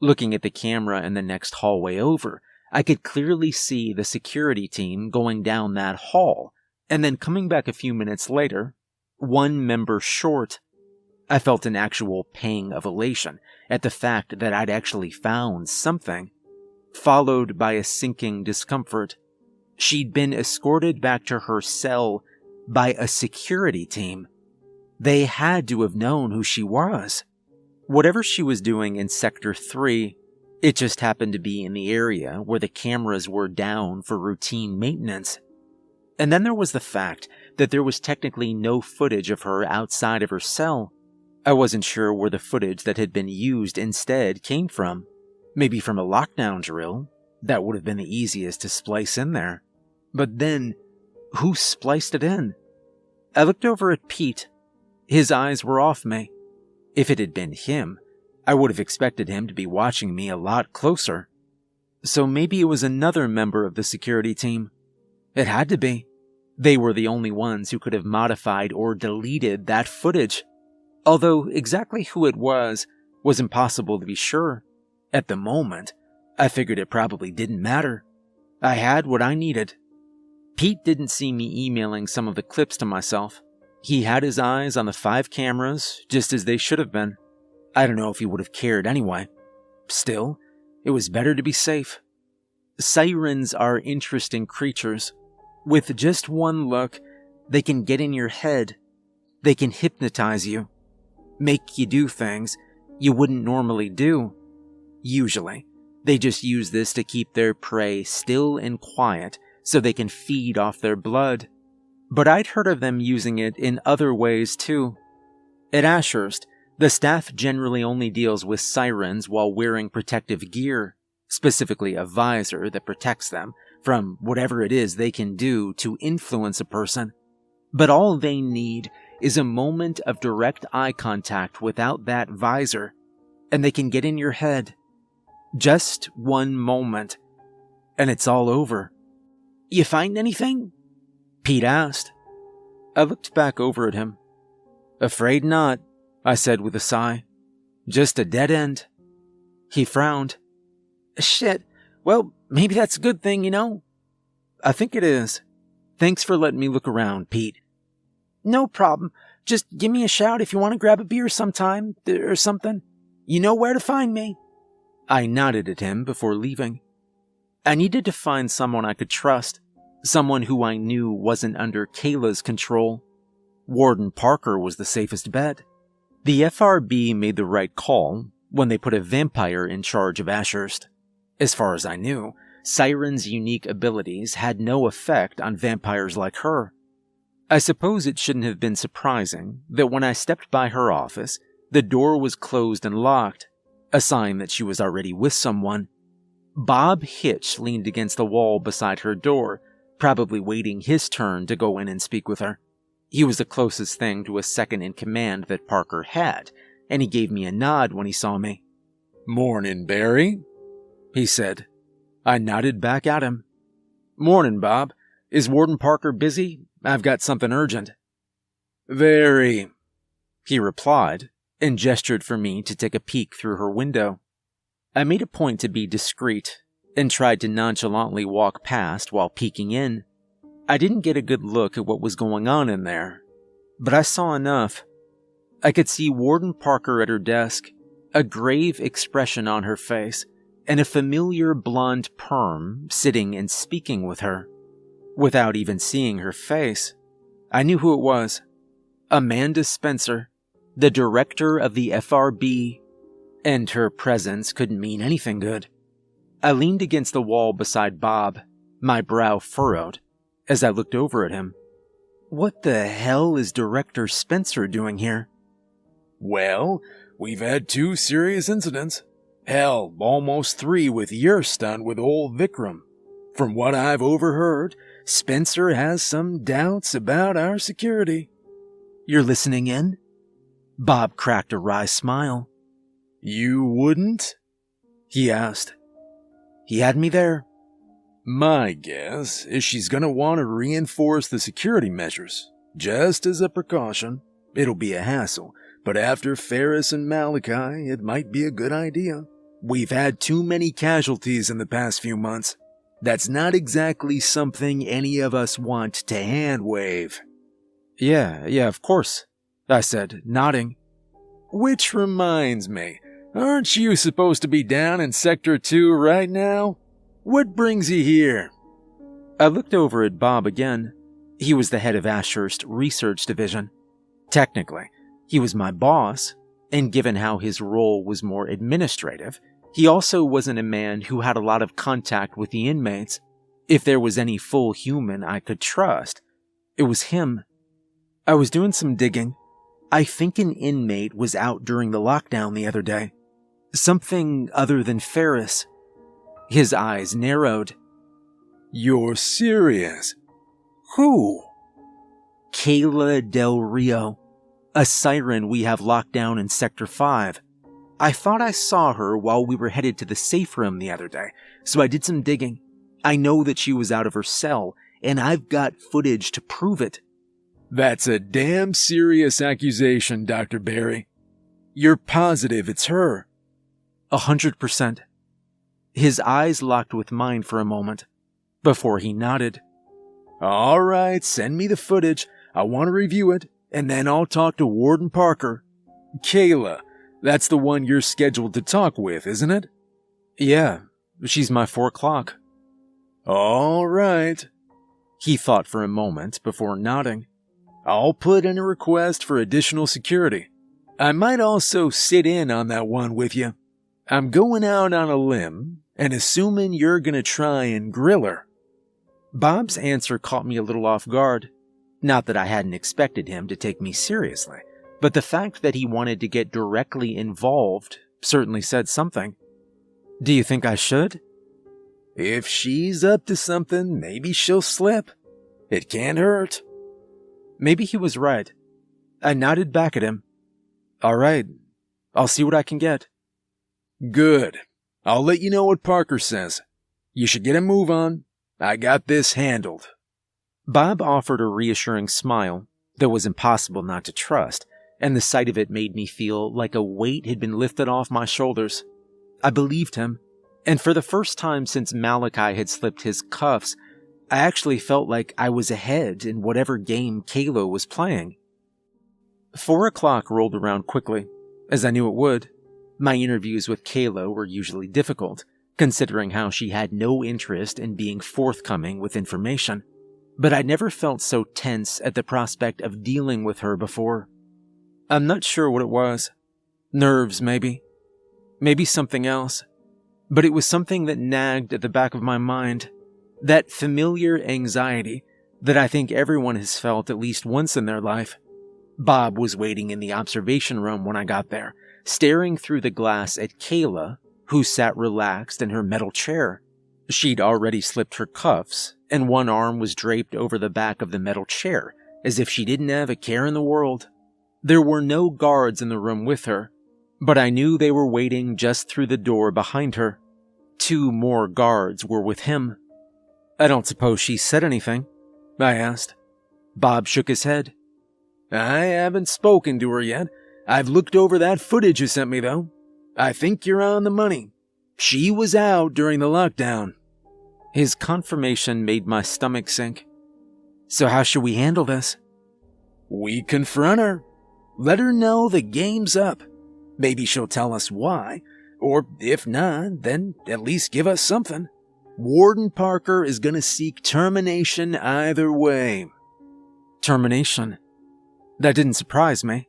Looking at the camera in the next hallway over, I could clearly see the security team going down that hall, and then coming back a few minutes later, one member short. I felt an actual pang of elation at the fact that I'd actually found something, followed by a sinking discomfort. She'd been escorted back to her cell by a security team. They had to have known who she was. Whatever she was doing in Sector 3, it just happened to be in the area where the cameras were down for routine maintenance. And then there was the fact that there was technically no footage of her outside of her cell. I wasn't sure where the footage that had been used instead came from. Maybe from a lockdown drill. That would have been the easiest to splice in there. But then, who spliced it in? I looked over at Pete. His eyes were off me. If it had been him, I would have expected him to be watching me a lot closer. So maybe it was another member of the security team. It had to be. They were the only ones who could have modified or deleted that footage. Although exactly who it was impossible to be sure. At the moment, I figured it probably didn't matter. I had what I needed. Pete didn't see me emailing some of the clips to myself. He had his eyes on the 5 cameras, just as they should have been. I don't know if he would have cared anyway. Still, it was better to be safe. Sirens are interesting creatures. With just one look, they can get in your head. They can hypnotize you. Make you do things you wouldn't normally do. Usually, they just use this to keep their prey still and quiet so they can feed off their blood. But I'd heard of them using it in other ways too. At Ashurst, the staff generally only deals with sirens while wearing protective gear, specifically a visor that protects them from whatever it is they can do to influence a person. But all they need is a moment of direct eye contact without that visor, and they can get in your head. Just one moment, and it's all over. "You find anything?" Pete asked. I looked back over at him. "Afraid not," I said with a sigh. "Just a dead end." He frowned. "Shit. Well, maybe that's a good thing, you know?" "I think it is. Thanks for letting me look around, Pete." "No problem. Just give me a shout if you want to grab a beer sometime, or something. You know where to find me." I nodded at him before leaving. I needed to find someone I could trust, someone who I knew wasn't under Kayla's control. Warden Parker was the safest bet. The FRB made the right call when they put a vampire in charge of Ashurst. As far as I knew, Siren's unique abilities had no effect on vampires like her. I suppose it shouldn't have been surprising that when I stepped by her office, the door was closed and locked, a sign that she was already with someone. Bob Hitch leaned against the wall beside her door, probably waiting his turn to go in and speak with her. He was the closest thing to a second-in-command that Parker had, and he gave me a nod when he saw me. "Morning, Barry," he said. I nodded back at him. "Morning, Bob. Is Warden Parker busy? I've got something urgent." "Very," he replied, and gestured for me to take a peek through her window. I made a point to be discreet, and tried to nonchalantly walk past while peeking in. I didn't get a good look at what was going on in there, but I saw enough. I could see Warden Parker at her desk, a grave expression on her face, and a familiar blonde perm sitting and speaking with her. Without even seeing her face, I knew who it was. Amanda Spencer, the director of the FRB, and her presence couldn't mean anything good. I leaned against the wall beside Bob, my brow furrowed, as I looked over at him. What the hell is Director Spencer doing here? Well, we've had 2 serious incidents. Hell, almost 3 with your stunt with old Vikram. From what I've overheard, Spencer has some doubts about our security. You're listening in? Bob cracked a wry smile. You wouldn't? He asked. He had me there. My guess is she's gonna want to reinforce the security measures, just as a precaution. It'll be a hassle, but after Ferris and Malachi, it might be a good idea. We've had too many casualties in the past few months. That's not exactly something any of us want to hand-wave. Yeah, of course, I said, nodding. Which reminds me, aren't you supposed to be down in Sector 2 right now? What brings you here? I looked over at Bob again. He was the head of Ashurst Research Division. Technically, he was my boss, and given how his role was more administrative, he also wasn't a man who had a lot of contact with the inmates. If there was any full human I could trust, it was him. I was doing some digging. I think an inmate was out during the lockdown the other day. Something other than Ferris. His eyes narrowed. You're serious? Who? Kayla Del Rio, a siren we have locked down in Sector 5. I thought I saw her while we were headed to the safe room the other day, so I did some digging. I know that she was out of her cell, and I've got footage to prove it. That's a damn serious accusation, Dr. Barry. You're positive it's her? 100%. His eyes locked with mine for a moment, before he nodded. All right, send me the footage. I want to review it, and then I'll talk to Warden Parker. Kayla, that's the one you're scheduled to talk with, isn't it? Yeah, she's my 4 o'clock. All right. He thought for a moment before nodding. I'll put in a request for additional security. I might also sit in on that one with you. I'm going out on a limb, and assuming you're gonna try and grill her. Bob's answer caught me a little off guard. Not that I hadn't expected him to take me seriously, but the fact that he wanted to get directly involved certainly said something. Do you think I should? If she's up to something, maybe she'll slip. It can't hurt. Maybe he was right. I nodded back at him. All right, I'll see what I can get. Good. I'll let you know what Parker says. You should get a move on. I got this handled. Bob offered a reassuring smile that was impossible not to trust, and the sight of it made me feel like a weight had been lifted off my shoulders. I believed him, and for the first time since Malachi had slipped his cuffs, I actually felt like I was ahead in whatever game Kayla was playing. 4 o'clock rolled around quickly, as I knew it would. My interviews with Kayla were usually difficult, considering how she had no interest in being forthcoming with information. But I'd never felt so tense at the prospect of dealing with her before. I'm not sure what it was. Nerves, maybe. Maybe something else. But it was something that nagged at the back of my mind. That familiar anxiety that I think everyone has felt at least once in their life. Bob was waiting in the observation room when I got there, staring through the glass at Kayla, who sat relaxed in her metal chair. She'd already slipped her cuffs, and one arm was draped over the back of the metal chair, as if she didn't have a care in the world. There were no guards in the room with her, but I knew they were waiting just through the door behind her. 2 more guards were with him. I don't suppose she said anything? I asked. Bob shook his head. I haven't spoken to her yet. I've looked over that footage you sent me, though. I think you're on the money. She was out during the lockdown. His confirmation made my stomach sink. So how should we handle this? We confront her. Let her know the game's up. Maybe she'll tell us why, or if not, then at least give us something. Warden Parker is gonna seek termination either way. Termination? That didn't surprise me.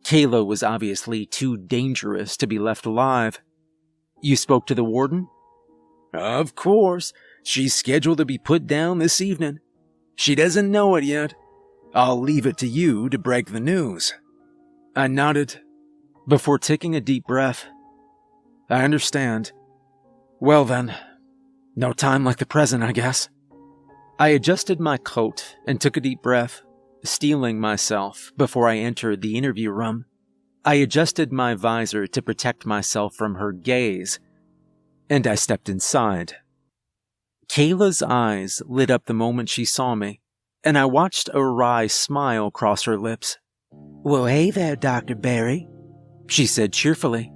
Kayla was obviously too dangerous to be left alive. You spoke to the warden? Of course. She's scheduled to be put down this evening. She doesn't know it yet. I'll leave it to you to break the news. I nodded. before taking a deep breath. I understand. Well then, no time like the present, I guess. I adjusted my coat and took a deep breath, steeling myself before I entered the interview room. I adjusted my visor to protect myself from her gaze, and I stepped inside. Kayla's eyes lit up the moment she saw me, and I watched a wry smile cross her lips. Well, hey there, Dr. Barry, She said cheerfully.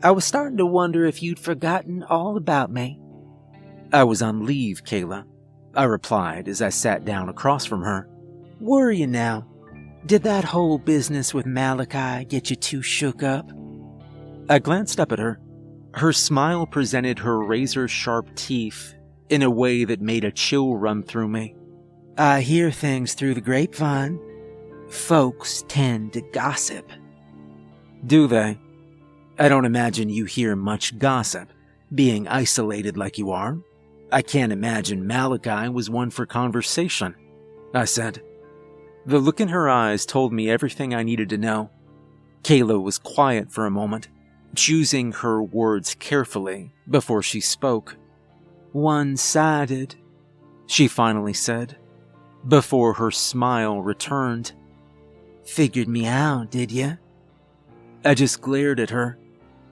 I was starting to wonder if you'd forgotten all about me. I was on leave, Kayla, I replied as I sat down across from her. Were you now? Did that whole business with Malachi get you too shook up? I glanced up at her. Her smile presented her razor-sharp teeth in a way that made a chill run through me. I hear things through the grapevine. Folks tend to gossip. Do they? I don't imagine you hear much gossip, being isolated like you are. I can't imagine Malachi was one for conversation, I said. The look in her eyes told me everything I needed to know. Kayla was quiet for a moment, choosing her words carefully before she spoke. One-sided, she finally said, before her smile returned. Figured me out, did ya? I just glared at her.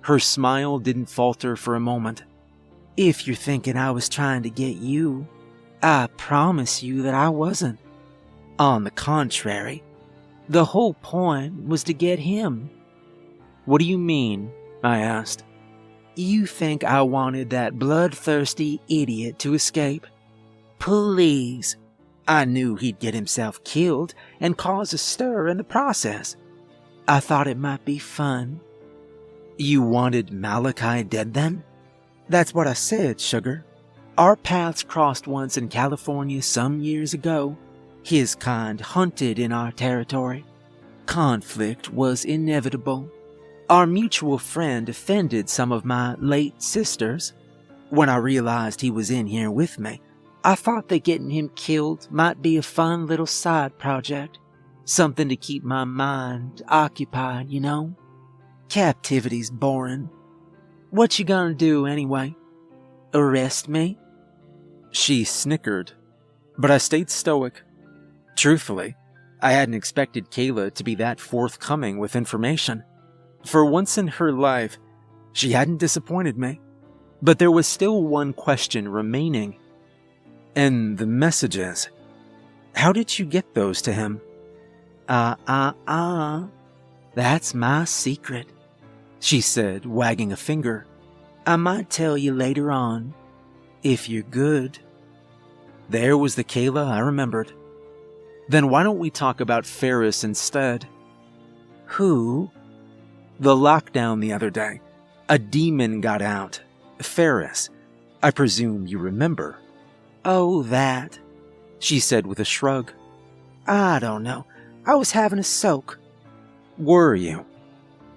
Her smile didn't falter for a moment. If you're thinking I was trying to get you, I promise you that I wasn't. On the contrary, the whole point was to get him. What do you mean? I asked. You think I wanted that bloodthirsty idiot to escape? Please. I knew he'd get himself killed and cause a stir in the process. I thought it might be fun. You wanted Malachi dead then? That's what I said, sugar. Our paths crossed once in California some years ago. His kind hunted in our territory. Conflict was inevitable. Our mutual friend offended some of my late sisters. When I realized he was in here with me, I thought that getting him killed might be a fun little side project. Something to keep my mind occupied, you know? Captivity's boring. What you gonna do anyway? Arrest me? She snickered, but I stayed stoic. Truthfully, I hadn't expected Kayla to be that forthcoming with information. For once in her life, she hadn't disappointed me. But there was still one question remaining. And the messages. How did you get those to him? That's my secret, she said, wagging a finger. I might tell you later on, if you're good. There was the Kayla I remembered. Then why don't we talk about Ferris instead? Who? The lockdown the other day. A demon got out. Ferris. I presume you remember. Oh, that, she said with a shrug. I don't know. I was having a soak. Were you?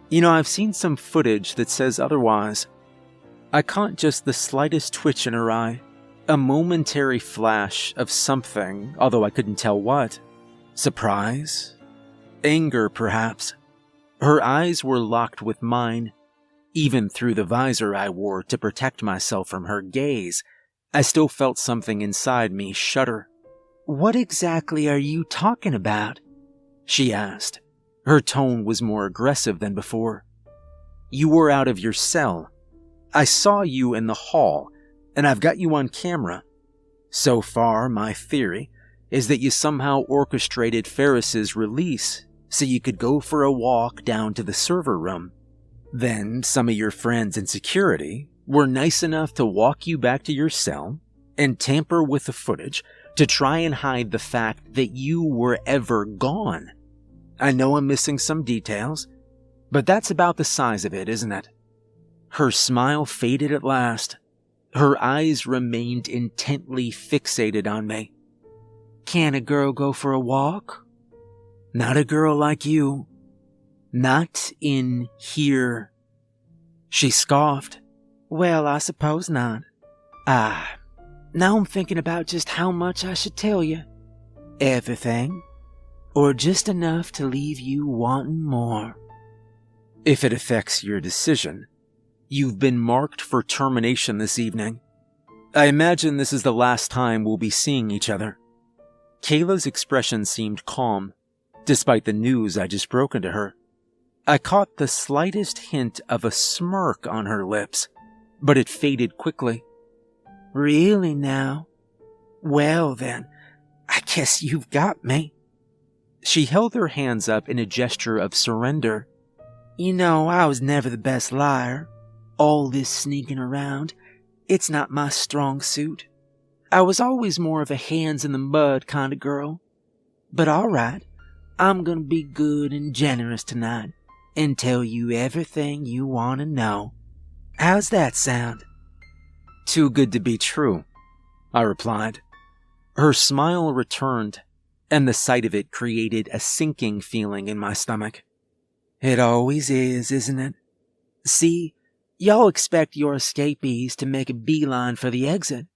You know, I've seen some footage that says otherwise. I caught just the slightest twitch in her eye. A momentary flash of something, although I couldn't tell what. Surprise? Anger, perhaps. Her eyes were locked with mine. Even through the visor I wore to protect myself from her gaze, I still felt something inside me shudder. What exactly are you talking about? She asked. Her tone was more aggressive than before. You were out of your cell. I saw you in the hall, and I've got you on camera. So far, my theory is that you somehow orchestrated Ferris's release so you could go for a walk down to the server room. Then some of your friends in security were nice enough to walk you back to your cell and tamper with the footage to try and hide the fact that you were ever gone. I know I'm missing some details, but that's about the size of it, isn't it? Her smile faded at last. Her eyes remained intently fixated on me. Can a girl go for a walk? Not a girl like you. Not in here. She scoffed. Well, I suppose not. Now I'm thinking about just how much I should tell you. Everything? Or just enough to leave you wanting more? If it affects your decision, you've been marked for termination this evening. I imagine this is the last time we'll be seeing each other." Kayla's expression seemed calm, despite the news I just broken to her. I caught the slightest hint of a smirk on her lips, but it faded quickly. "Really now? Well then, I guess you've got me." She held her hands up in a gesture of surrender. "You know, I was never the best liar. All this sneaking around, it's not my strong suit. I was always more of a hands-in-the-mud kind of girl. But all right, I'm gonna be good and generous tonight and tell you everything you want to know. How's that sound?" "Too good to be true," I replied. Her smile returned, and the sight of it created a sinking feeling in my stomach. "It always is, isn't it? See, y'all expect your escapees to make a beeline for the exit.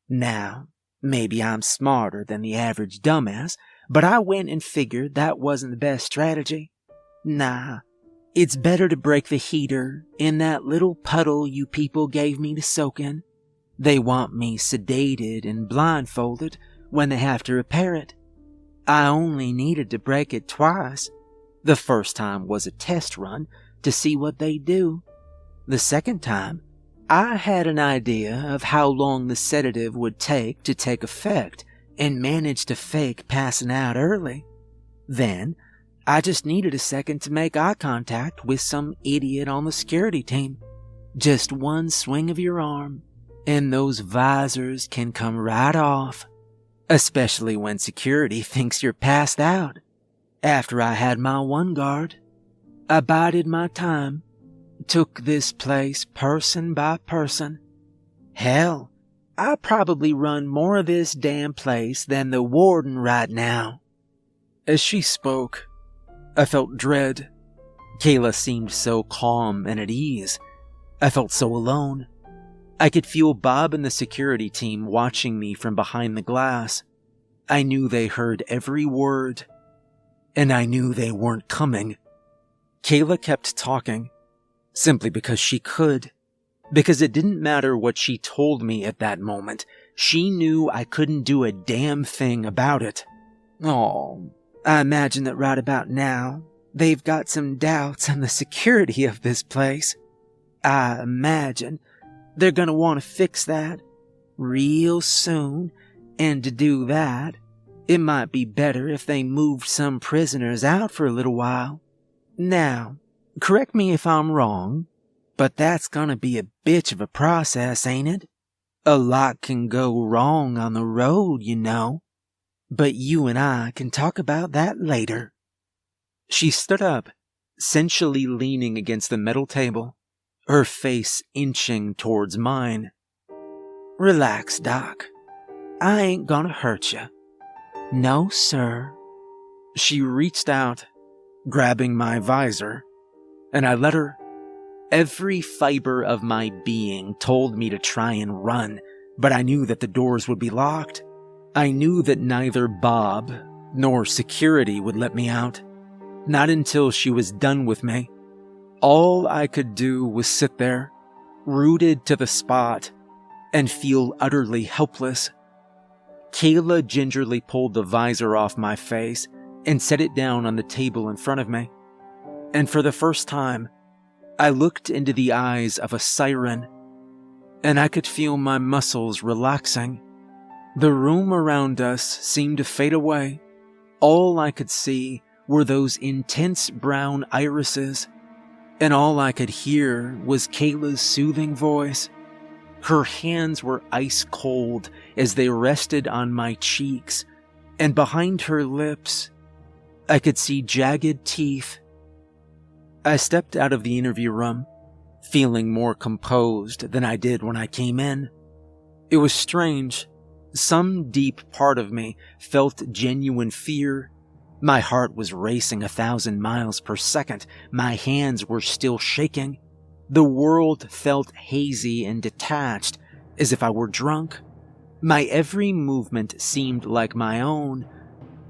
Now, maybe I'm smarter than the average dumbass, but I went and figured that wasn't the best strategy. Nah, it's better to break the heater in that little puddle you people gave me to soak in. They want me sedated and blindfolded when they have to repair it. I only needed to break it twice. The first time was a test run to see what they do. The second time, I had an idea of how long the sedative would take to take effect and managed to fake passing out early. Then, I just needed a second to make eye contact with some idiot on the security team. Just one swing of your arm, and those visors can come right off, especially when security thinks you're passed out. After I had my one guard, I bided my time, took this place person by person. Hell, I probably run more of this damn place than the warden right now." As she spoke, I felt dread. Kayla seemed so calm and at ease. I felt so alone. I could feel Bob and the security team watching me from behind the glass. I knew they heard every word, and I knew they weren't coming. Kayla kept talking, simply because she could. Because it didn't matter what she told me at that moment. She knew I couldn't do a damn thing about it. "Oh, I imagine that right about now, they've got some doubts on the security of this place. I imagine they're gonna want to fix that real soon, and to do that, it might be better if they moved some prisoners out for a little while. Now, correct me if I'm wrong, but that's gonna be a bitch of a process, ain't it? A lot can go wrong on the road, you know. But you and I can talk about that later." She stood up, sensually leaning against the metal table, her face inching towards mine. "Relax, Doc. I ain't gonna hurt you. No, sir." She reached out, grabbing my visor, and I let her. Every fiber of my being told me to try and run, but I knew that the doors would be locked. I knew that neither Bob nor security would let me out. Not until she was done with me. All I could do was sit there, rooted to the spot, and feel utterly helpless. Kayla gingerly pulled the visor off my face and set it down on the table in front of me. And for the first time, I looked into the eyes of a siren, and I could feel my muscles relaxing. The room around us seemed to fade away. All I could see were those intense brown irises, and all I could hear was Kayla's soothing voice. Her hands were ice cold as they rested on my cheeks, and behind her lips, I could see jagged teeth. I stepped out of the interview room, feeling more composed than I did when I came in. It was strange. Some deep part of me felt genuine fear. My heart was racing 1,000 miles per second. My hands were still shaking. The world felt hazy and detached, as if I were drunk. My every movement seemed like my own,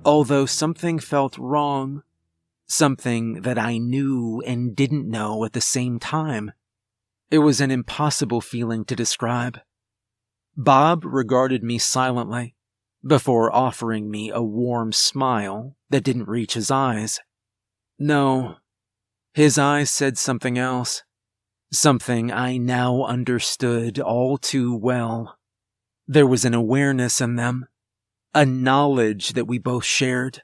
although something felt wrong. Something that I knew and didn't know at the same time. It was an impossible feeling to describe. Bob regarded me silently before offering me a warm smile that didn't reach his eyes. No, his eyes said something else. Something I now understood all too well. There was an awareness in them, a knowledge that we both shared,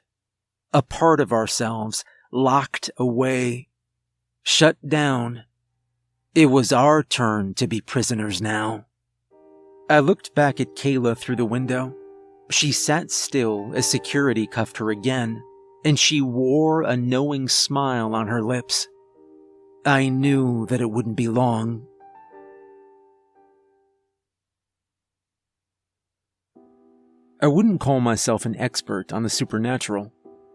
a part of ourselves locked away, shut down. It was our turn to be prisoners now. I looked back at Kayla through the window. She sat still as security cuffed her again, and she wore a knowing smile on her lips. I knew that it wouldn't be long. I wouldn't call myself an expert on the supernatural,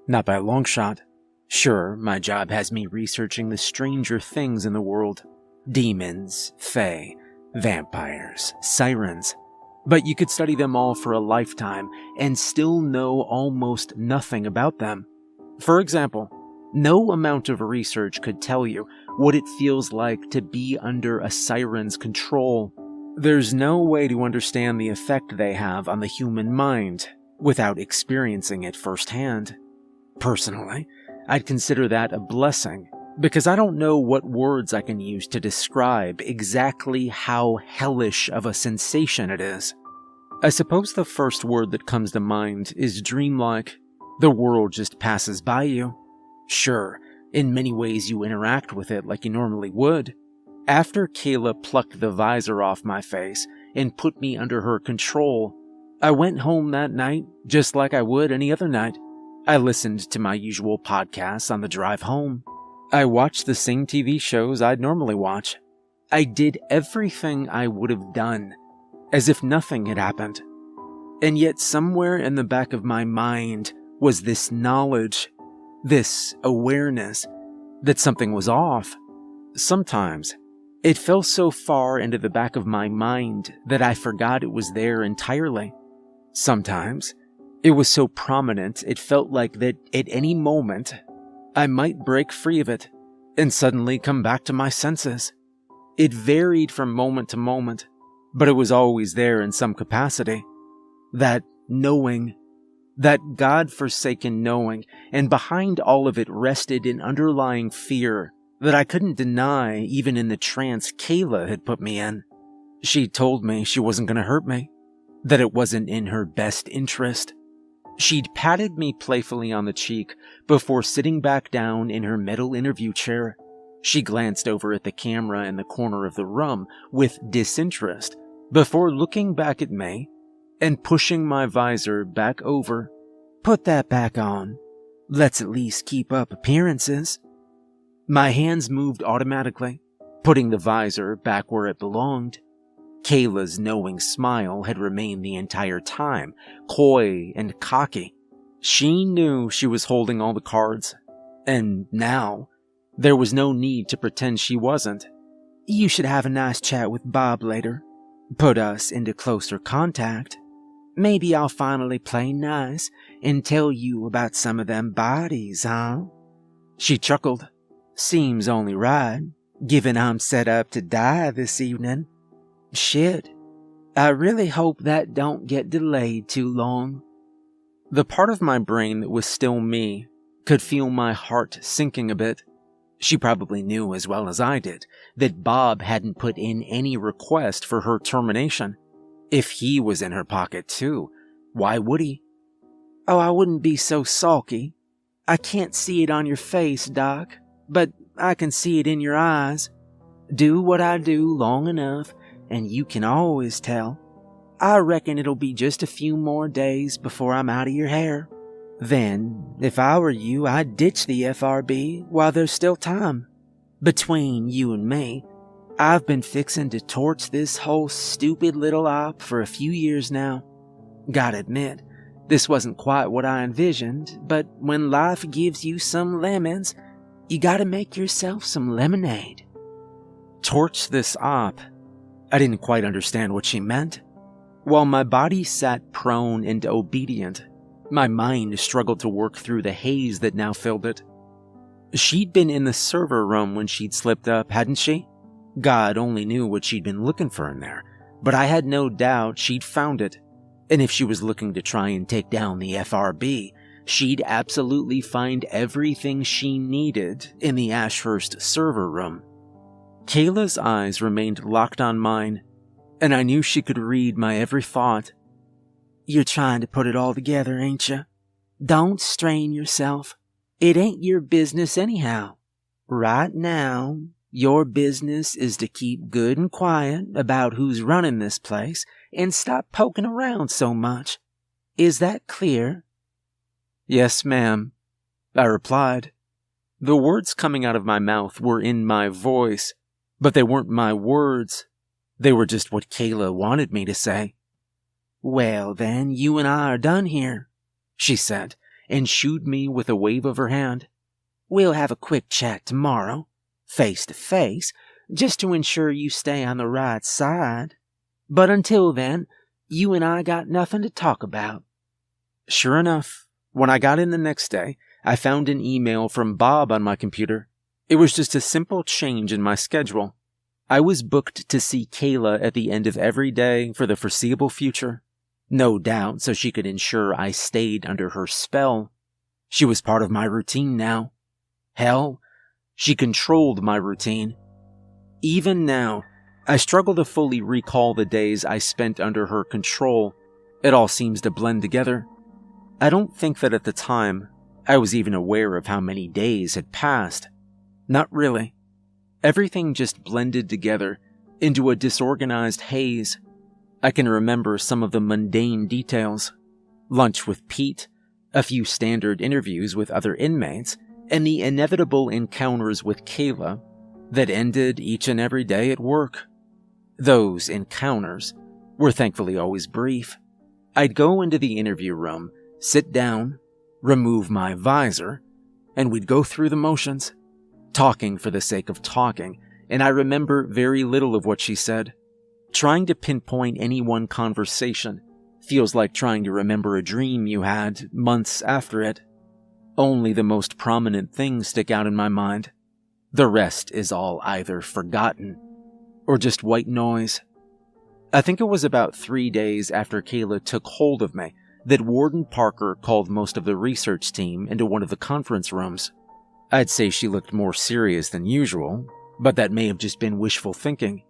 not by a long shot. Sure, my job has me researching the stranger things in the world. Demons, fae, vampires, sirens. But you could study them all for a lifetime and still know almost nothing about them. For example, no amount of research could tell you what it feels like to be under a siren's control. There's no way to understand the effect they have on the human mind without experiencing it firsthand. Personally, I'd consider that a blessing, because I don't know what words I can use to describe exactly how hellish of a sensation it is. I suppose the first word that comes to mind is dreamlike. The world just passes by you. Sure, in many ways you interact with it like you normally would. After Kayla plucked the visor off my face and put me under her control, I went home that night just like I would any other night. I listened to my usual podcasts on the drive home. I watched the same TV shows I'd normally watch. I did everything I would have done, as if nothing had happened. And yet somewhere in the back of my mind was this knowledge, this awareness that something was off. Sometimes it fell so far into the back of my mind that I forgot it was there entirely. Sometimes it was so prominent it felt like that at any moment I might break free of it and suddenly come back to my senses. It varied from moment to moment, but it was always there in some capacity. That knowing, that God-forsaken knowing, and behind all of it rested an underlying fear that I couldn't deny even in the trance Kayla had put me in. She told me she wasn't going to hurt me, that it wasn't in her best interest. She'd patted me playfully on the cheek before sitting back down in her metal interview chair. She glanced over at the camera in the corner of the room with disinterest before looking back at me and pushing my visor back over. "Put that back on. Let's at least keep up appearances." My hands moved automatically, putting the visor back where it belonged. Kayla's knowing smile had remained the entire time, coy and cocky. She knew she was holding all the cards, and now there was no need to pretend she wasn't. "You should have a nice chat with Bob later. Put us into closer contact. Maybe I'll finally play nice and tell you about some of them bodies, huh?" She chuckled. "Seems only right, given I'm set up to die this evening. Shit, I really hope that don't get delayed too long." The part of my brain that was still me could feel my heart sinking a bit. She probably knew as well as I did that Bob hadn't put in any request for her termination. If he was in her pocket too, why would he? "Oh, I wouldn't be so sulky. I can't see it on your face, Doc, but I can see it in your eyes. Do what I do long enough, and you can always tell. I reckon it'll be just a few more days before I'm out of your hair. Then, if I were you, I'd ditch the FRB while there's still time. Between you and me, I've been fixing to torch this whole stupid little op for a few years now. Gotta admit, this wasn't quite what I envisioned, but when life gives you some lemons, you gotta make yourself some lemonade." Torch this op? I didn't quite understand what she meant. While my body sat prone and obedient, my mind struggled to work through the haze that now filled it. She'd been in the server room when she'd slipped up, hadn't she? God only knew what she'd been looking for in there, but I had no doubt she'd found it. And if she was looking to try and take down the FRB, she'd absolutely find everything she needed in the Ashurst server room. Kayla's eyes remained locked on mine, and I knew she could read my every thought. You're trying to put it all together, ain't you? Don't strain yourself. It ain't your business anyhow. Right now, your business is to keep good and quiet about who's running this place and stop poking around so much. Is that clear? Yes, ma'am, I replied. The words coming out of my mouth were in my voice, but they weren't my words. They were just what Kayla wanted me to say. Well, then, you and I are done here, she said, and shooed me with a wave of her hand. We'll have a quick chat tomorrow, face to face, just to ensure you stay on the right side. But until then, you and I got nothing to talk about. Sure enough, when I got in the next day, I found an email from Bob on my computer. It was just a simple change in my schedule. I was booked to see Kayla at the end of every day for the foreseeable future. No doubt so she could ensure I stayed under her spell. She was part of my routine now. Hell, she controlled my routine. Even now, I struggle to fully recall the days I spent under her control. It all seems to blend together. I don't think that at the time, I was even aware of how many days had passed. Not really. Everything just blended together into a disorganized haze. I can remember some of the mundane details. Lunch with Pete, a few standard interviews with other inmates, and the inevitable encounters with Kayla that ended each and every day at work. Those encounters were thankfully always brief. I'd go into the interview room, sit down, remove my visor, and we'd go through the motions, talking for the sake of talking, and I remember very little of what she said. Trying to pinpoint any one conversation feels like trying to remember a dream you had months after it. Only the most prominent things stick out in my mind. The rest is all either forgotten or just white noise. I think it was about 3 days after Kayla took hold of me that Warden Parker called most of the research team into one of the conference rooms. I'd say she looked more serious than usual, but that may have just been wishful thinking.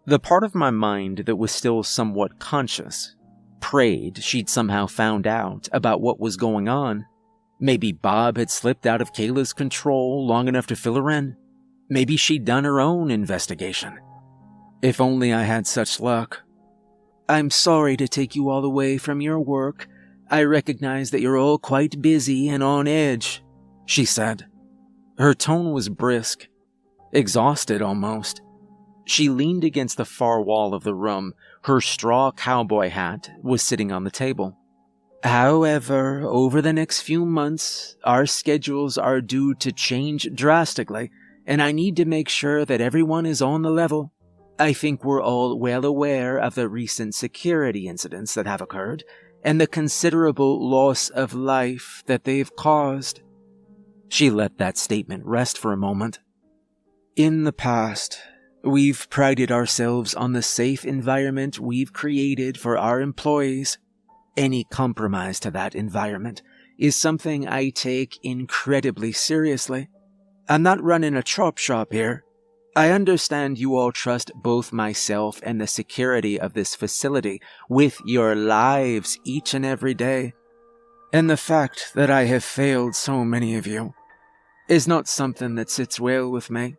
The part of my mind that was still somewhat conscious prayed she'd somehow found out about what was going on. Maybe Bob had slipped out of Kayla's control long enough to fill her in. Maybe she'd done her own investigation. If only I had such luck. I'm sorry to take you all away from your work. I recognize that you're all quite busy and on edge, she said. Her tone was brisk, exhausted almost. She leaned against the far wall of the room. Her straw cowboy hat was sitting on the table. However, over the next few months, our schedules are due to change drastically, and I need to make sure that everyone is on the level. I think we're all well aware of the recent security incidents that have occurred, and the considerable loss of life that they've caused. She let that statement rest for a moment. In the past, we've prided ourselves on the safe environment we've created for our employees. Any compromise to that environment is something I take incredibly seriously. I'm not running a chop shop here. I understand you all trust both myself and the security of this facility with your lives each and every day. And the fact that I have failed so many of you is not something that sits well with me.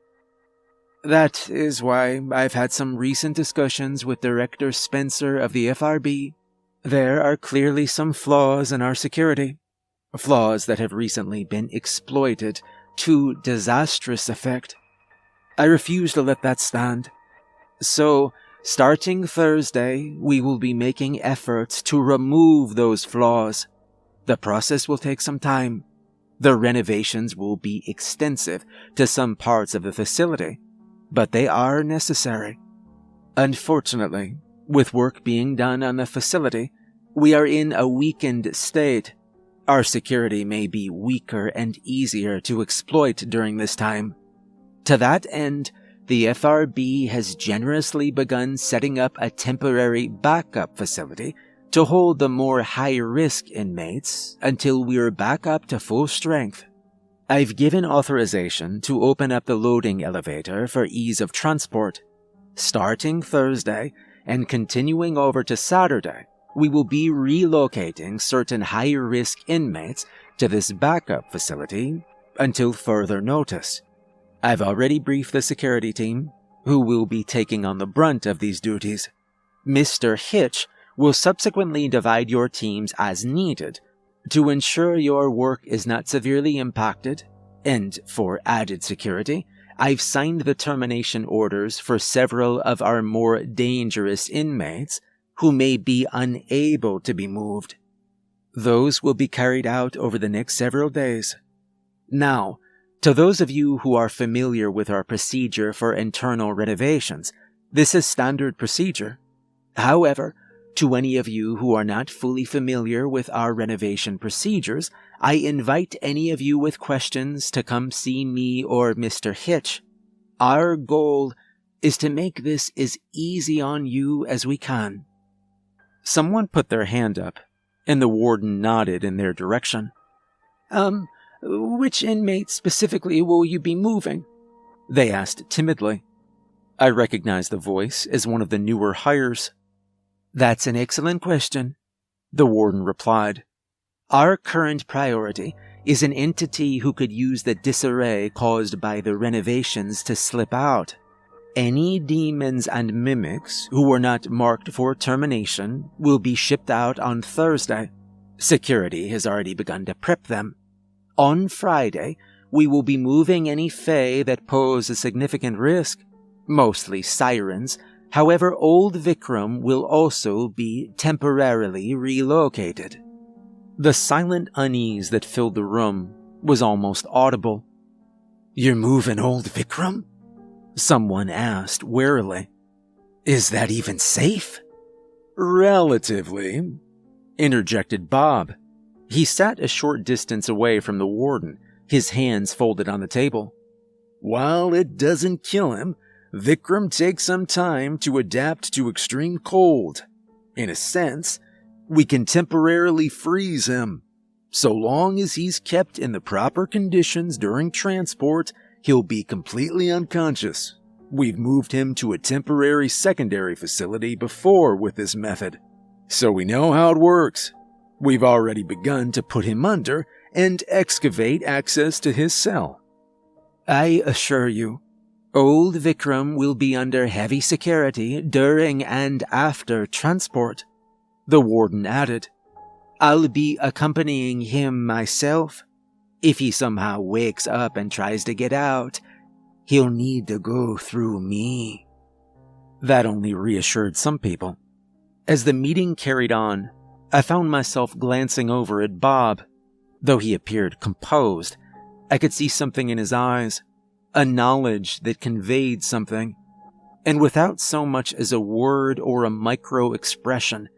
That is why I've had some recent discussions with Director Spencer of the FRB. There are clearly some flaws in our security, flaws that have recently been exploited to disastrous effect. I refuse to let that stand. So, starting Thursday, we will be making efforts to remove those flaws. The process will take some time. The renovations will be extensive to some parts of the facility, but they are necessary. Unfortunately, with work being done on the facility, we are in a weakened state. Our security may be weaker and easier to exploit during this time. To that end, the FRB has generously begun setting up a temporary backup facility to hold the more high-risk inmates until we're back up to full strength. I've given authorization to open up the loading elevator for ease of transport. Starting Thursday and continuing over to Saturday, we will be relocating certain high-risk inmates to this backup facility until further notice. I've already briefed the security team, who will be taking on the brunt of these duties. Mr. Hitch will subsequently divide your teams as needed to ensure your work is not severely impacted, and for added security, I've signed the termination orders for several of our more dangerous inmates who may be unable to be moved. Those will be carried out over the next several days. Now, to those of you who are familiar with our procedure for internal renovations, this is standard procedure. However, to any of you who are not fully familiar with our renovation procedures, I invite any of you with questions to come see me or Mr. Hitch. Our goal is to make this as easy on you as we can. Someone put their hand up, and the warden nodded in their direction. Which inmate specifically will you be moving? They asked timidly. I recognized the voice as one of the newer hires. That's an excellent question, the warden replied. Our current priority is an entity who could use the disarray caused by the renovations to slip out. Any demons and mimics who were not marked for termination will be shipped out on Thursday. Security has already begun to prep them. On Friday, we will be moving any fae that pose a significant risk, mostly sirens. However, old Vikram will also be temporarily relocated. The silent unease that filled the room was almost audible. You're moving old Vikram? Someone asked warily. Is that even safe? Relatively, interjected Bob. He sat a short distance away from the warden, his hands folded on the table. While it doesn't kill him, Vikram takes some time to adapt to extreme cold. In a sense, we can temporarily freeze him. So long as he's kept in the proper conditions during transport, he'll be completely unconscious. We've moved him to a temporary secondary facility before with this method, so we know how it works. We've already begun to put him under and excavate access to his cell. I assure you, old Vikram will be under heavy security during and after transport, the warden added. I'll be accompanying him myself. If he somehow wakes up and tries to get out, he'll need to go through me. That only reassured some people. As the meeting carried on, I found myself glancing over at Bob. Though he appeared composed, I could see something in his eyes, a knowledge that conveyed something. And without so much as a word or a micro-expression,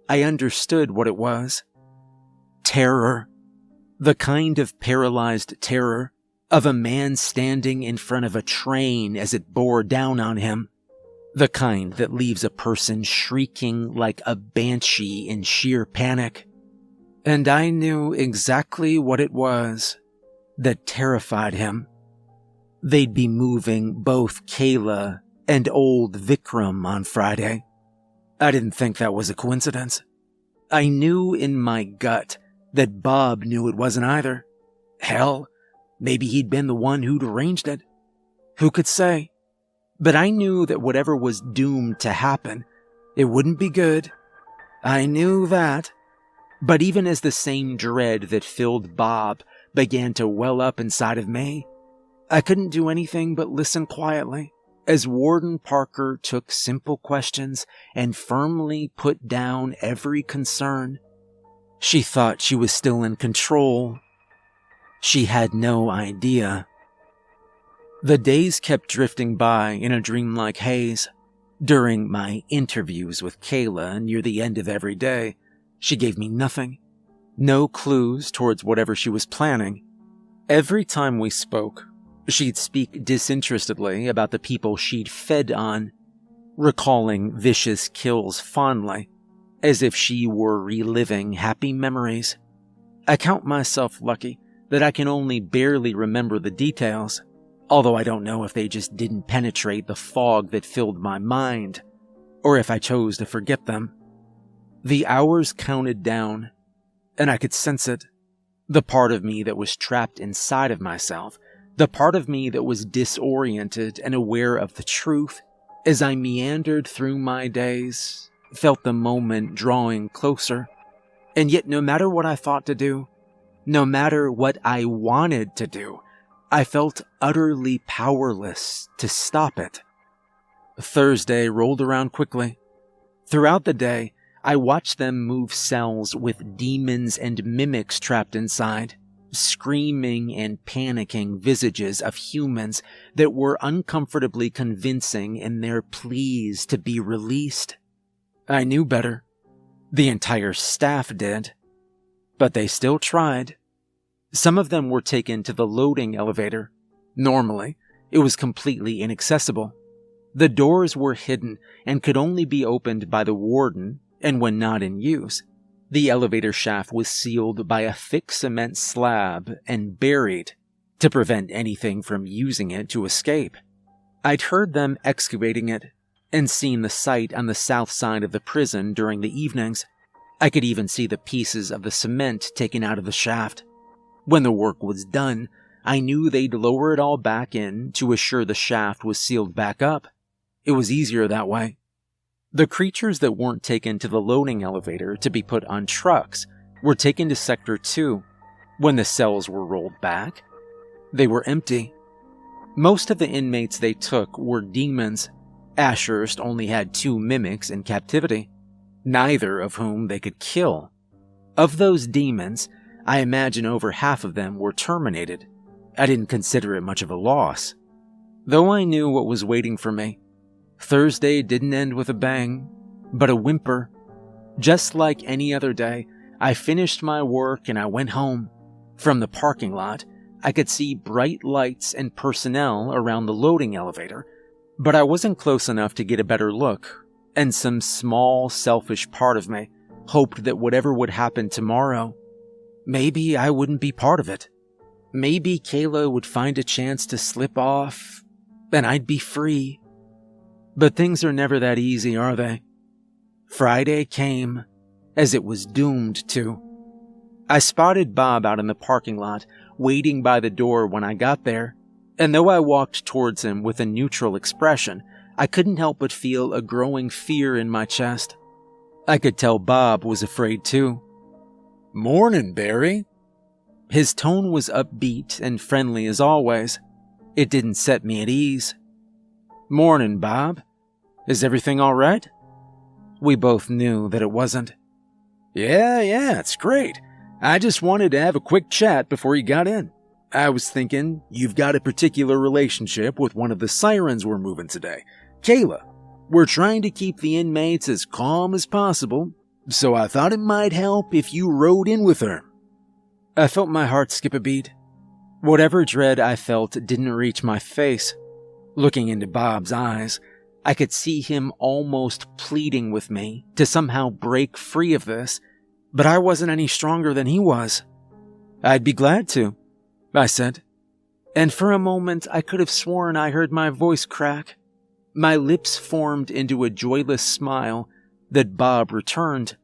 I understood what it was. Terror. The kind of paralyzed terror of a man standing in front of a train as it bore down on him. The kind that leaves a person shrieking like a banshee in sheer panic. And I knew exactly what it was that terrified him. They'd be moving both Kayla and old Vikram on Friday. I didn't think that was a coincidence. I knew in my gut that Bob knew it wasn't either. Hell, maybe he'd been the one who'd arranged it. Who could say? But I knew that whatever was doomed to happen, it wouldn't be good. I knew that. But even as the same dread that filled Bob began to well up inside of me, I couldn't do anything but listen quietly as Warden Parker took simple questions and firmly put down every concern. She thought she was still in control. She had no idea. The days kept drifting by in a dreamlike haze. During my interviews with Kayla near the end of every day, she gave me nothing. No clues towards whatever she was planning. Every time we spoke, she'd speak disinterestedly about the people she'd fed on, recalling vicious kills fondly, as if she were reliving happy memories. I count myself lucky that I can only barely remember the details, although I don't know if they just didn't penetrate the fog that filled my mind, or if I chose to forget them. The hours counted down, and I could sense it. The part of me that was trapped inside of myself, the part of me that was disoriented and aware of the truth, as I meandered through my days, felt the moment drawing closer. And yet no matter what I thought to do, no matter what I wanted to do, I felt utterly powerless to stop it. Thursday rolled around quickly. Throughout the day, I watched them move cells with demons and mimics trapped inside, screaming and panicking visages of humans that were uncomfortably convincing in their pleas to be released. I knew better. The entire staff did. But they still tried. Some of them were taken to the loading elevator. Normally, it was completely inaccessible. The doors were hidden and could only be opened by the warden, and when not in use, the elevator shaft was sealed by a thick cement slab and buried to prevent anything from using it to escape. I'd heard them excavating it and seen the site on the south side of the prison during the evenings. I could even see the pieces of the cement taken out of the shaft. When the work was done, I knew they'd lower it all back in to assure the shaft was sealed back up. It was easier that way. The creatures that weren't taken to the loading elevator to be put on trucks were taken to Sector 2. When the cells were rolled back, they were empty. Most of the inmates they took were demons. Ashurst only had 2 mimics in captivity, neither of whom they could kill. Of those demons, I imagine over half of them were terminated. I didn't consider it much of a loss. Though I knew what was waiting for me, Thursday didn't end with a bang, but a whimper. Just like any other day, I finished my work and I went home. From the parking lot, I could see bright lights and personnel around the loading elevator, but I wasn't close enough to get a better look, and some small, selfish part of me hoped that whatever would happen tomorrow, maybe I wouldn't be part of it. Maybe Kayla would find a chance to slip off, and I'd be free. But things are never that easy, are they? Friday came, as it was doomed to. I spotted Bob out in the parking lot, waiting by the door when I got there, and though I walked towards him with a neutral expression, I couldn't help but feel a growing fear in my chest. I could tell Bob was afraid too. "Morning, Barry." His tone was upbeat and friendly as always. It didn't set me at ease. "Morning, Bob. Is everything all right?" We both knew that it wasn't. Yeah, it's great. I just wanted to have a quick chat before you got in. I was thinking you've got a particular relationship with one of the sirens we're moving today, Kayla. We're trying to keep the inmates as calm as possible, so I thought it might help if you rode in with her. I felt my heart skip a beat. Whatever dread I felt didn't reach my face. Looking into Bob's eyes, I could see him almost pleading with me to somehow break free of this, but I wasn't any stronger than he was. "I'd be glad to," I said. And for a moment I could have sworn I heard my voice crack. My lips formed into a joyless smile that Bob returned.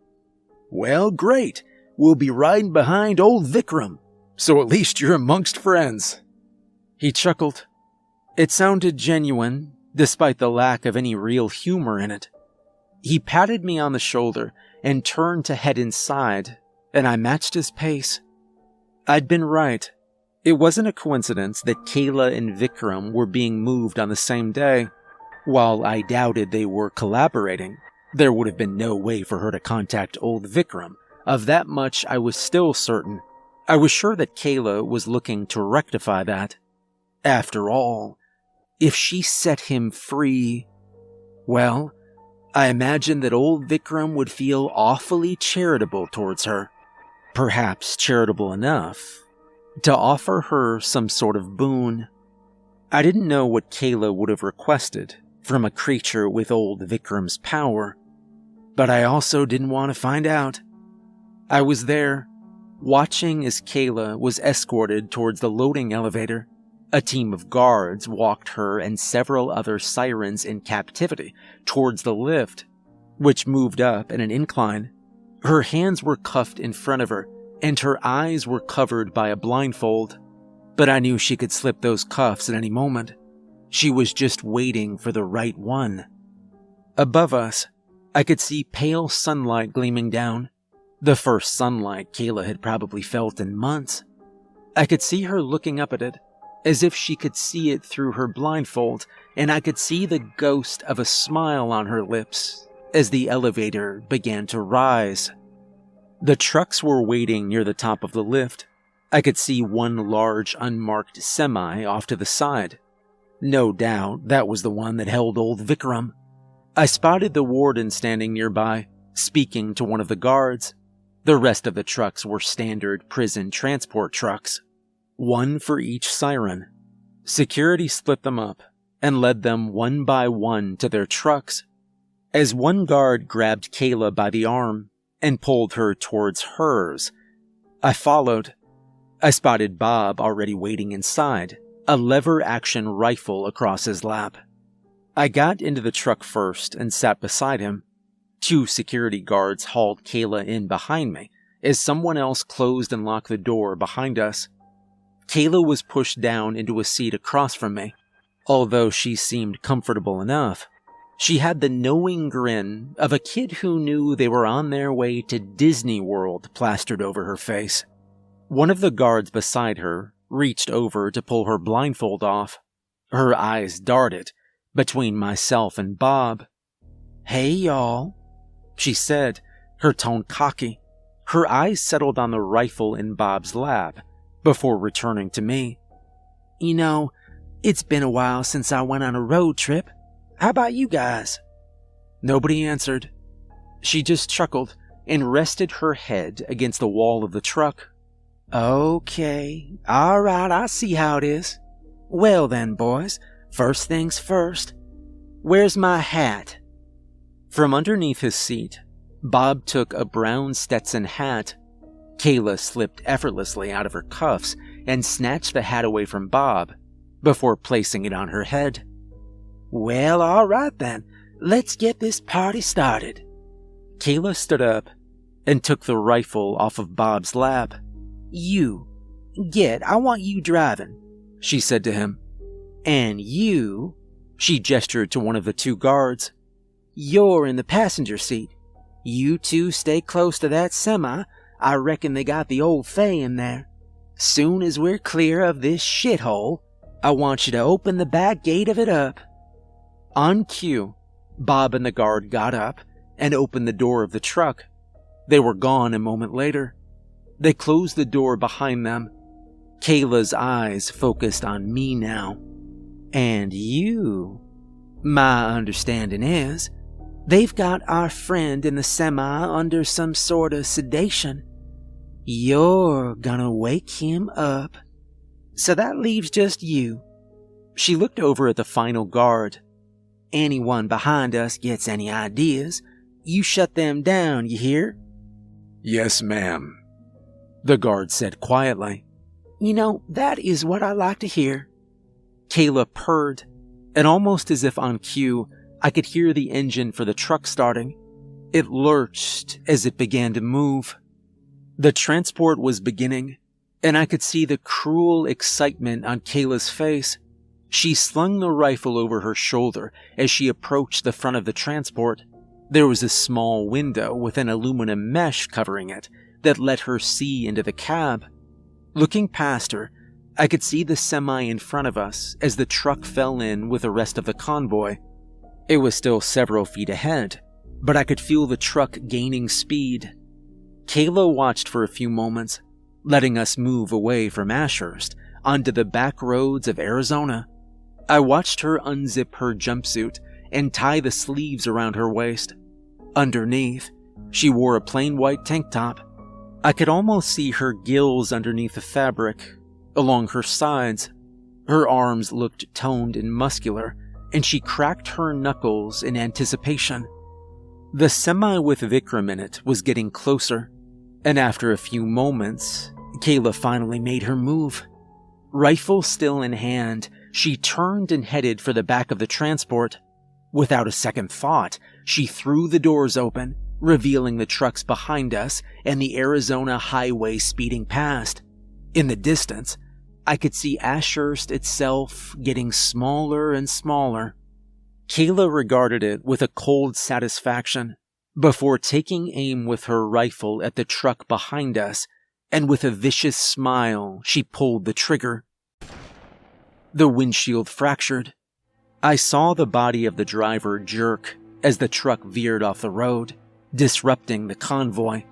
"Well, great. We'll be riding behind old Vikram, so at least you're amongst friends." He chuckled. It sounded genuine, despite the lack of any real humor in it. He patted me on the shoulder and turned to head inside, and I matched his pace. I'd been right. It wasn't a coincidence that Kayla and Vikram were being moved on the same day. While I doubted they were collaborating, there would have been no way for her to contact old Vikram. Of that much I was still certain. I was sure that Kayla was looking to rectify that. After all, if she set him free, well, I imagined that old Vikram would feel awfully charitable towards her. perhaps charitable enough, to offer her some sort of boon. I didn't know what Kayla would have requested from a creature with old Vikram's power, but I also didn't want to find out. I was there, watching as Kayla was escorted towards the loading elevator. A team of guards walked her and several other sirens in captivity towards the lift, which moved up in an incline. Her hands were cuffed in front of her, and her eyes were covered by a blindfold, but I knew she could slip those cuffs at any moment. She was just waiting for the right one. Above us, I could see pale sunlight gleaming down, the first sunlight Kayla had probably felt in months. I could see her looking up at it, as if she could see it through her blindfold, and I could see the ghost of a smile on her lips as the elevator began to rise. The trucks were waiting near the top of the lift. I could see one large unmarked semi off to the side. No doubt that was the one that held old Vikram. I spotted the warden standing nearby, speaking to one of the guards. The rest of the trucks were standard prison transport trucks, one for each siren. Security split them up and led them one by one to their trucks. As one guard grabbed Kayla by the arm and pulled her towards hers, I followed. I spotted Bob already waiting inside, a lever-action rifle across his lap. I got into the truck first and sat beside him. 2 security guards hauled Kayla in behind me as someone else closed and locked the door behind us. Kayla was pushed down into a seat across from me. Although she seemed comfortable enough, she had the knowing grin of a kid who knew they were on their way to Disney World plastered over her face. One of the guards beside her reached over to pull her blindfold off. Her eyes darted between myself and Bob. "Hey, y'all," she said, her tone cocky. Her eyes settled on the rifle in Bob's lap before returning to me. "You know, it's been a while since I went on a road trip. How about you guys?" Nobody answered. She just chuckled and rested her head against the wall of the truck. "Okay, alright, I see how it is. Well then, boys, first things first. Where's my hat?" From underneath his seat, Bob took a brown Stetson hat. Kayla slipped effortlessly out of her cuffs and snatched the hat away from Bob before placing it on her head. "Well, alright then, let's get this party started." Kayla stood up and took the rifle off of Bob's lap. "You, I want you driving," she said to him. "And you," she gestured to one of the 2 guards, "you're in the passenger seat. You 2 stay close to that semi. I reckon they got the old Faye in there. Soon as we're clear of this shithole, I want you to open the back gate of it up." On cue, Bob and the guard got up and opened the door of the truck. They were gone a moment later. They closed the door behind them. Kayla's eyes focused on me now. "And you, my understanding is, they've got our friend in the semi under some sort of sedation. You're gonna wake him up. So that leaves just you." She looked over at the final guard. "Anyone behind us gets any ideas, you shut them down, you hear?" "Yes, ma'am," the guard said quietly. "You know, that is what I like to hear." Kayla purred, and almost as if on cue, I could hear the engine for the truck starting. It lurched as it began to move. The transport was beginning, and I could see the cruel excitement on Kayla's face. She slung the rifle over her shoulder as she approached the front of the transport. There was a small window with an aluminum mesh covering it that let her see into the cab. Looking past her, I could see the semi in front of us as the truck fell in with the rest of the convoy. It was still several feet ahead, but I could feel the truck gaining speed. Kayla watched for a few moments, letting us move away from Ashurst onto the back roads of Arizona. I watched her unzip her jumpsuit and tie the sleeves around her waist. Underneath, she wore a plain white tank top. I could almost see her gills underneath the fabric, along her sides. Her arms looked toned and muscular, and she cracked her knuckles in anticipation. The semi with Vikram in it was getting closer, and after a few moments, Kayla finally made her move. Rifle still in hand, she turned and headed for the back of the transport. Without a second thought, she threw the doors open, revealing the trucks behind us and the Arizona highway speeding past. In the distance, I could see Ashurst itself getting smaller and smaller. Kayla regarded it with a cold satisfaction before taking aim with her rifle at the truck behind us, and with a vicious smile, she pulled the trigger. The windshield fractured. I saw the body of the driver jerk as the truck veered off the road, disrupting the convoy.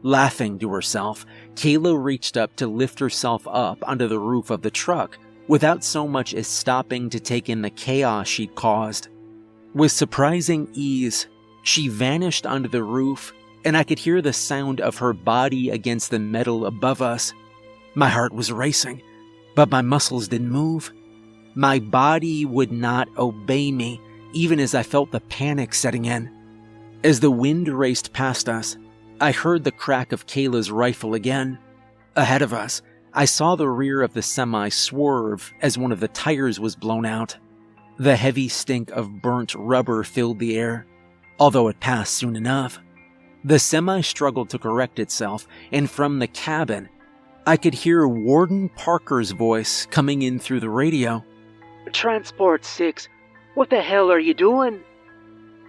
Laughing to herself, Kayla reached up to lift herself up onto the roof of the truck without so much as stopping to take in the chaos she'd caused. With surprising ease, she vanished onto the roof, and I could hear the sound of her body against the metal above us. My heart was racing, but my muscles didn't move. My body would not obey me, even as I felt the panic setting in. As the wind raced past us, I heard the crack of Kayla's rifle again. Ahead of us, I saw the rear of the semi swerve as one of the tires was blown out. The heavy stink of burnt rubber filled the air, although it passed soon enough. The semi struggled to correct itself, and from the cabin, I could hear Warden Parker's voice coming in through the radio. Transport 6, what the hell are you doing?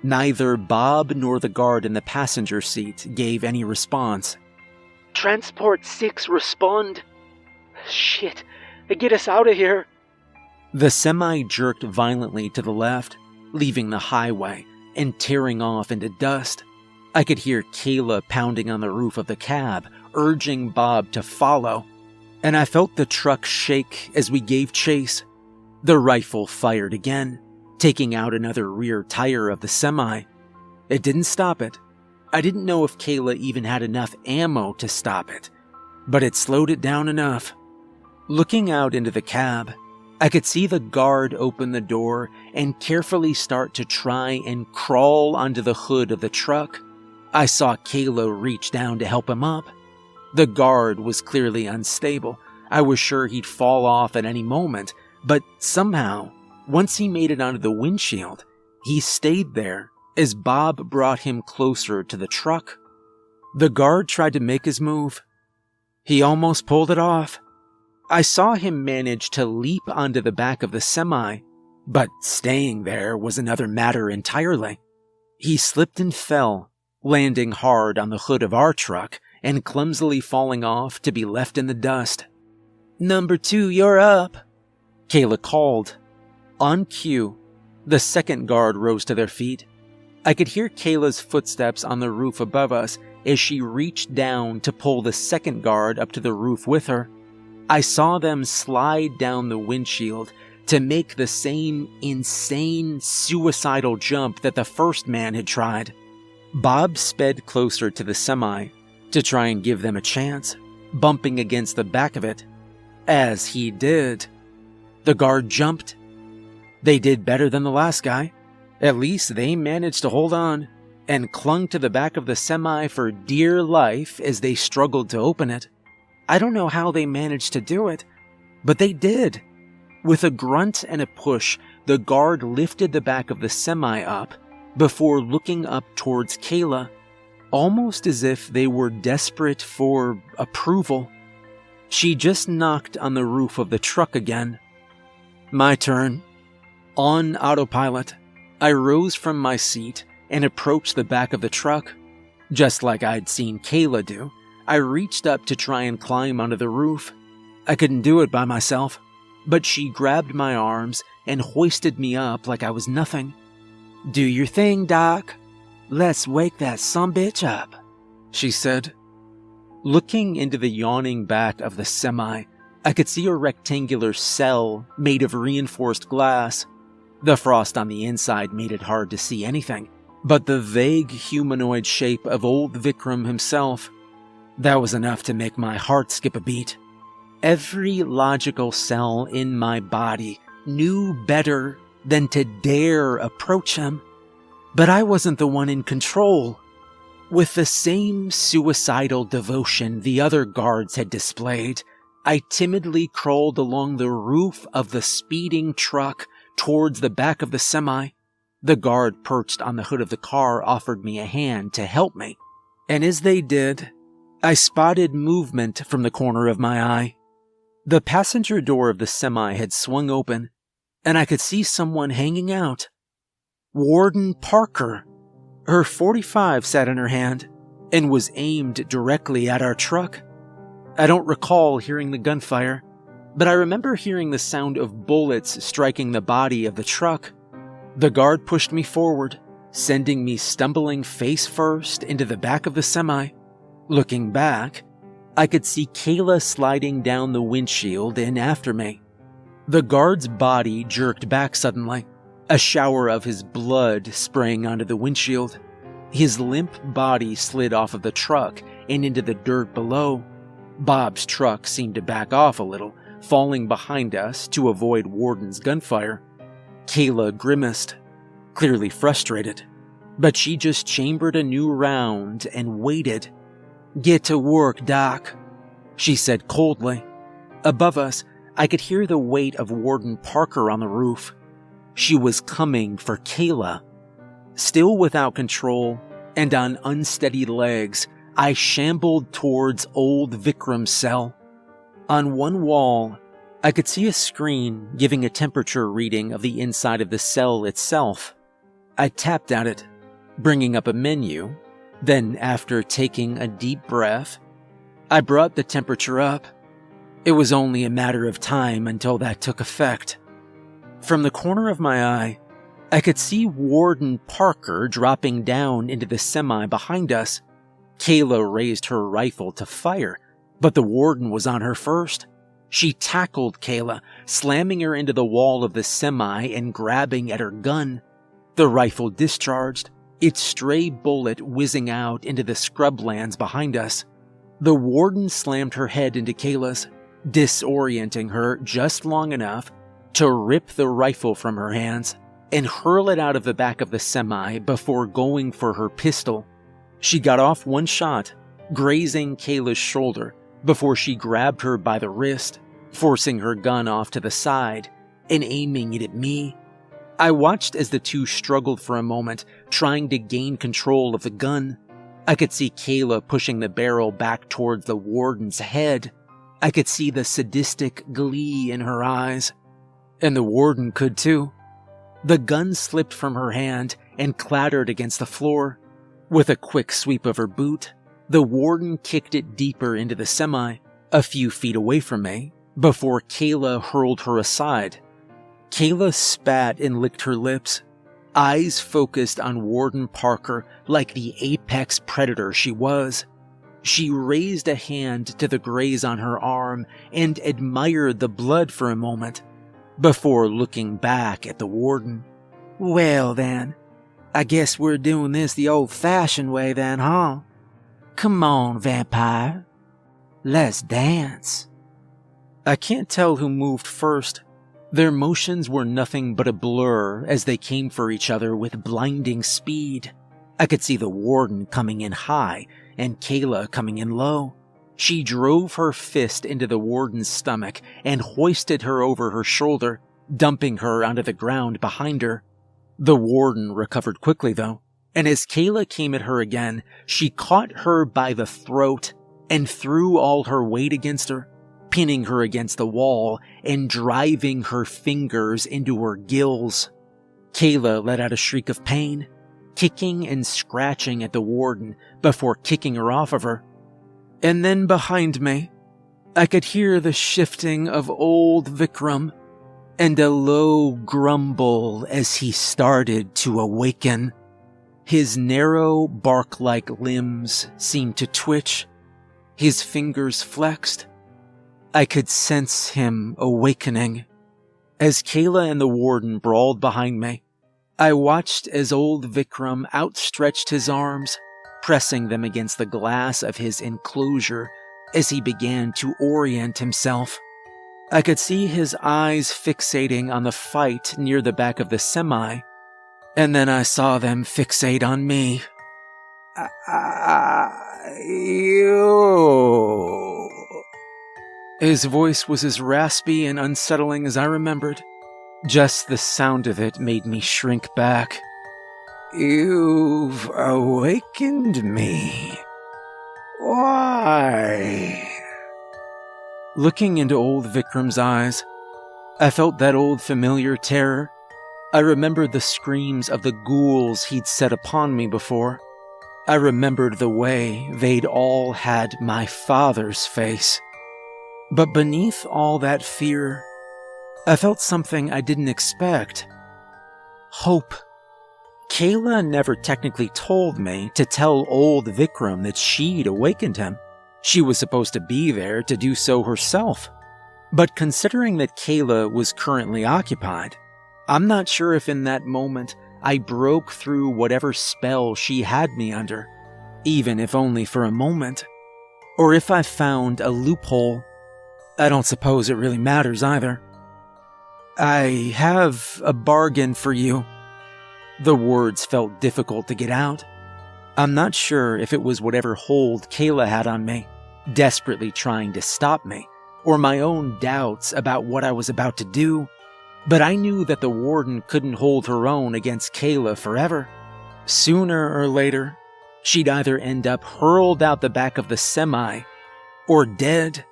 Neither Bob nor the guard in the passenger seat gave any response. Transport 6, respond. Shit, get us out of here. The semi jerked violently to the left, leaving the highway and tearing off into dust. I could hear Kayla pounding on the roof of the cab, urging Bob to follow, and I felt the truck shake as we gave chase. The rifle fired again, taking out another rear tire of the semi. It didn't stop it. I didn't know if Kayla even had enough ammo to stop it, but it slowed it down enough. Looking out into the cab, I could see the guard open the door and carefully start to try and crawl onto the hood of the truck. I saw Kayla reach down to help him up. The guard was clearly unstable. I was sure he'd fall off at any moment, but somehow, once he made it onto the windshield, he stayed there as Bob brought him closer to the truck. The guard tried to make his move. He almost pulled it off. I saw him manage to leap onto the back of the semi, but staying there was another matter entirely. He slipped and fell, landing hard on the hood of our truck and clumsily falling off to be left in the dust. "Number 2, you're up," Kayla called. On cue, the second guard rose to their feet. I could hear Kayla's footsteps on the roof above us as she reached down to pull the second guard up to the roof with her. I saw them slide down the windshield to make the same insane, suicidal jump that the first man had tried. Bob sped closer to the semi to try and give them a chance, bumping against the back of it. As he did, the guard jumped. They did better than the last guy. At least they managed to hold on and clung to the back of the semi for dear life as they struggled to open it. I don't know how they managed to do it, but they did. With a grunt and a push, the guard lifted the back of the semi up before looking up towards Kayla, almost as if they were desperate for approval. She just knocked on the roof of the truck again. My turn. On autopilot, I rose from my seat and approached the back of the truck. Just like I'd seen Kayla do, I reached up to try and climb onto the roof. I couldn't do it by myself, but she grabbed my arms and hoisted me up like I was nothing. "Do your thing, Doc. Let's wake that sumbitch up," she said. Looking into the yawning back of the semi, I could see a rectangular cell made of reinforced glass. The frost on the inside made it hard to see anything, but the vague humanoid shape of old Vikram himself. That was enough to make my heart skip a beat. Every logical cell in my body knew better than to dare approach him. But I wasn't the one in control. With the same suicidal devotion the other guards had displayed, I timidly crawled along the roof of the speeding truck towards the back of the semi. The guard perched on the hood of the car offered me a hand to help me. And as they did, I spotted movement from the corner of my eye. The passenger door of the semi had swung open, and I could see someone hanging out. Warden Parker. Her .45 sat in her hand and was aimed directly at our truck. I don't recall hearing the gunfire, but I remember hearing the sound of bullets striking the body of the truck. The guard pushed me forward, sending me stumbling face first into the back of the semi. Looking back, I could see Kayla sliding down the windshield in after me. The guard's body jerked back suddenly, a shower of his blood spraying onto the windshield. His limp body slid off of the truck and into the dirt below. Bob's truck seemed to back off a little, falling behind us to avoid Warden's gunfire. Kayla grimaced, clearly frustrated, but she just chambered a new round and waited. "Get to work, Doc," she said coldly. Above us, I could hear the weight of Warden Parker on the roof. She was coming for Kayla. Still without control and on unsteady legs, I shambled towards old Vikram's cell. On one wall, I could see a screen giving a temperature reading of the inside of the cell itself. I tapped at it, bringing up a menu. Then, after taking a deep breath, I brought the temperature up. It was only a matter of time until that took effect. From the corner of my eye, I could see Warden Parker dropping down into the semi behind us. Kayla raised her rifle to fire, but the warden was on her first. She tackled Kayla, slamming her into the wall of the semi and grabbing at her gun. The rifle discharged, its stray bullet whizzing out into the scrublands behind us. The warden slammed her head into Kayla's, disorienting her just long enough to rip the rifle from her hands and hurl it out of the back of the semi before going for her pistol. She got off one shot, grazing Kayla's shoulder, before she grabbed her by the wrist, forcing her gun off to the side and aiming it at me. I watched as the two struggled for a moment, trying to gain control of the gun. I could see Kayla pushing the barrel back towards the warden's head. I could see the sadistic glee in her eyes. And the warden could too. The gun slipped from her hand and clattered against the floor. With a quick sweep of her boot, the warden kicked it deeper into the semi, a few feet away from me, before Kayla hurled her aside. Kayla spat and licked her lips, eyes focused on Warden Parker like the apex predator she was. She raised a hand to the graze on her arm and admired the blood for a moment, before looking back at the warden. "Well then, I guess we're doing this the old-fashioned way then, huh? Come on, vampire. Let's dance." I can't tell who moved first. Their motions were nothing but a blur as they came for each other with blinding speed. I could see the warden coming in high and Kayla coming in low. She drove her fist into the warden's stomach and hoisted her over her shoulder, dumping her onto the ground behind her. The warden recovered quickly though, and as Kayla came at her again, she caught her by the throat and threw all her weight against her, pinning her against the wall and driving her fingers into her gills. Kayla let out a shriek of pain, kicking and scratching at the warden before kicking her off of her. And then behind me, I could hear the shifting of old Vikram and a low grumble as he started to awaken. His narrow, bark-like limbs seemed to twitch. His fingers flexed. I could sense him awakening. As Kayla and the warden brawled behind me, I watched as old Vikram outstretched his arms, pressing them against the glass of his enclosure as he began to orient himself. I could see his eyes fixating on the fight near the back of the semi, and then I saw them fixate on me. You. His voice was as raspy and unsettling as I remembered. Just the sound of it made me shrink back. You've awakened me. Why? Looking into old Vikram's eyes, I felt that old familiar terror. I remembered the screams of the ghouls he'd set upon me before. I remembered the way they'd all had my father's face. But beneath all that fear, I felt something I didn't expect. Hope. Kayla never technically told me to tell old Vikram that she'd awakened him. She was supposed to be there to do so herself. But considering that Kayla was currently occupied, I'm not sure if in that moment I broke through whatever spell she had me under, even if only for a moment, or if I found a loophole. I don't suppose it really matters either. I have a bargain for you. The words felt difficult to get out. I'm not sure if it was whatever hold Kayla had on me, desperately trying to stop me, or my own doubts about what I was about to do, but I knew that the warden couldn't hold her own against Kayla forever. Sooner or later, she'd either end up hurled out the back of the semi, or dead.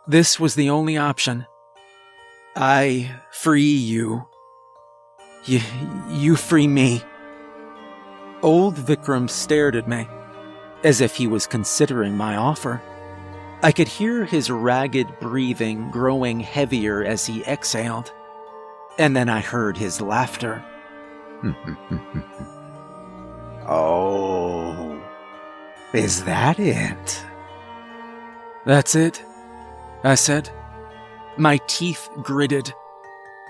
This was the only option. I free you. You free me. Old Vikram stared at me, as if he was considering my offer. I could hear his ragged breathing growing heavier as he exhaled, and then I heard his laughter. Oh, is that it? That's it, I said. My teeth gritted,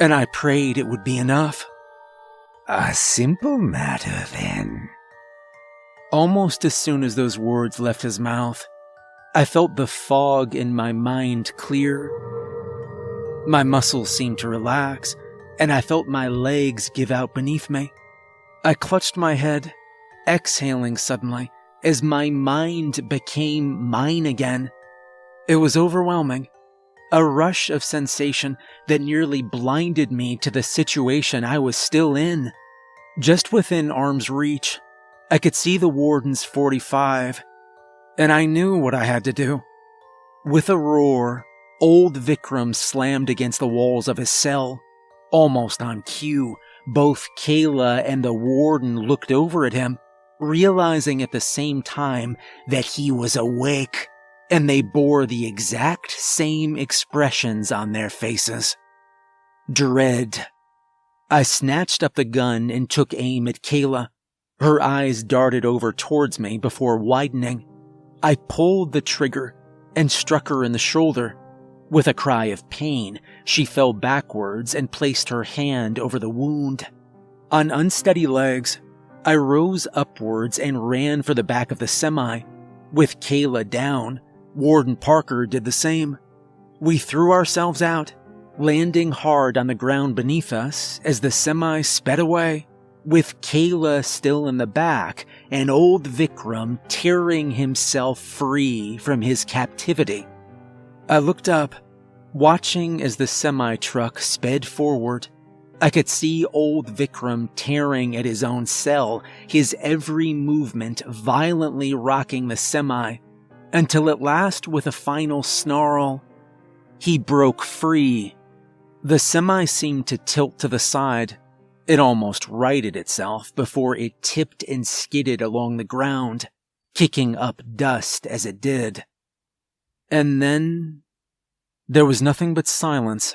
and I prayed it would be enough. A simple matter, then. Almost as soon as those words left his mouth, I felt the fog in my mind clear. My muscles seemed to relax, and I felt my legs give out beneath me. I clutched my head, exhaling suddenly, as my mind became mine again. It was overwhelming. A rush of sensation that nearly blinded me to the situation I was still in. Just within arm's reach, I could see the warden's 45, and I knew what I had to do. With a roar, old Vikram slammed against the walls of his cell. Almost on cue, both Kayla and the warden looked over at him, realizing at the same time that he was awake, and they bore the exact same expressions on their faces. Dread. I snatched up the gun and took aim at Kayla. Her eyes darted over towards me before widening. I pulled the trigger and struck her in the shoulder. With a cry of pain, she fell backwards and placed her hand over the wound. On unsteady legs, I rose upwards and ran for the back of the semi. With Kayla down, Warden Parker did the same. We threw ourselves out, landing hard on the ground beneath us as the semi sped away, with Kayla still in the back and old Vikram tearing himself free from his captivity. I looked up, watching as the semi-truck sped forward. I could see old Vikram tearing at his own cell, his every movement violently rocking the semi, until at last, with a final snarl, he broke free. The semi seemed to tilt to the side. It almost righted itself before it tipped and skidded along the ground, kicking up dust as it did. And then there was nothing but silence.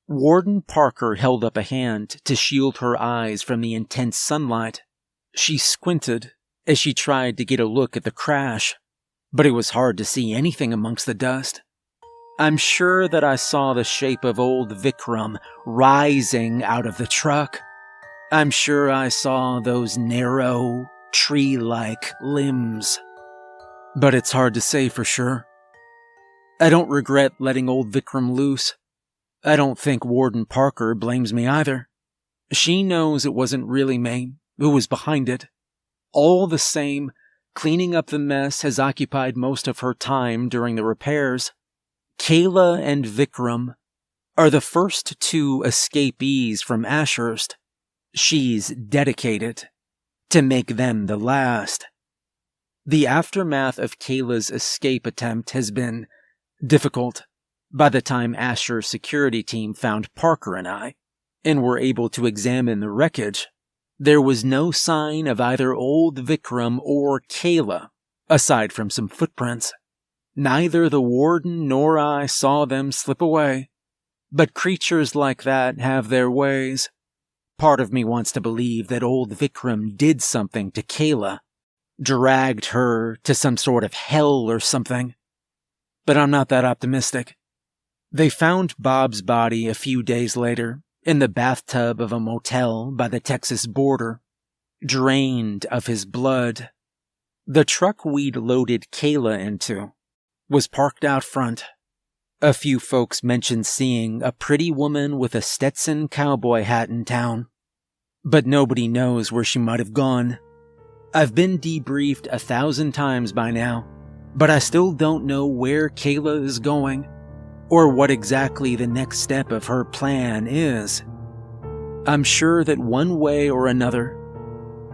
Warden Parker held up a hand to shield her eyes from the intense sunlight. She squinted as she tried to get a look at the crash, but it was hard to see anything amongst the dust. I'm sure that I saw the shape of old Vikram rising out of the truck. I'm sure I saw those narrow, tree-like limbs. But it's hard to say for sure. I don't regret letting old Vikram loose. I don't think Warden Parker blames me either. She knows it wasn't really me who was behind it. All the same, cleaning up the mess has occupied most of her time during the repairs. Kayla and Vikram are the first two escapees from Ashurst. She's dedicated to make them the last. The aftermath of Kayla's escape attempt has been difficult. By the time Ashur's security team found Parker and I, and were able to examine the wreckage, there was no sign of either old Vikram or Kayla, aside from some footprints. Neither the warden nor I saw them slip away, but creatures like that have their ways. Part of me wants to believe that old Vikram did something to Kayla, dragged her to some sort of hell or something, but I'm not that optimistic. They found Bob's body a few days later in the bathtub of a motel by the Texas border, drained of his blood. The truck we'd loaded Kayla into was parked out front. A few folks mentioned seeing a pretty woman with a Stetson cowboy hat in town, but nobody knows where she might have gone. I've been debriefed 1,000 times by now, but I still don't know where Kayla is going, or what exactly the next step of her plan is. I'm sure that one way or another,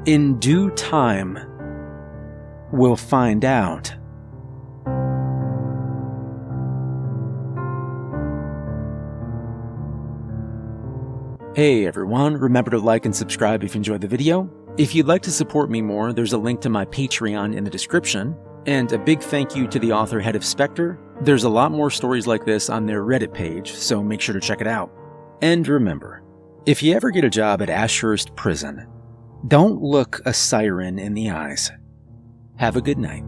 in due time, we'll find out. Hey everyone, remember to like and subscribe if you enjoyed the video. If you'd like to support me more, there's a link to my Patreon in the description. And a big thank you to the author Head of Spectre. There's a lot more stories like this on their Reddit page, so make sure to check it out. And remember, if you ever get a job at Ashurst Prison, don't look a siren in the eyes. Have a good night.